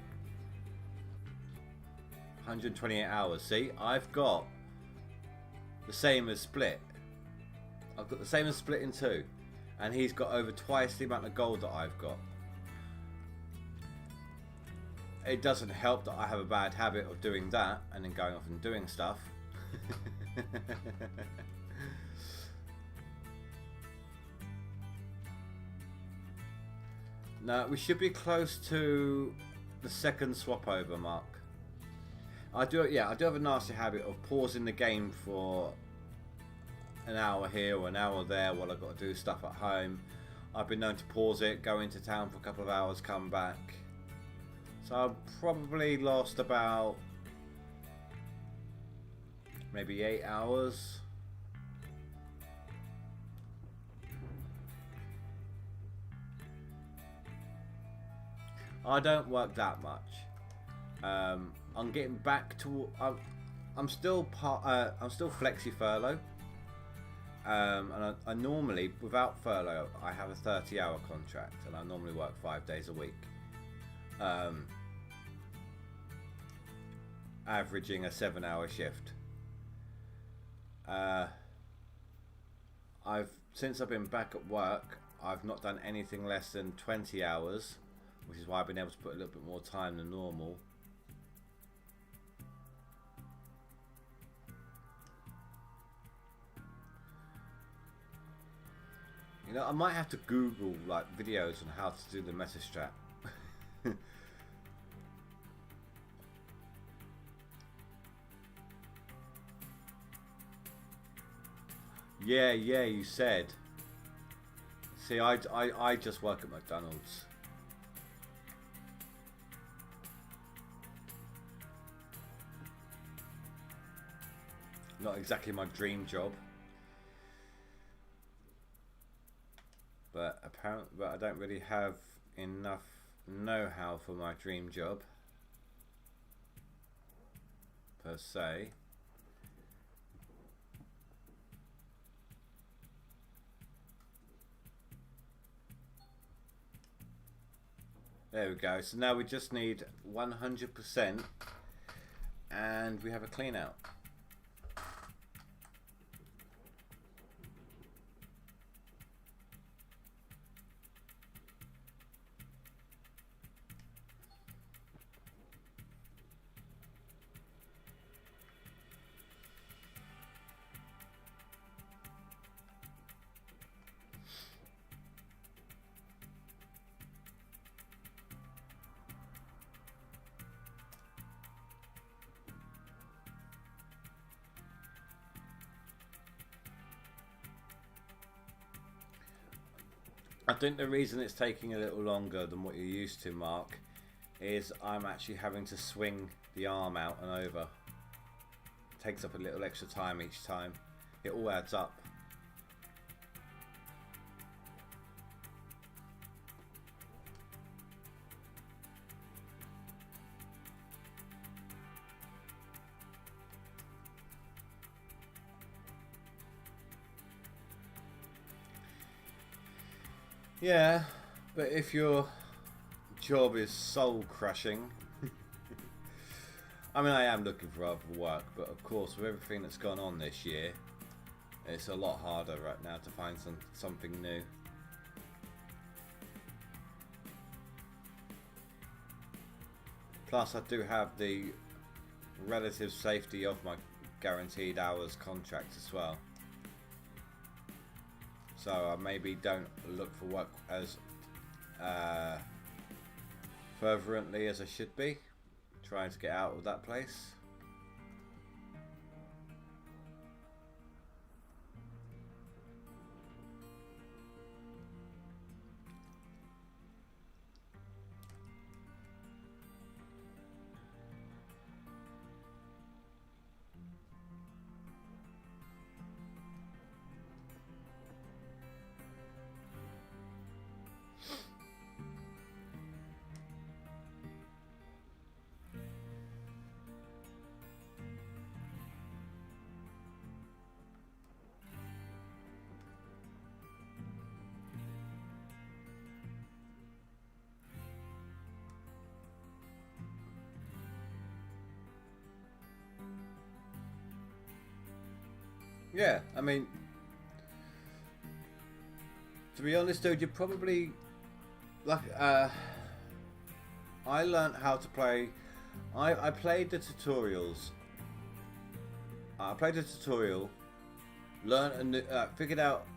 128 hours. See, I've got the same as Split. I've got the same as Split in 2, and he's got over twice the amount of gold that I've got. It doesn't help that I have a bad habit of doing that and then going off and doing stuff. Now we should be close to the second swap over mark. I do have a nasty habit of pausing the game for an hour here or an hour there while I've got to do stuff at home. I've been known to pause it, go into town for a couple of hours, come back. So I've probably lost about maybe 8 hours. I don't work that much. I'm getting back to. I'm still flexi furlough. And I normally, without furlough, I have a 30-hour contract, and I normally work 5 days a week, averaging a 7-hour shift. Since I've been back at work, I've not done anything less than 20 hours. Which is why I've been able to put a little bit more time than normal. You know, I might have to Google like videos on how to do the meta strat. Yeah, you said. See, I just work at McDonald's. Not exactly my dream job, but I don't really have enough know-how for my dream job per se. There we go. So now we just need 100% and we have a clean out. I think the reason it's taking a little longer than what you're used to, Mark, is I'm actually having to swing the arm out and over. It takes up a little extra time each time. It all adds up. Yeah, but if your job is soul crushing, I mean, I am looking for other work, but of course, with everything that's gone on this year, it's a lot harder right now to find something new. Plus, I do have the relative safety of my guaranteed hours contract as well. So I maybe don't look for work as fervently as I should be, trying to get out of that place. Yeah, I mean, to be honest, dude, you're probably like I learned how to play. I played the tutorials. I played the tutorial, learned a new, figured out,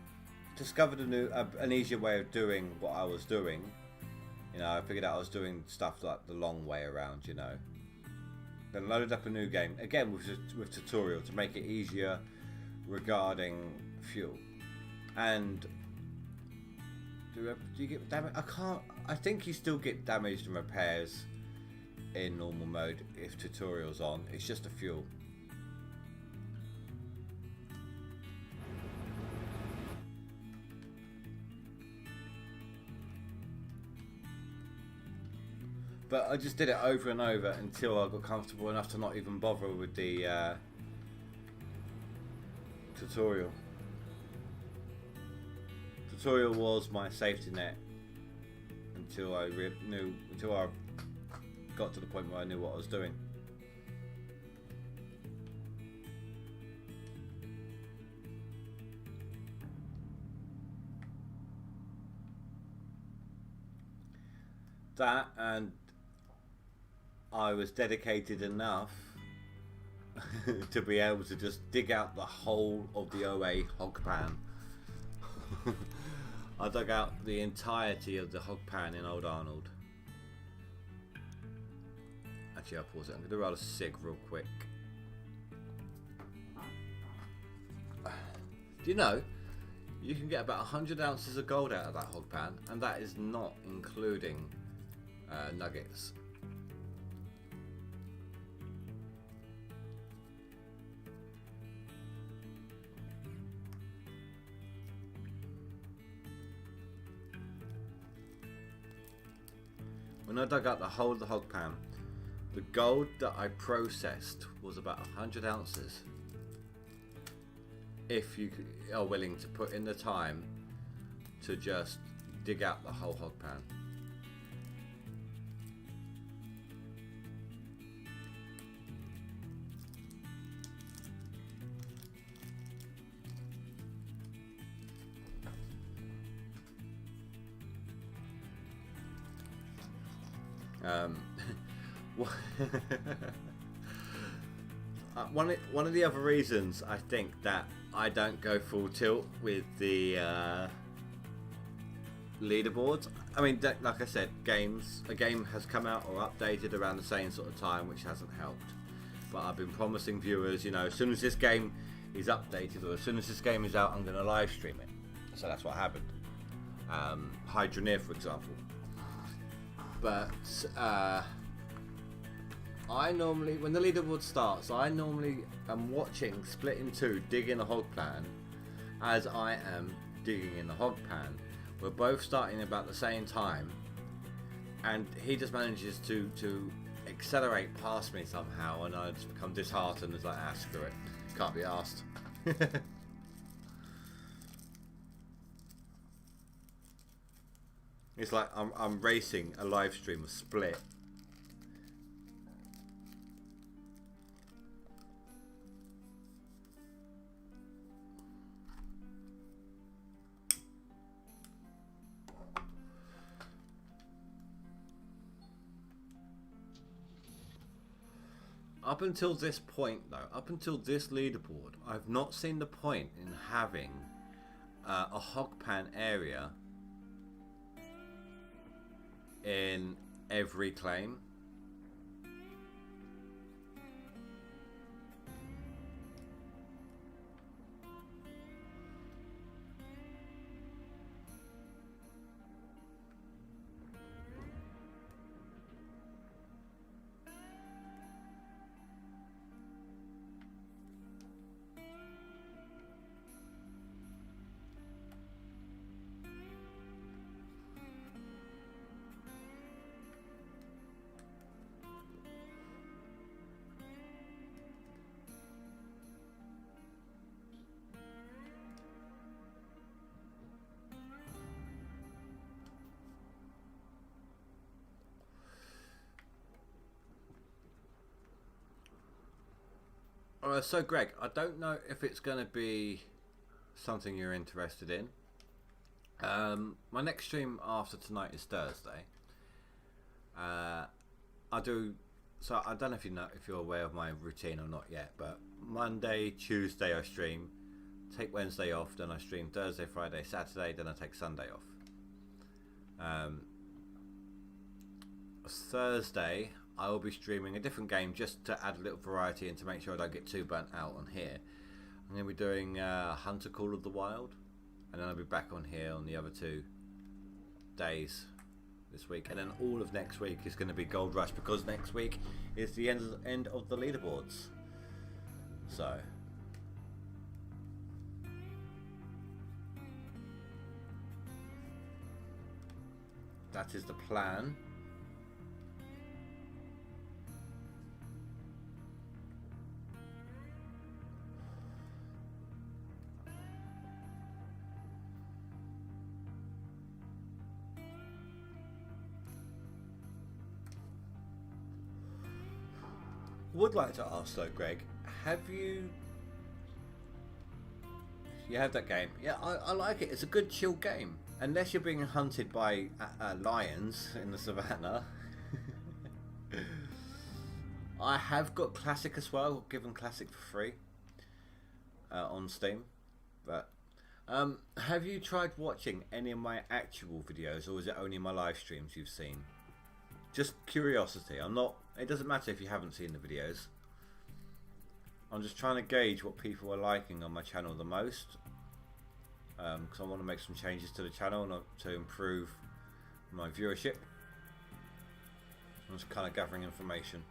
discovered a new, an easier way of doing what I was doing. You know, I figured out I was doing stuff like the long way around. You know, then loaded up a new game again with tutorial to make it easier regarding fuel. And do you get damage? I think you still get damaged and repairs in normal mode if tutorial's on. It's just the fuel. But I just did it over and over until I got comfortable enough to not even bother with the tutorial. Tutorial was my safety net until I got to the point where I knew what I was doing. That, and I was dedicated enough to be able to just dig out the whole of the OA hog pan. I dug out the entirety of the hog pan in Old Arnold. Actually, I'll pause it. I'm going to roll a cig real quick. Do you know, you can get about 100 ounces of gold out of that hog pan, and that is not including nuggets. When I dug out the whole of the hog pan, the gold that I processed was about 100 ounces. If you are willing to put in the time to just dig out the whole hog pan. Um, one of the other reasons I think that I don't go full tilt with the leaderboards. I mean, like I said, a game has come out or updated around the same sort of time, which hasn't helped. But I've been promising viewers, you know, as soon as this game is updated or as soon as this game is out, I'm going to live stream it. So that's what happened. Hydroneer, for example. But I normally, when the leaderboard starts, I normally am watching Split in Two dig in a hog pan as I am digging in the hog pan. We're both starting about the same time, and he just manages to accelerate past me somehow, and I just become disheartened. It's like, screw it, can't be asked. It's like I'm racing a live stream of Split. Up until this point, though, up until this leaderboard, I've not seen the point in having a hog pan area in every claim. So Greg, I don't know if it's going to be something you're interested in. My next stream after tonight is Thursday. I don't know if you're aware of my routine or not yet, but Monday, Tuesday I stream, take Wednesday off, then I stream Thursday, Friday, Saturday, then I take Sunday off. Thursday I will be streaming a different game just to add a little variety and to make sure I don't get too burnt out on here. I'm going to be doing Hunter Call of the Wild, and then I'll be back on here on the other 2 days this week, and then all of next week is going to be GoldRush, because next week is the end of the leaderboards. So that is the plan. Would like to ask though, Greg, have you have that game? Yeah, I like it. It's a good chill game, unless you're being hunted by lions in the savannah. I have got Classic as well, given Classic for free on Steam. But have you tried watching any of my actual videos, or is it only my live streams you've seen? Just curiosity. It doesn't matter if you haven't seen the videos. I'm just trying to gauge what people are liking on my channel the most, because I want to make some changes to the channel and to improve my viewership. I'm just kind of gathering information.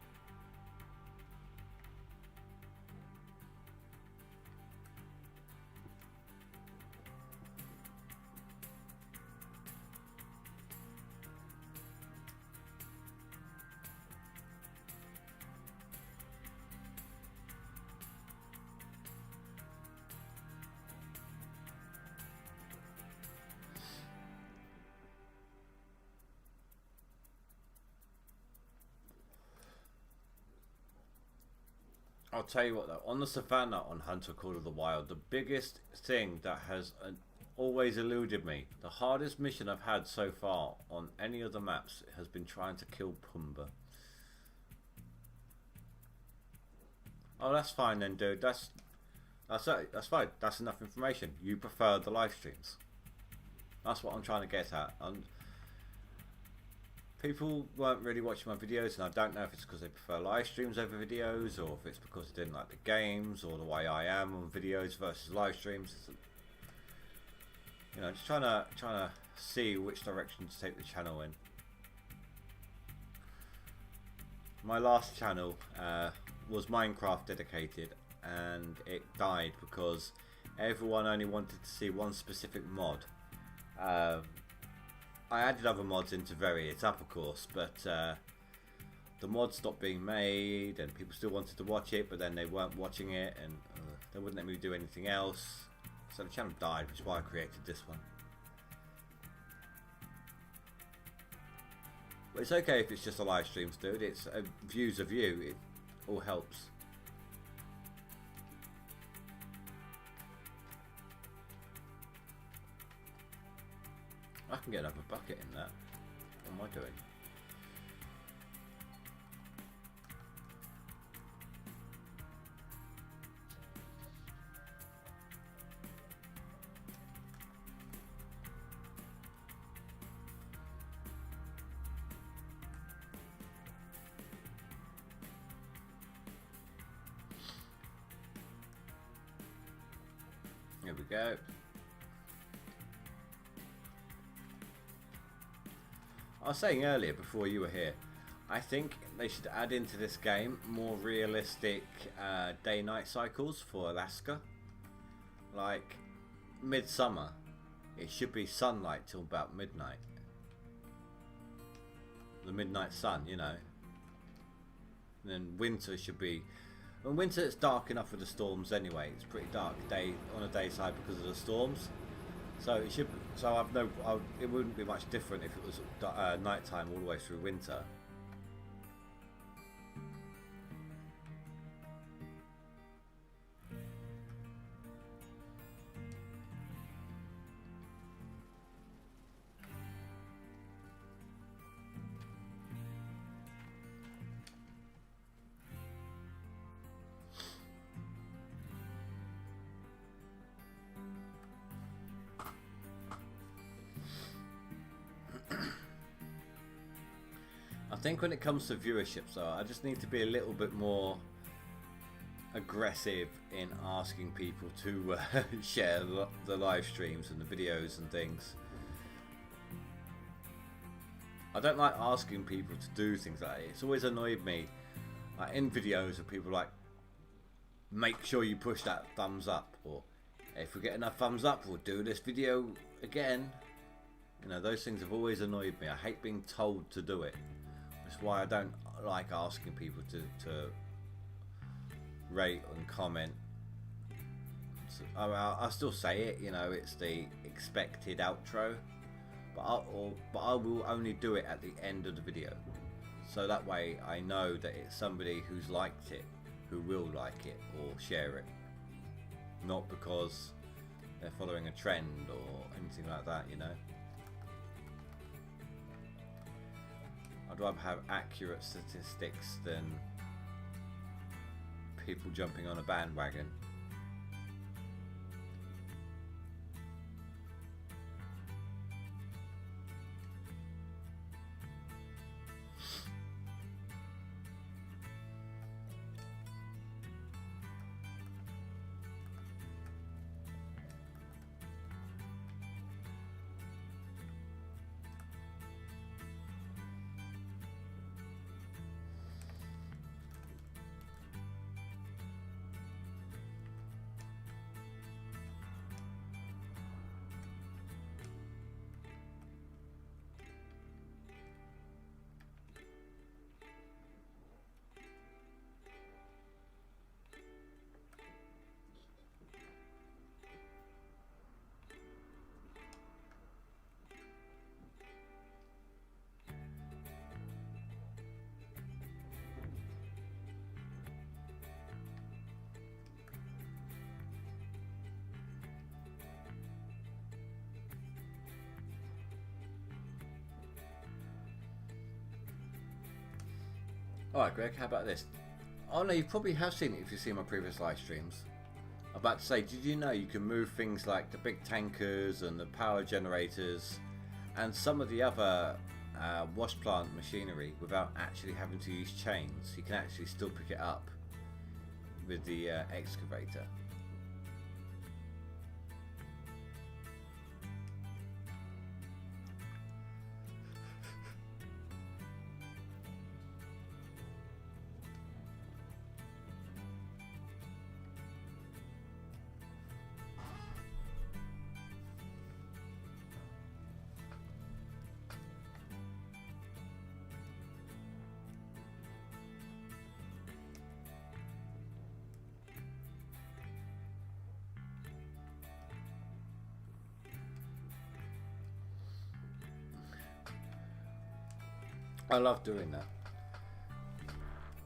I'll tell you what though, on the savannah on Hunter Call of the Wild, the biggest thing that has always eluded me. The hardest mission I've had so far on any of the maps has been trying to kill Pumbaa. Oh, that's fine then, dude. That's fine. That's enough information. You prefer the live streams. That's what I'm trying to get at. People weren't really watching my videos, and I don't know if it's because they prefer live streams over videos, or if it's because they didn't like the games, or the way I am on videos versus live streams. You know, just trying to see which direction to take the channel in. My last channel was Minecraft dedicated, and it died because everyone only wanted to see one specific mod. I added other mods in to vary it up, of course, but the mod stopped being made, and people still wanted to watch it, but then they weren't watching it, and they wouldn't let me do anything else. So the channel died, which is why I created this one. But it's okay if it's just a live streams, dude. It's views of you. It all helps. I can get another bucket in that. What am I doing? Here we go. I was saying earlier, before you were here, I think they should add into this game more realistic day-night cycles for Alaska. Like, midsummer, it should be sunlight till about midnight. The midnight sun, you know. And then winter should be... In winter it's dark enough with the storms anyway. It's pretty dark day on a day side because of the storms. So it should. So it wouldn't be much different if it was nighttime all the way through winter. I think when it comes to viewership, though, I just need to be a little bit more aggressive in asking people to share the live streams and the videos and things. I don't like asking people to do things like that. It's always annoyed me in videos of people like, make sure you push that thumbs up, or if we get enough thumbs up, we'll do this video again. You know, those things have always annoyed me. I hate being told to do it. That's why I don't like asking people to rate and comment. So, I'll still say it, you know, it's the expected outro, but I will only do it at the end of the video, so that way I know that it's somebody who's liked it, who will like it or share it, not because they're following a trend or anything like that, you know. I'd rather have accurate statistics than people jumping on a bandwagon. Alright, Greg, how about this? Oh no, you probably have seen it if you've seen my previous live streams. I'm about to say, did you know you can move things like the big tankers and the power generators and some of the other wash plant machinery without actually having to use chains? You can actually still pick it up with the excavator. I love doing that.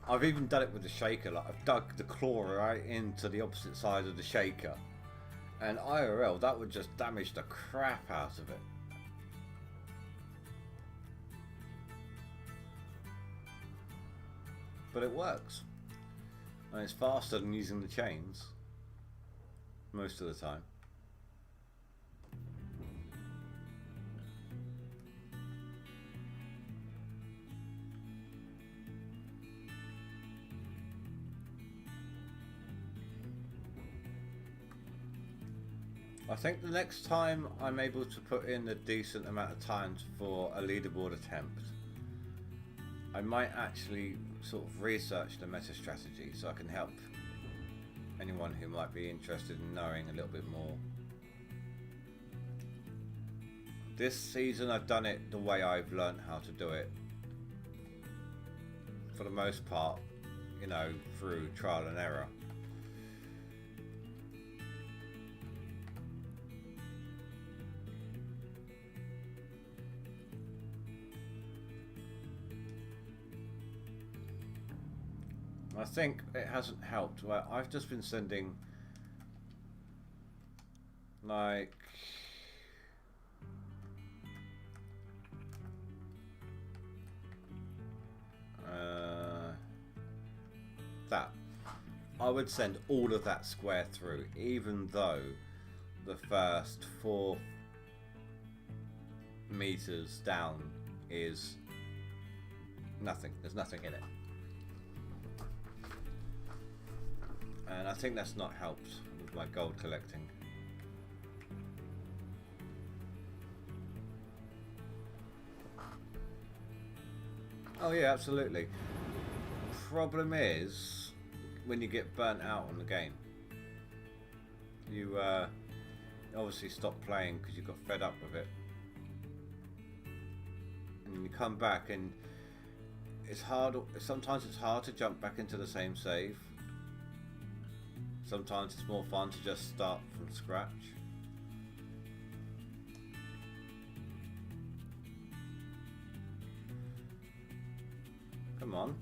I've even done it with the shaker. Like I've dug the claw right into the opposite side of the shaker, and IRL that would just damage the crap out of it. But it works, and it's faster than using the chains most of the time. I think the next time I'm able to put in a decent amount of time for a leaderboard attempt, I might actually sort of research the meta strategy so I can help anyone who might be interested in knowing a little bit more. This season I've done it the way I've learned how to do it. For the most part, you know, through trial and error. I think it hasn't helped. Well, I've just been sending like that. I would send all of that square through, even though the first 4 meters down is nothing. There's nothing in it. And I think that's not helped with my gold collecting. Oh yeah, absolutely. Problem is, when you get burnt out on the game, you obviously stop playing because you got fed up with it. And you come back and it's hard, sometimes it's hard to jump back into the same save. Sometimes it's more fun to just start from scratch. Come on.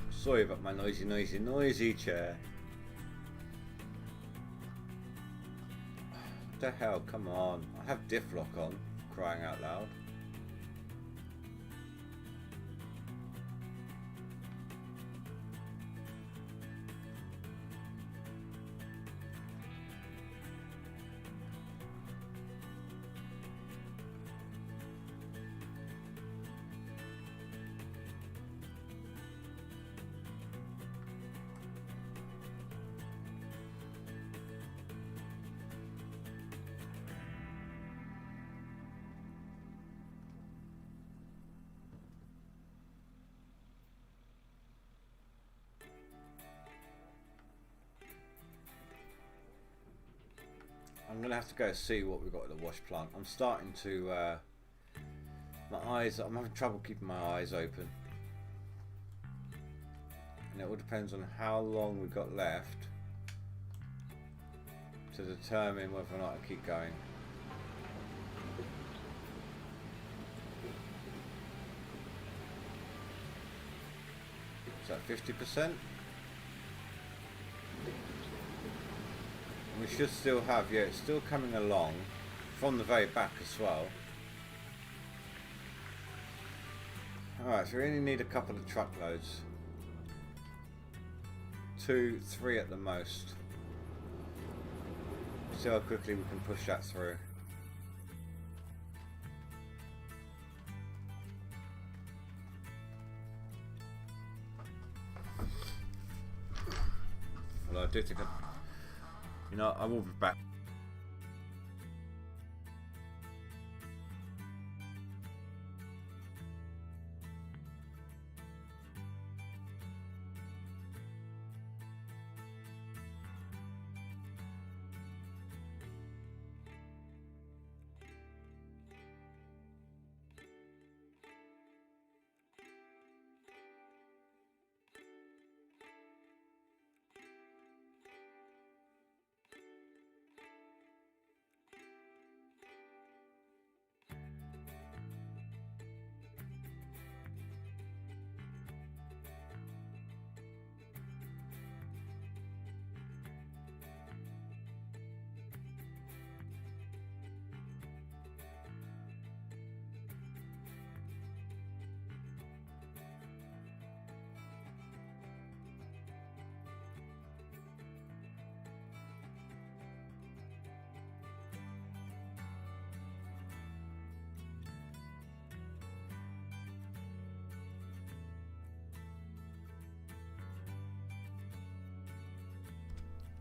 Sorry about my noisy chair. What the hell, come on. I have diff lock on, crying out loud. I'm gonna have to go see what we've got at the wash plant. I'm starting to, I'm having trouble keeping my eyes open. And it all depends on how long we've got left to determine whether or not I keep going. Is that 50%? We should still have, yeah, it's still coming along from the very back as well. Alright, so we only need a couple of truckloads. 2, 3 at the most. See how quickly we can push that through. Well, I do think I will be back.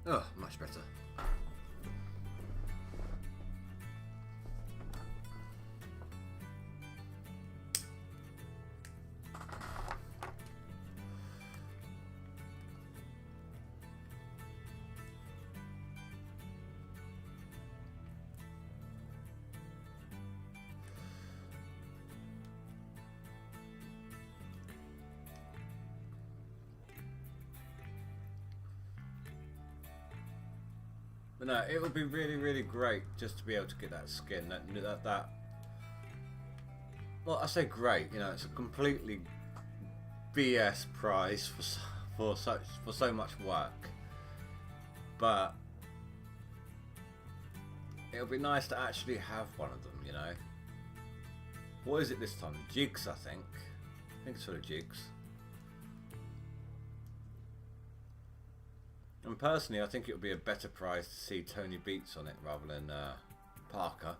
Oh, much better. But no, it would be really, really great just to be able to get that skin. That. Well, I say great. You know, it's a completely BS price for so much work. But it would be nice to actually have one of them. You know. What is it this time? Jigs, I think. I think it's for the jigs. And personally, I think it would be a better price to see Tony Beats on it rather than Parker.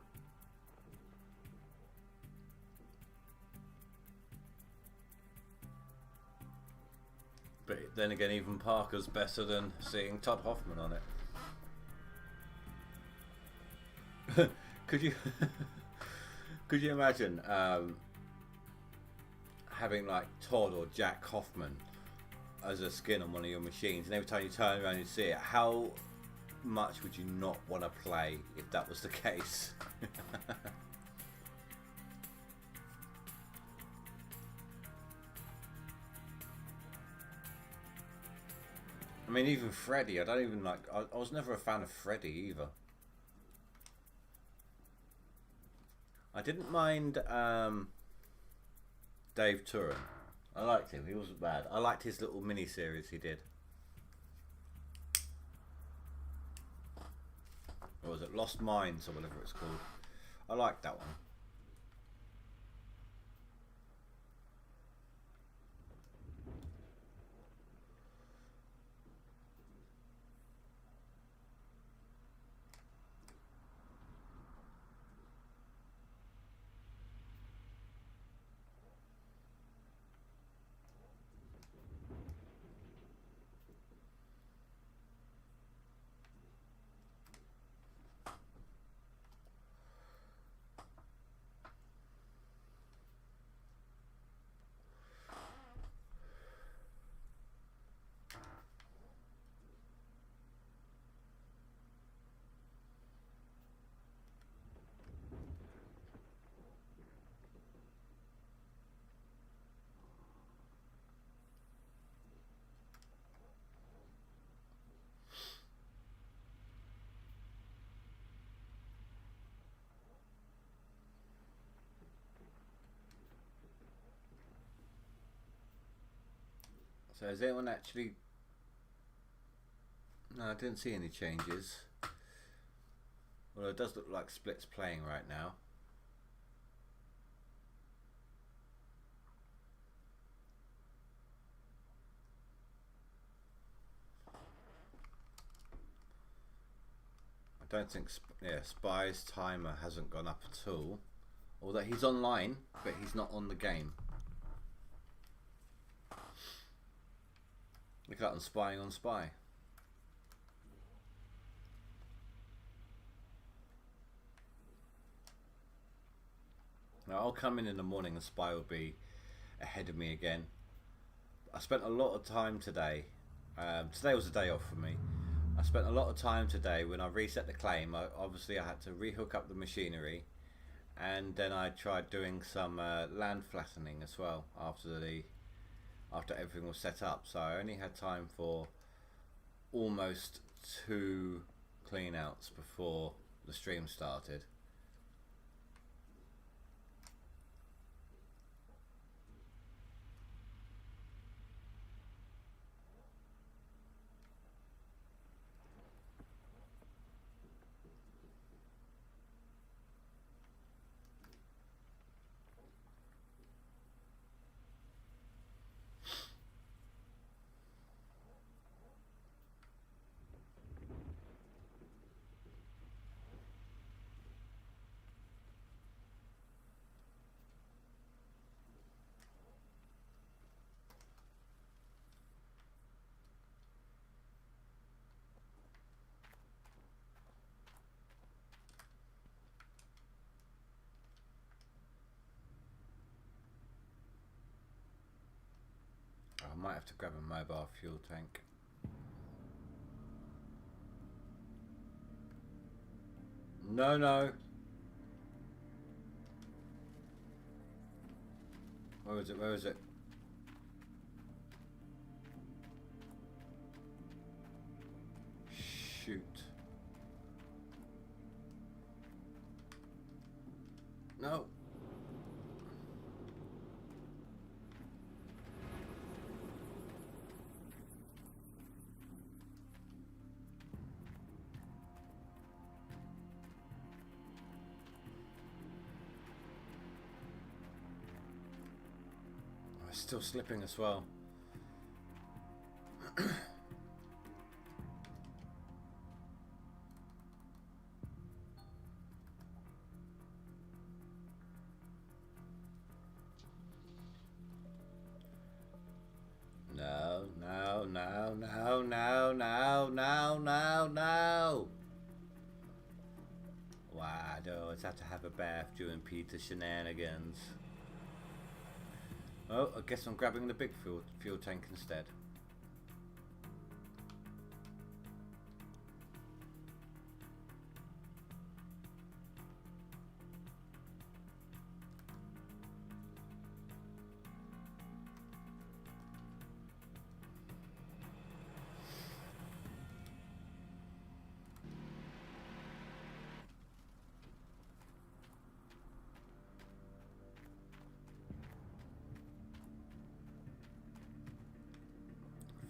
But then again, even Parker's better than seeing Todd Hoffman on it. Could you could you imagine having like Todd or Jack Hoffman as a skin on one of your machines, and every time you turn around and see it, how much would you not want to play if that was the case? I mean, even Freddy, I don't even like, I was never a fan of Freddy either. I didn't mind Dave Turin. I liked him, he wasn't bad. I liked his little mini-series he did. Or was it Lost Minds or whatever it's called? I liked that one. So has anyone actually... No, I didn't see any changes. Well, it does look like Split's playing right now. I don't think... Yeah, Spy's timer hasn't gone up at all. Although he's online, but he's not on the game. Look at that, I'm spying on Spy. Now I'll come in the morning and Spy will be ahead of me again. I spent a lot of time today. Today was a day off for me. I spent a lot of time today when I reset the claim. Obviously I had to rehook up the machinery, and then I tried doing some land flattening as well after everything was set up. So I only had time for almost 2 clean outs before the stream started. I might have to grab a mobile fuel tank. No, no. Where is it? Where is it? Shoot. No. Still slipping as well. No, no, no, no, no, no, no, no, no. Wow, I always have to have a bath during Peter's shenanigans. Oh, I guess I'm grabbing the big fuel tank instead.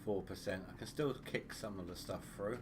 %. I can still kick some of the stuff through.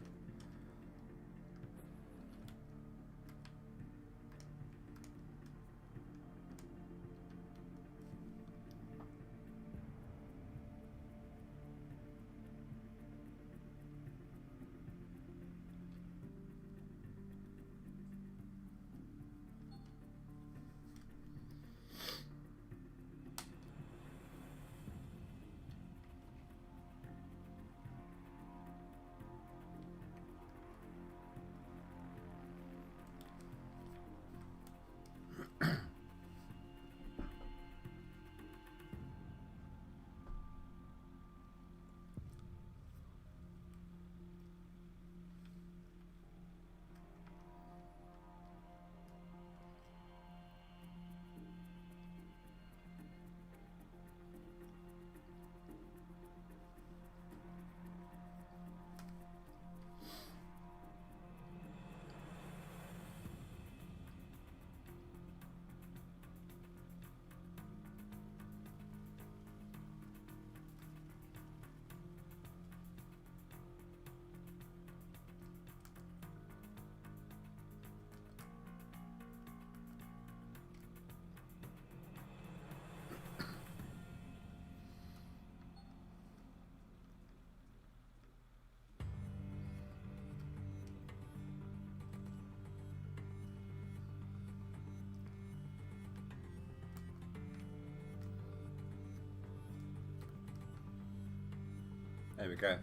There we go.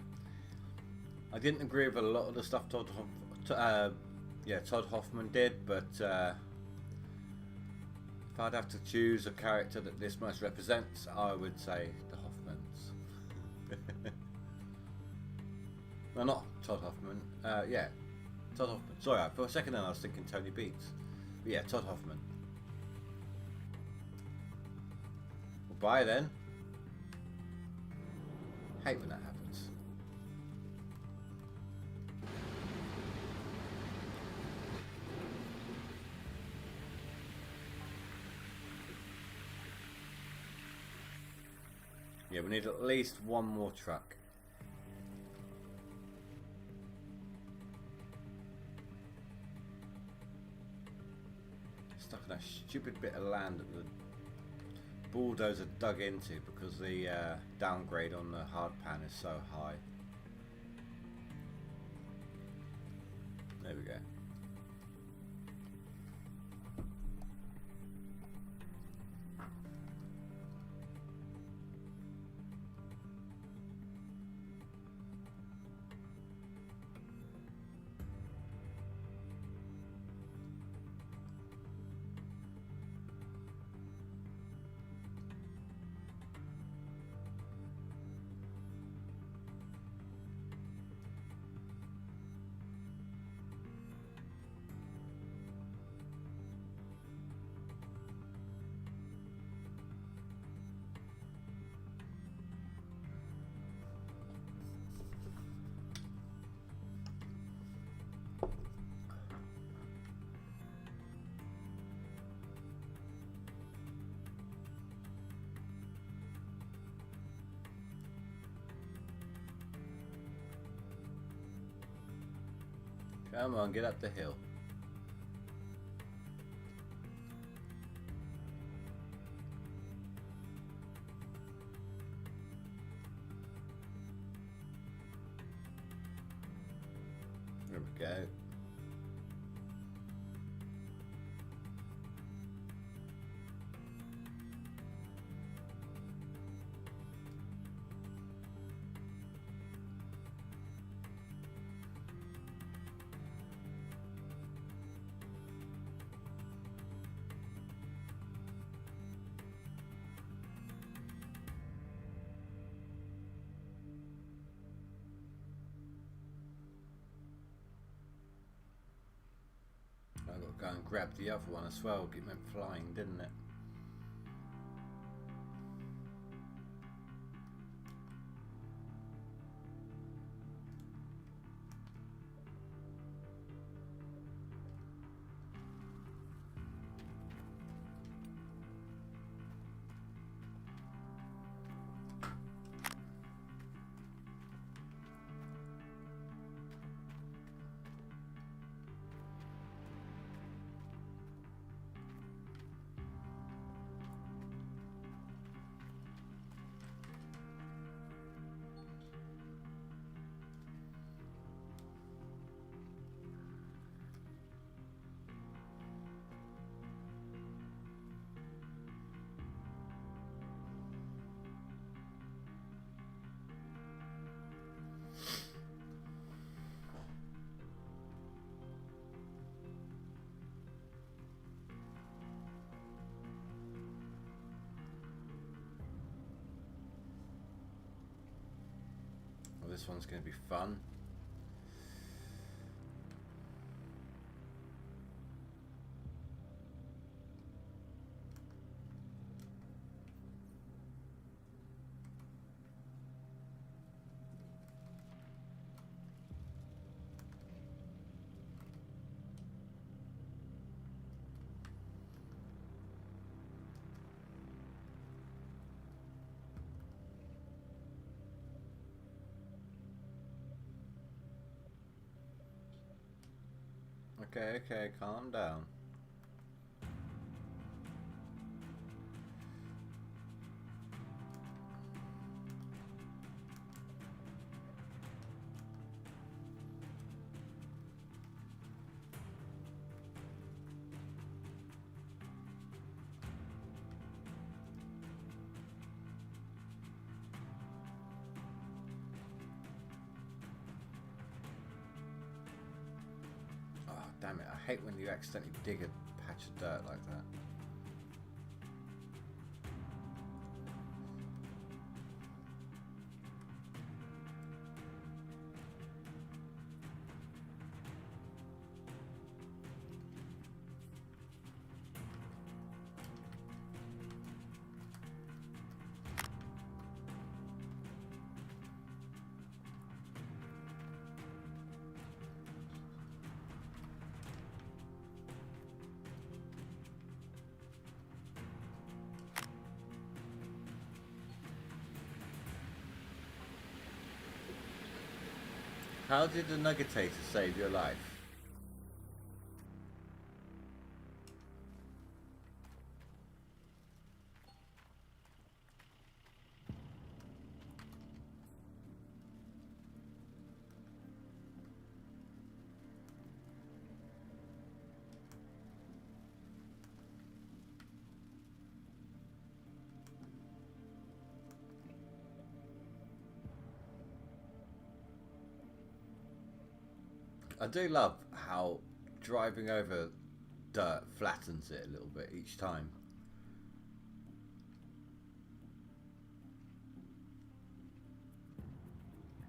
I didn't agree with a lot of the stuff Todd Hoffman did, but if I'd have to choose a character that this most represents, I would say the Hoffmans. No, not Todd Hoffman. Yeah, Todd Hoffman. Sorry, for a second then I was thinking Tony Beats. But yeah, Todd Hoffman. Well, bye then. Hate when that happens. Yeah, we need at least one more truck. Stuck in that stupid bit of land that the bulldozer dug into because the downgrade on the hard pan is so high. There we go. Come on, get up the hill. There we go. I got to go and grab the other one as well. It went flying, didn't it? Well, this one's going to be fun. Okay, okay, calm down. Damn it, I hate when you accidentally dig a patch of dirt like that. How did the nuggetator save your life? I do love how driving over dirt flattens it a little bit each time.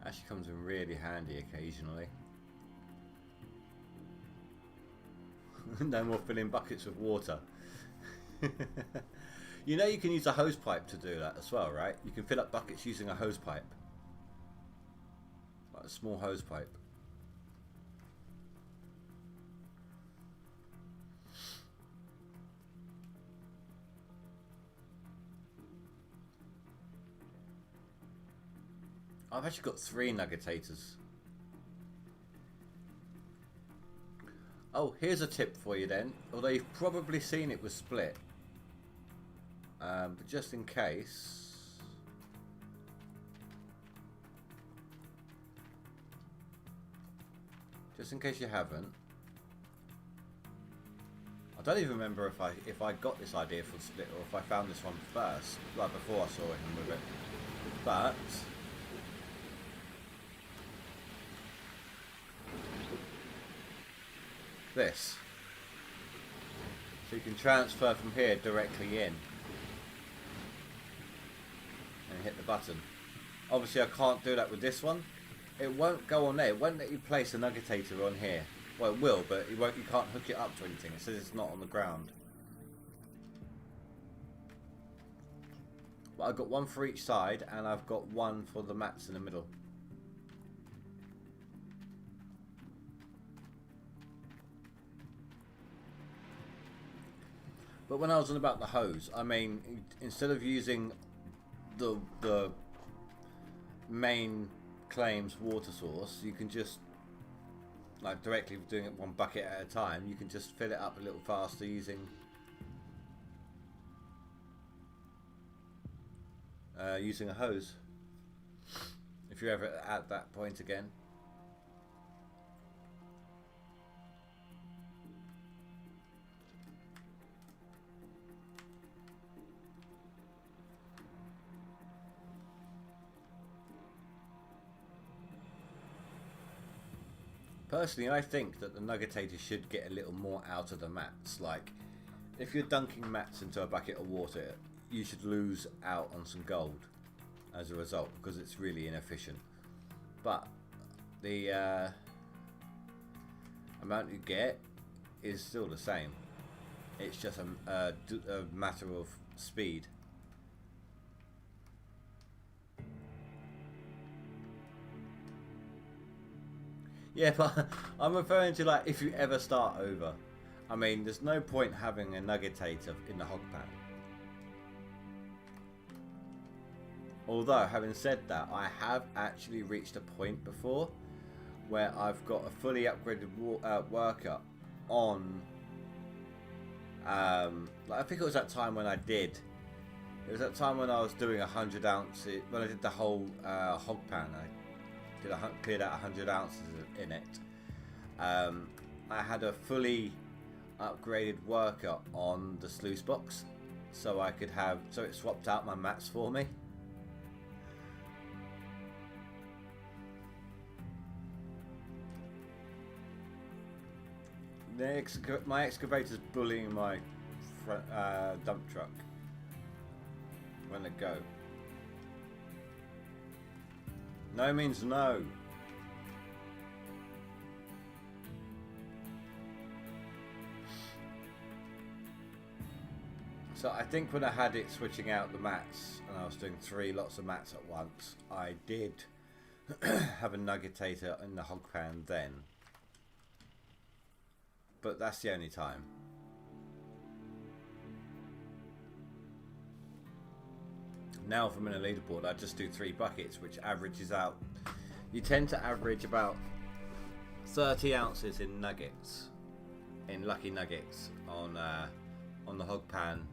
Actually comes in really handy occasionally. No more filling buckets with water. You know you can use a hose pipe to do that as well, right? You can fill up buckets using a hose pipe. Like a small hose pipe. I've actually got 3 nuggetators. Oh, here's a tip for you then. Although you've probably seen it was split. But just in case... Just in case you haven't. I don't even remember if I got this idea for the split or if I found this one first. Like before I saw him with it. But... this. So you can transfer from here directly in. And hit the button. Obviously I can't do that with this one. It won't go on there. It won't let you place a nuggetator on here. Well, it will, but it won't. You can't hook it up to anything. It says it's not on the ground. But I've got one for each side, and I've got one for the mats in the middle. But when I was on about the hose, I mean, instead of using the main claim's water source, you can just, like directly doing it one bucket at a time, you can just fill it up a little faster using using a hose. If you're ever at that point again. Personally, I think that the nuggetator should get a little more out of the mats. Like, if you're dunking mats into a bucket of water, you should lose out on some gold as a result, because it's really inefficient. But the amount you get is still the same. It's just a matter of speed. Yeah, but I'm referring to, like, if you ever start over. I mean, there's no point having a nuggetator in the hog pan. Although, having said that, I have actually reached a point before where I've got a fully upgraded worker on... like, I think it was that time when I did. It was that time when I was doing 100 ounces, when I did the whole hog pan. I cleared out 100 ounces in it. I had a fully upgraded worker on the sluice box, so I could have, so it swapped out my mats for me. My excavator's bullying my dump truck. When it go. No means no. So I think when I had it switching out the mats and I was doing 3 lots of mats at once, I did have a nuggetator in the hog pan then. But that's the only time. Now if I'm in a leaderboard, I just do 3 buckets, which averages out. You tend to average about 30 ounces in nuggets, in lucky nuggets, on the hog pan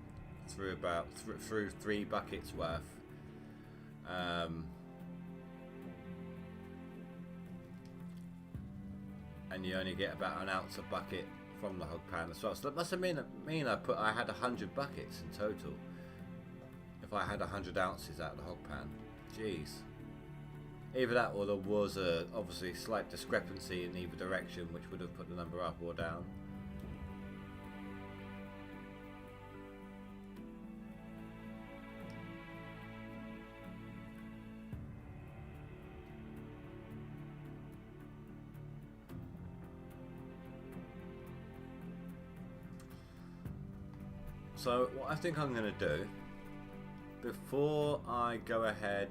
through about through 3 buckets worth. And you only get about an ounce a bucket from the hog pan as well. So that must have mean I had 100 buckets in total. If I had 100 ounces out of the hog pan, jeez. Either that, or there was a obviously slight discrepancy in either direction, which would have put the number up or down. So what I think I'm going to do, before I go ahead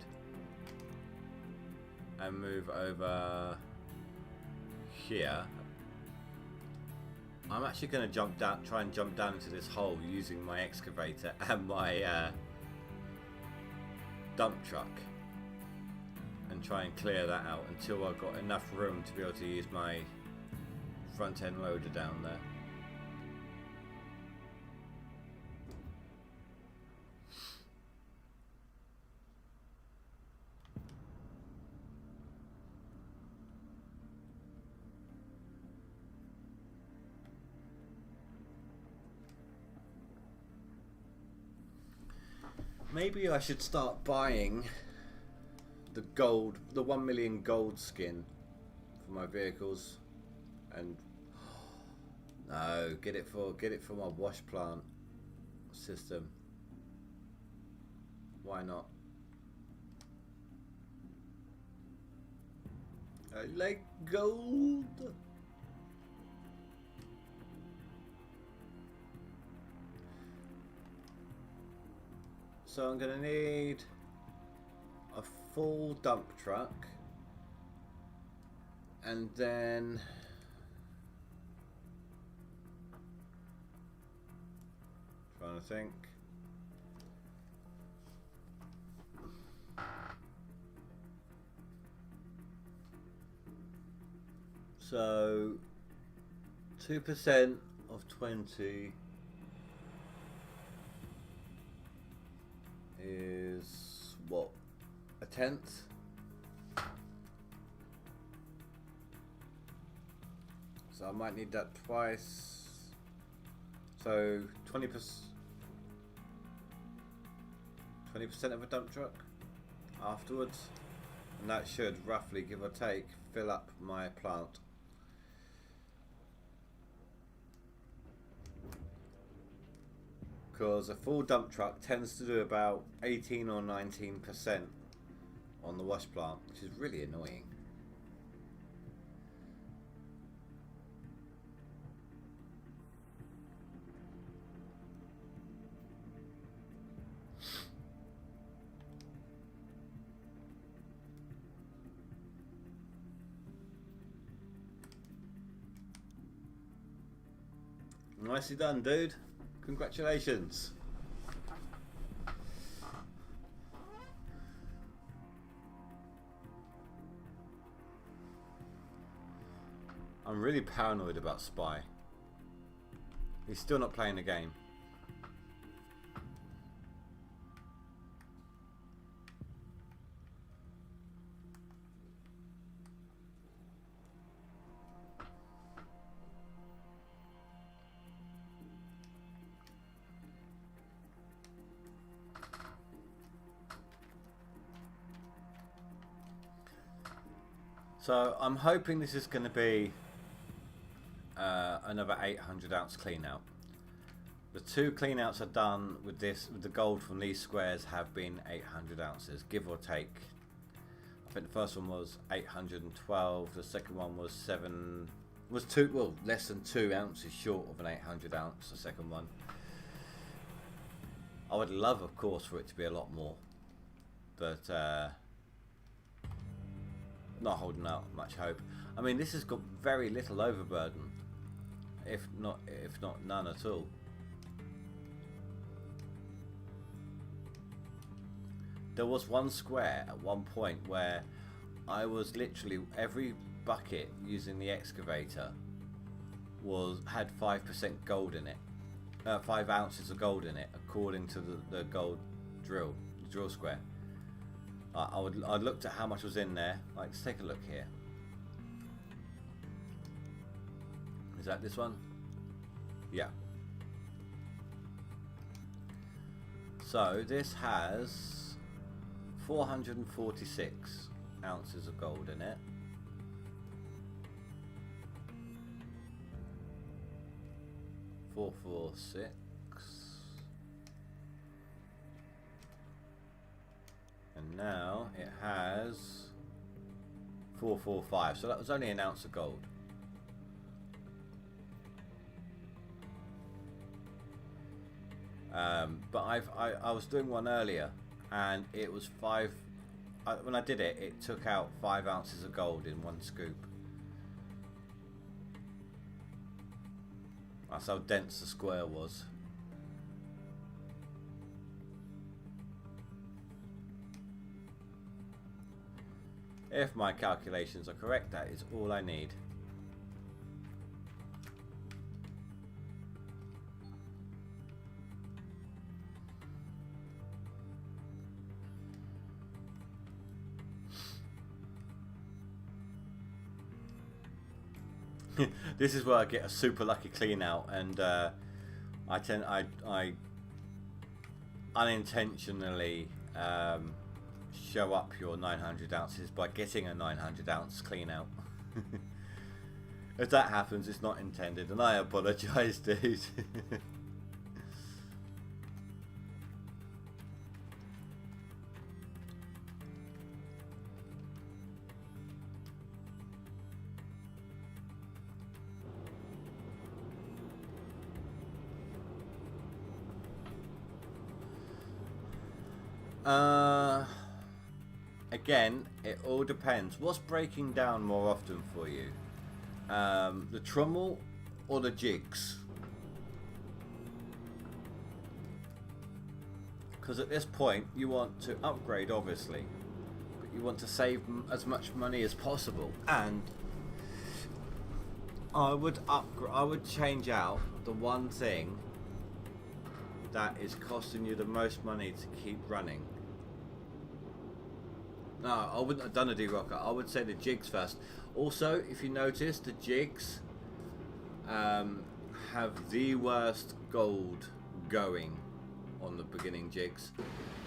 and move over here, I'm actually going to try and jump down into this hole using my excavator and my dump truck, and try and clear that out until I've got enough room to be able to use my front end loader down there. Maybe I should start buying the 1 million gold skin for my vehicles, and no, get it for my wash plant system. Why not? I like gold. So I'm going to need a full dump truck, and then trying to think. So 2% of 20 is what, a tenth? So I might need that twice. So 20% of a dump truck afterwards, and that should roughly, give or take, fill up my plant. Because a full dump truck tends to do about 18 or 19% on the wash plant, which is really annoying. Nicely done, dude. Congratulations. I'm really paranoid about Spy. He's still not playing the game. So I'm hoping this is going to be a another 800 ounce clean out. The 2 clean outs are done with this, with the gold from these squares have been 800 ounces, give or take. I think the first one was 812, the second one was less than 2 ounces short of an 800 ounce, the second one. I would love, of course, for it to be a lot more, but not holding out much hope. I mean, this has got very little overburden, if not none at all. There was one square at one point where I was literally, every bucket using the excavator had 5% gold in it, 5 ounces of gold in it, according to the gold drill square. I looked at how much was in there. Like, let's take a look here. Is that this one? Yeah. So this has 446 ounces of gold in it. Four, 6. And now it has 445. So that was only an ounce of gold. But I was doing one earlier, and it was 5. When I did it, it took out 5 ounces of gold in one scoop. That's how dense the square was. If my calculations are correct, that is all I need. This is where I get a super lucky clean out, and I unintentionally show up your 900 ounces by getting a 900 ounce clean out. If that happens, it's not intended, and I apologise, dude. Again, it all depends. What's breaking down more often for you? The trommel or the jigs? Because at this point, you want to upgrade, obviously, but you want to save as much money as possible. And I would change out the one thing that is costing you the most money to keep running. No, I wouldn't have done a de-rocker. I would say the jigs first. Also, if you notice, the jigs have the worst gold going on the beginning jigs.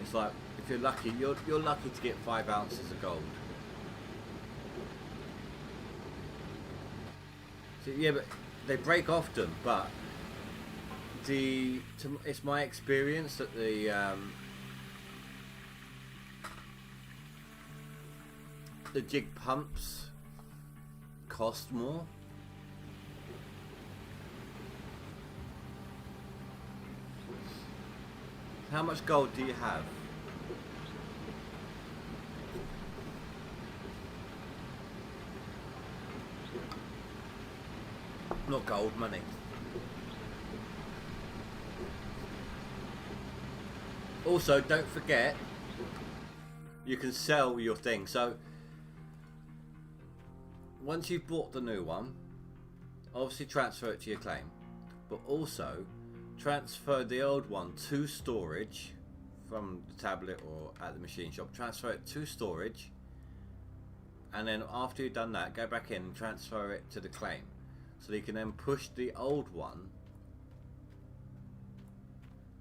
It's like, if you're lucky, you're lucky to get 5 ounces of gold. So, yeah, but they break often. But it's my experience that the jig pumps cost more. How much gold do you have? Not gold, money. Also, don't forget, you can sell your thing. So once you've bought the new one, obviously transfer it to your claim, but also transfer the old one to storage from the tablet or at the machine shop. Transfer it to storage, and then after you've done that, go back in and transfer it to the claim, so you can then push the old one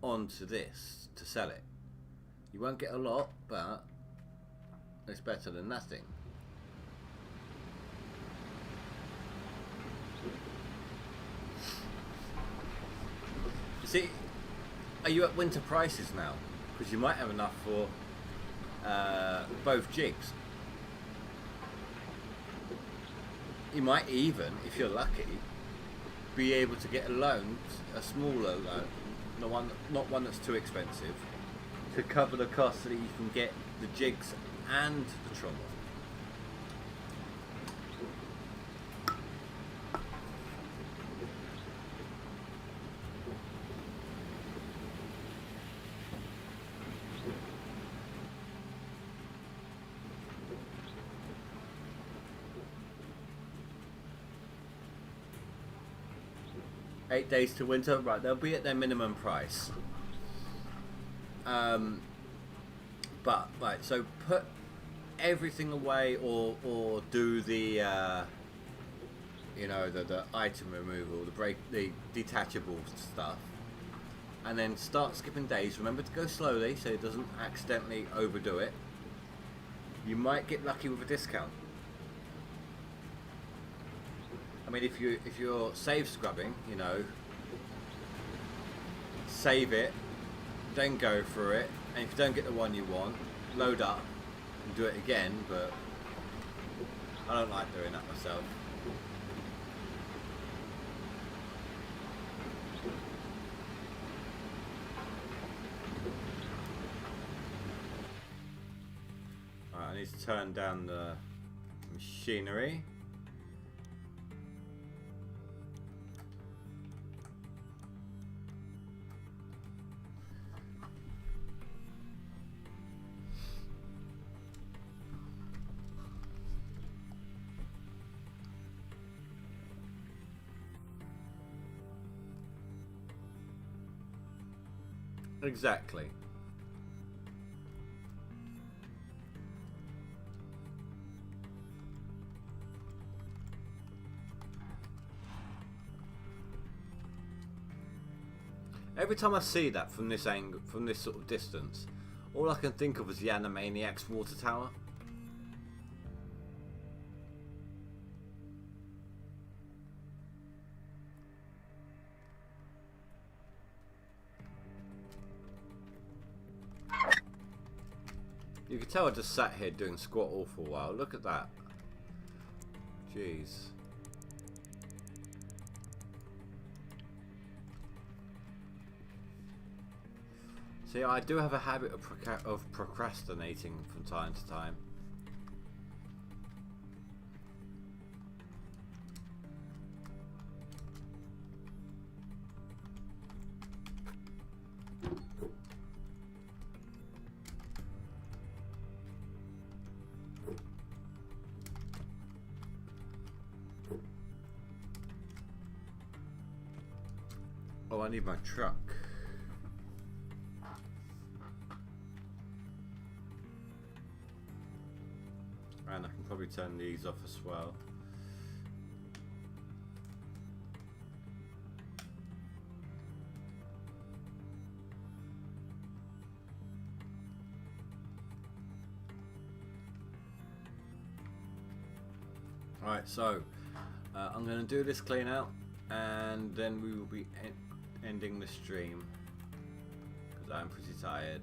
onto this to sell it. You won't get a lot, but it's better than nothing. See, are you at winter prices now? Because you might have enough for both jigs. You might even, if you're lucky, be able to get a loan, a smaller loan, not one that's too expensive, to cover the cost so that you can get the jigs and the trommel. Eight days to winter, right? They'll be at their minimum price. But right, so put everything away, or do the you know, the item removal, the detachable stuff, and then start skipping days. Remember to go slowly so it doesn't accidentally overdo it. You might get lucky with a discount. I mean, if you're save scrubbing, you know, save it, then go for it, and if you don't get the one you want, load up and do it again. But I don't like doing that myself. Alright, I need to turn down the machinery. Exactly. Every time I see that from this angle, from this sort of distance, all I can think of is the Animaniacs water tower. You can tell I just sat here doing squat all for a while. Look at that. Jeez. See, I do have a habit of procrastinating from time to time. Oh, I need my truck. And I can probably turn these off as well. Alright, so I'm going to do this clean out, and then we will be ending the stream because I'm pretty tired.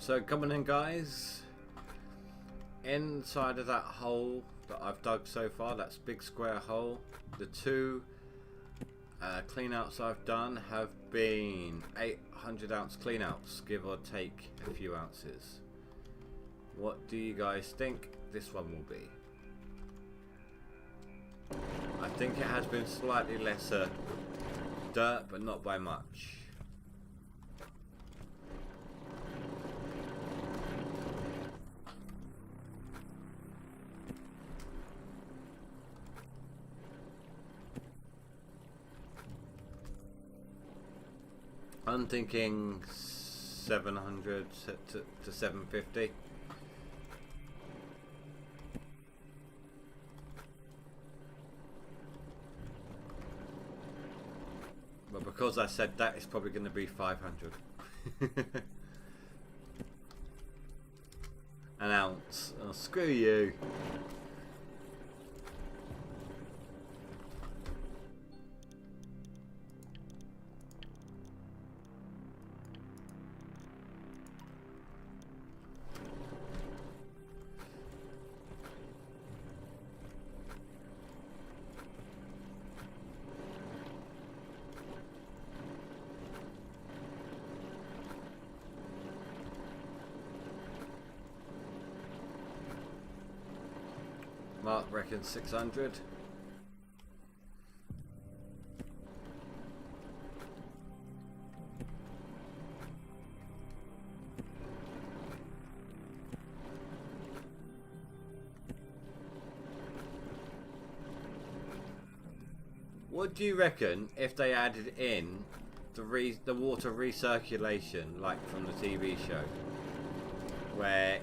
So coming in, guys, inside of that hole that I've dug so far, that's big square hole, the two clean outs I've done have been 800 ounce clean outs, give or take a few ounces. What do you guys think this one will be? I think it has been slightly lesser dirt, but not by much. I'm thinking 700 to 750. But because I said that, it's probably going to be 500. An ounce. Oh, screw you. Mark reckons 600. What do you reckon if they added in the water recirculation, like from the TV show? Where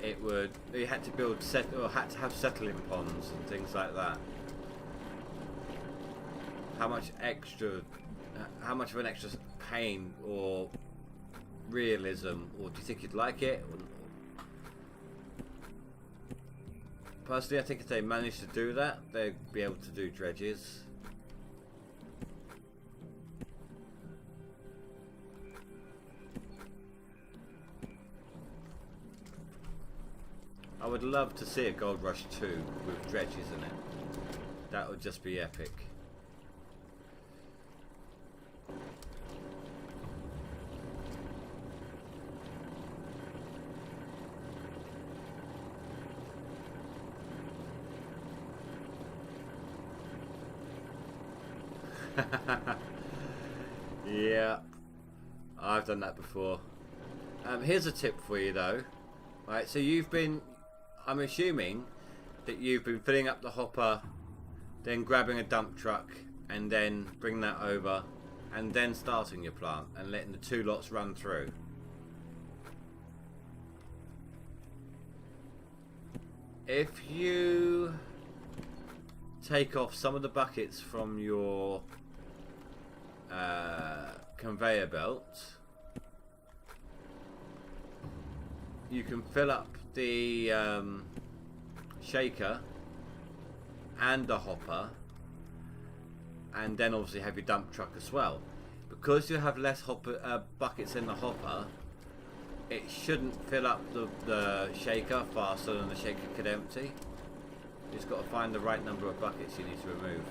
you had to build had to have settling ponds and things like that. How much of an extra pain or realism, or do you think you'd like it? Personally, I think if they managed to do that, they'd be able to do dredges. I would love to see a GoldRush 2 with dredges in it. That would just be epic. Yeah, I've done that before. Here's a tip for you though. Right, so I'm assuming that you've been filling up the hopper, then grabbing a dump truck, and then bringing that over, and then starting your plant and letting the two lots run through. If you take off some of the buckets from your conveyor belt, you can fill up the shaker and the hopper, and then obviously have your dump truck as well. Because you have less buckets in the hopper, it shouldn't fill up the shaker faster than the shaker could empty. You just got to find the right number of buckets you need to remove.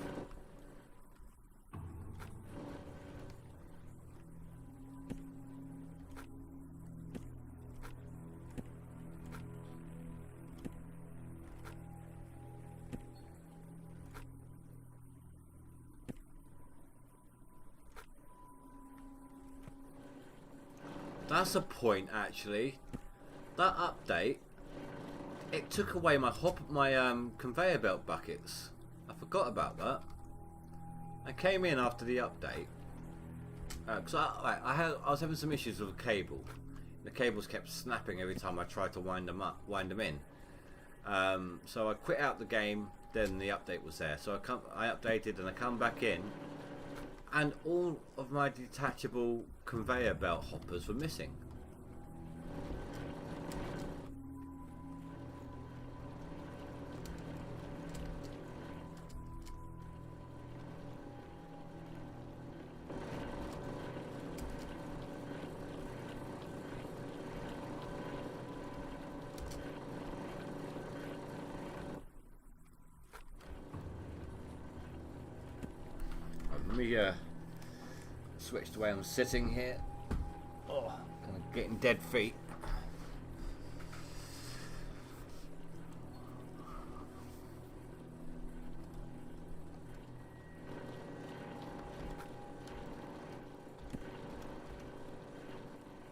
That's a point, actually. That update, it took away my conveyor belt buckets. I forgot about that. I came in after the update because I was having some issues with the cable. The cables kept snapping every time I tried to wind them in. So I quit out the game. Then the update was there. So I updated and I come back in, and all of my detachable conveyor belt hoppers were missing. me switch the way I'm sitting here. Oh, kind of getting dead feet.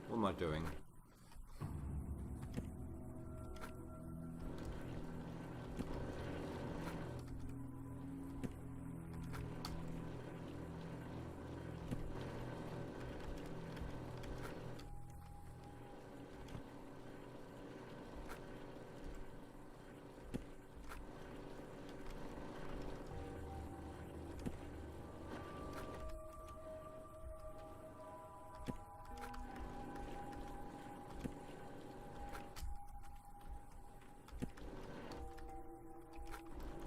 What am I doing?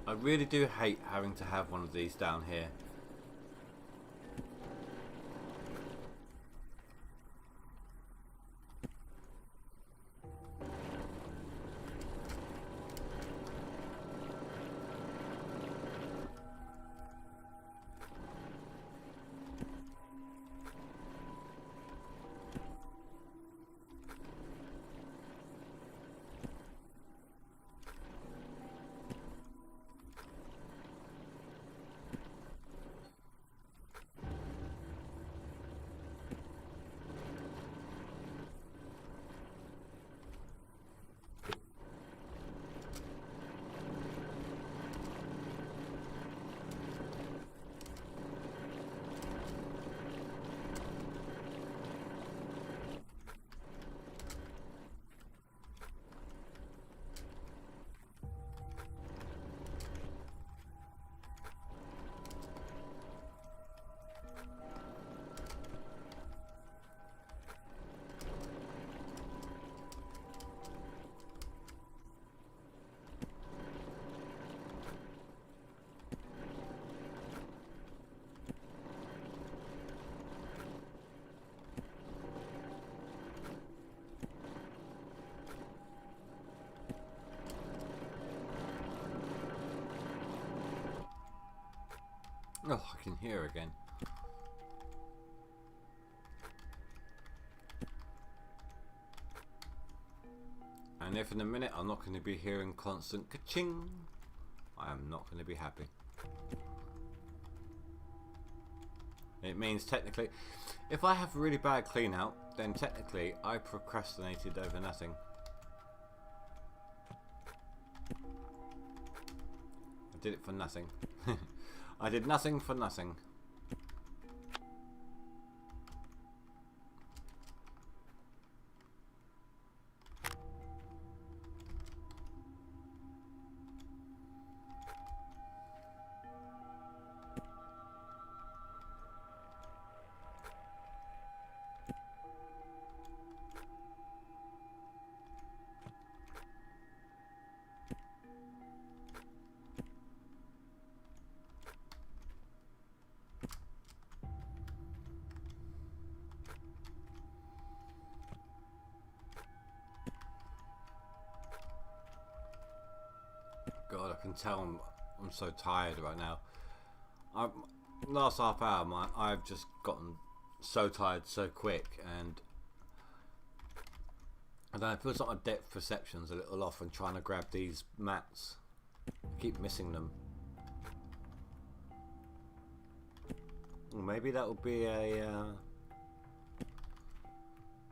I really do hate having to have one of these down here. Oh, I can hear again. And if in a minute I'm not going to be hearing constant ka-ching, I am not going to be happy. It means technically, if I have a really bad clean out, then technically I procrastinated over nothing. I did it for nothing. I did nothing for nothing. God, I can tell I'm so tired right now. Last half hour, I've just gotten so tired so quick, and I don't know, it feels like my depth perception's a little off and trying to grab these mats. I keep missing them. Well, maybe that will be a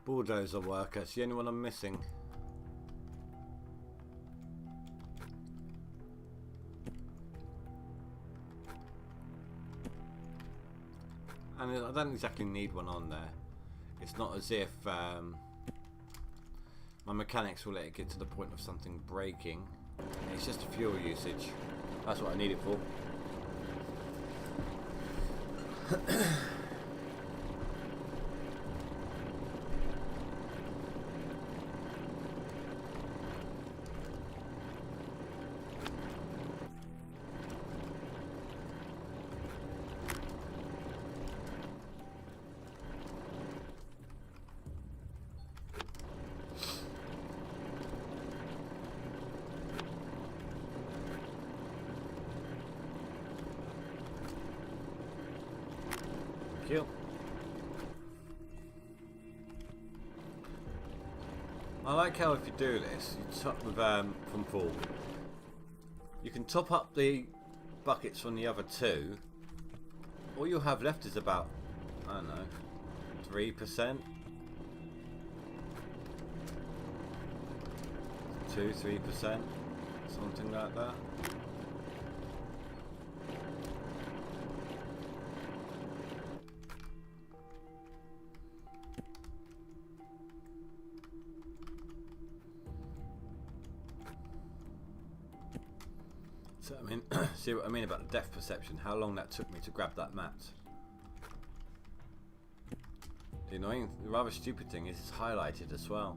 bulldozer worker. It's the only one I'm missing. And I don't exactly need one on there. It's not as if my mechanics will let it get to the point of something breaking. It's just a fuel usage. That's what I need it for. Thank you. I like how if you do this, you top with from full. You can top up the buckets from the other two. All you'll have left is about, I don't know, 3%. 2-3%, something like that. So I mean, see what I mean about the depth perception, how long that took me to grab that mat. The annoying, the rather stupid thing is it's highlighted as well.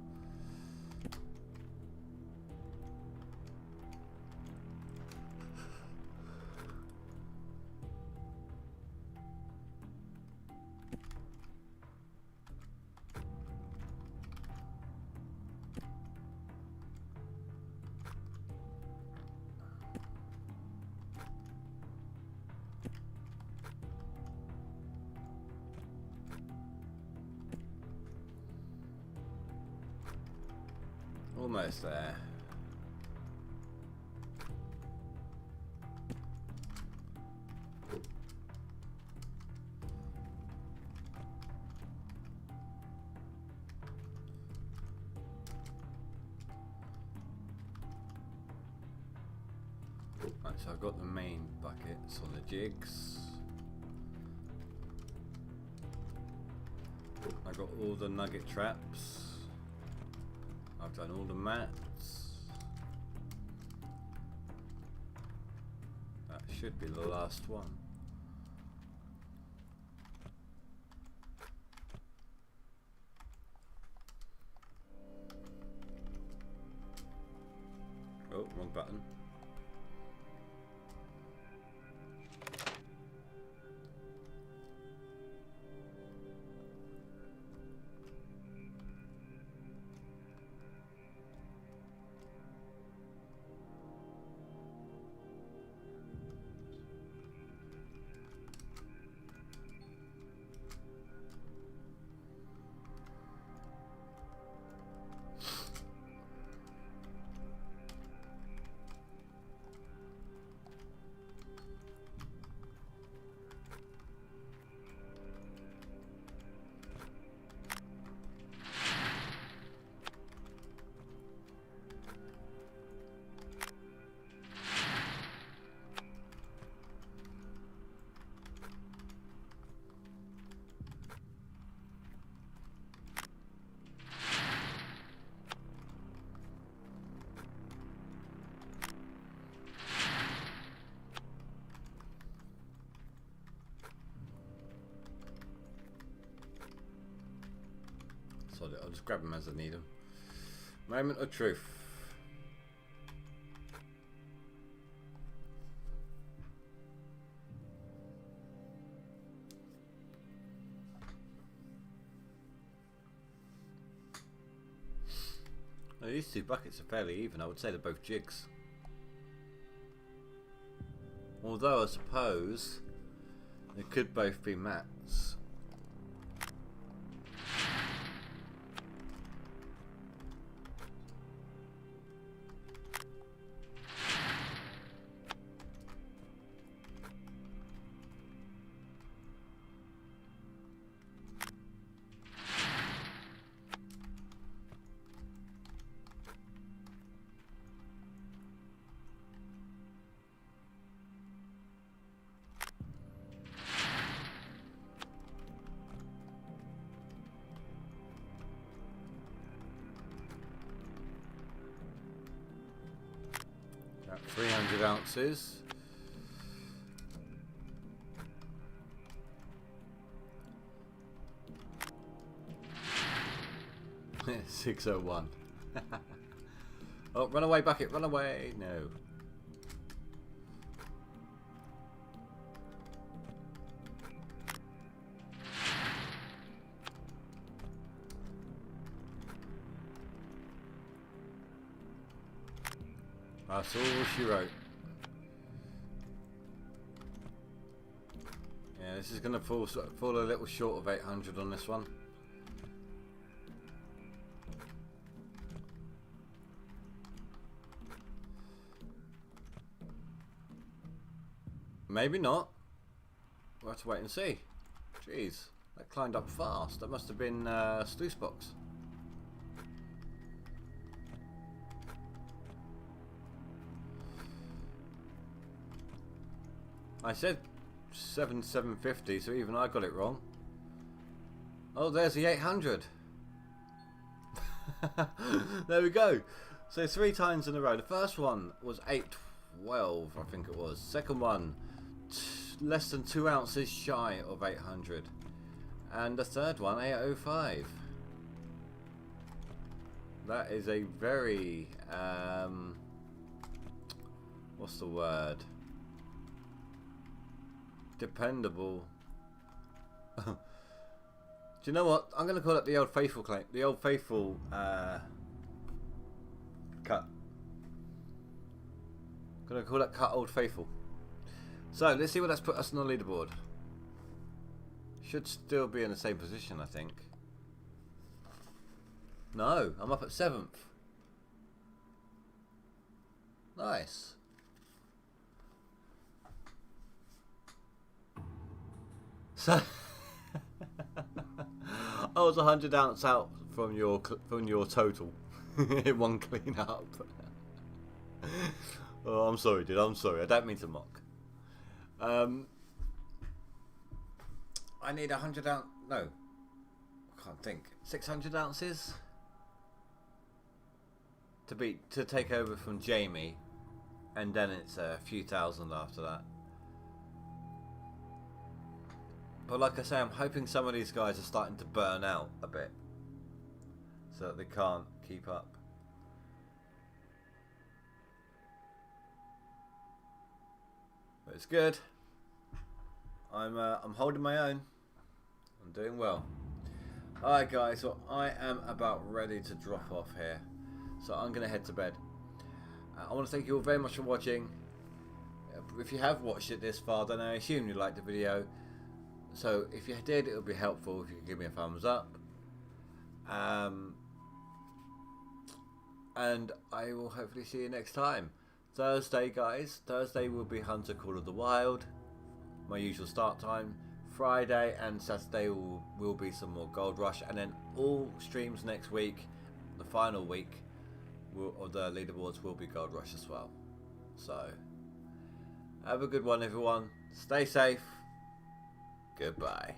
Almost there. Right, so I've got the main buckets on the jigs. I've got all the nugget traps. I've done all the mats. That should be the last one. Oh, wrong button. I'll just grab them as I need them. Moment of truth. Well, these two buckets are fairly even. I would say they're both jigs. Although I suppose they could both be mats. About 300 ounces. Yeah, 601. Oh, run away, bucket, run away. No. That's all she wrote. Yeah, This is going to fall a little short of 800 on this one. Maybe not. We'll have to wait and see. Jeez, that climbed up fast. That must have been Sluice Box. I said 750, so even I got it wrong. Oh, there's the 800. There we go. So 3 times in a row. The first one was 812, I think it was. Second one, less than 2 ounces shy of 800. And the third one, 805. That is a very, what's the word? Dependable. Do you know what? I'm going to call it the Old Faithful claim. The Old Faithful cut. I'm going to call it cut Old Faithful. So let's see what that's put us on the leaderboard. Should still be in the same position, I think. No, I'm up at 7th. Nice. So I was 100 ounce out from your total in one clean up. Oh, I'm sorry, dude. I'm sorry. I don't mean to mock. I need 100 ounce. No, I can't think. 600 ounces to take over from Jamie, and then it's a few thousand after that. But like I say, I'm hoping some of these guys are starting to burn out a bit, so that they can't keep up. But it's good. I'm holding my own. I'm doing well. Alright guys, so I am about ready to drop off here. So I'm going to head to bed. I want to thank you all very much for watching. If you have watched it this far, then I assume you liked the video. So if you did, it would be helpful if you could give me a thumbs up. And I will hopefully see you next time. Thursday, guys. Thursday will be Hunter Call of the Wild. My usual start time. Friday and Saturday will be some more GoldRush. And then all streams next week, the final week of the leaderboards, will be GoldRush as well. So, have a good one, everyone. Stay safe. Goodbye.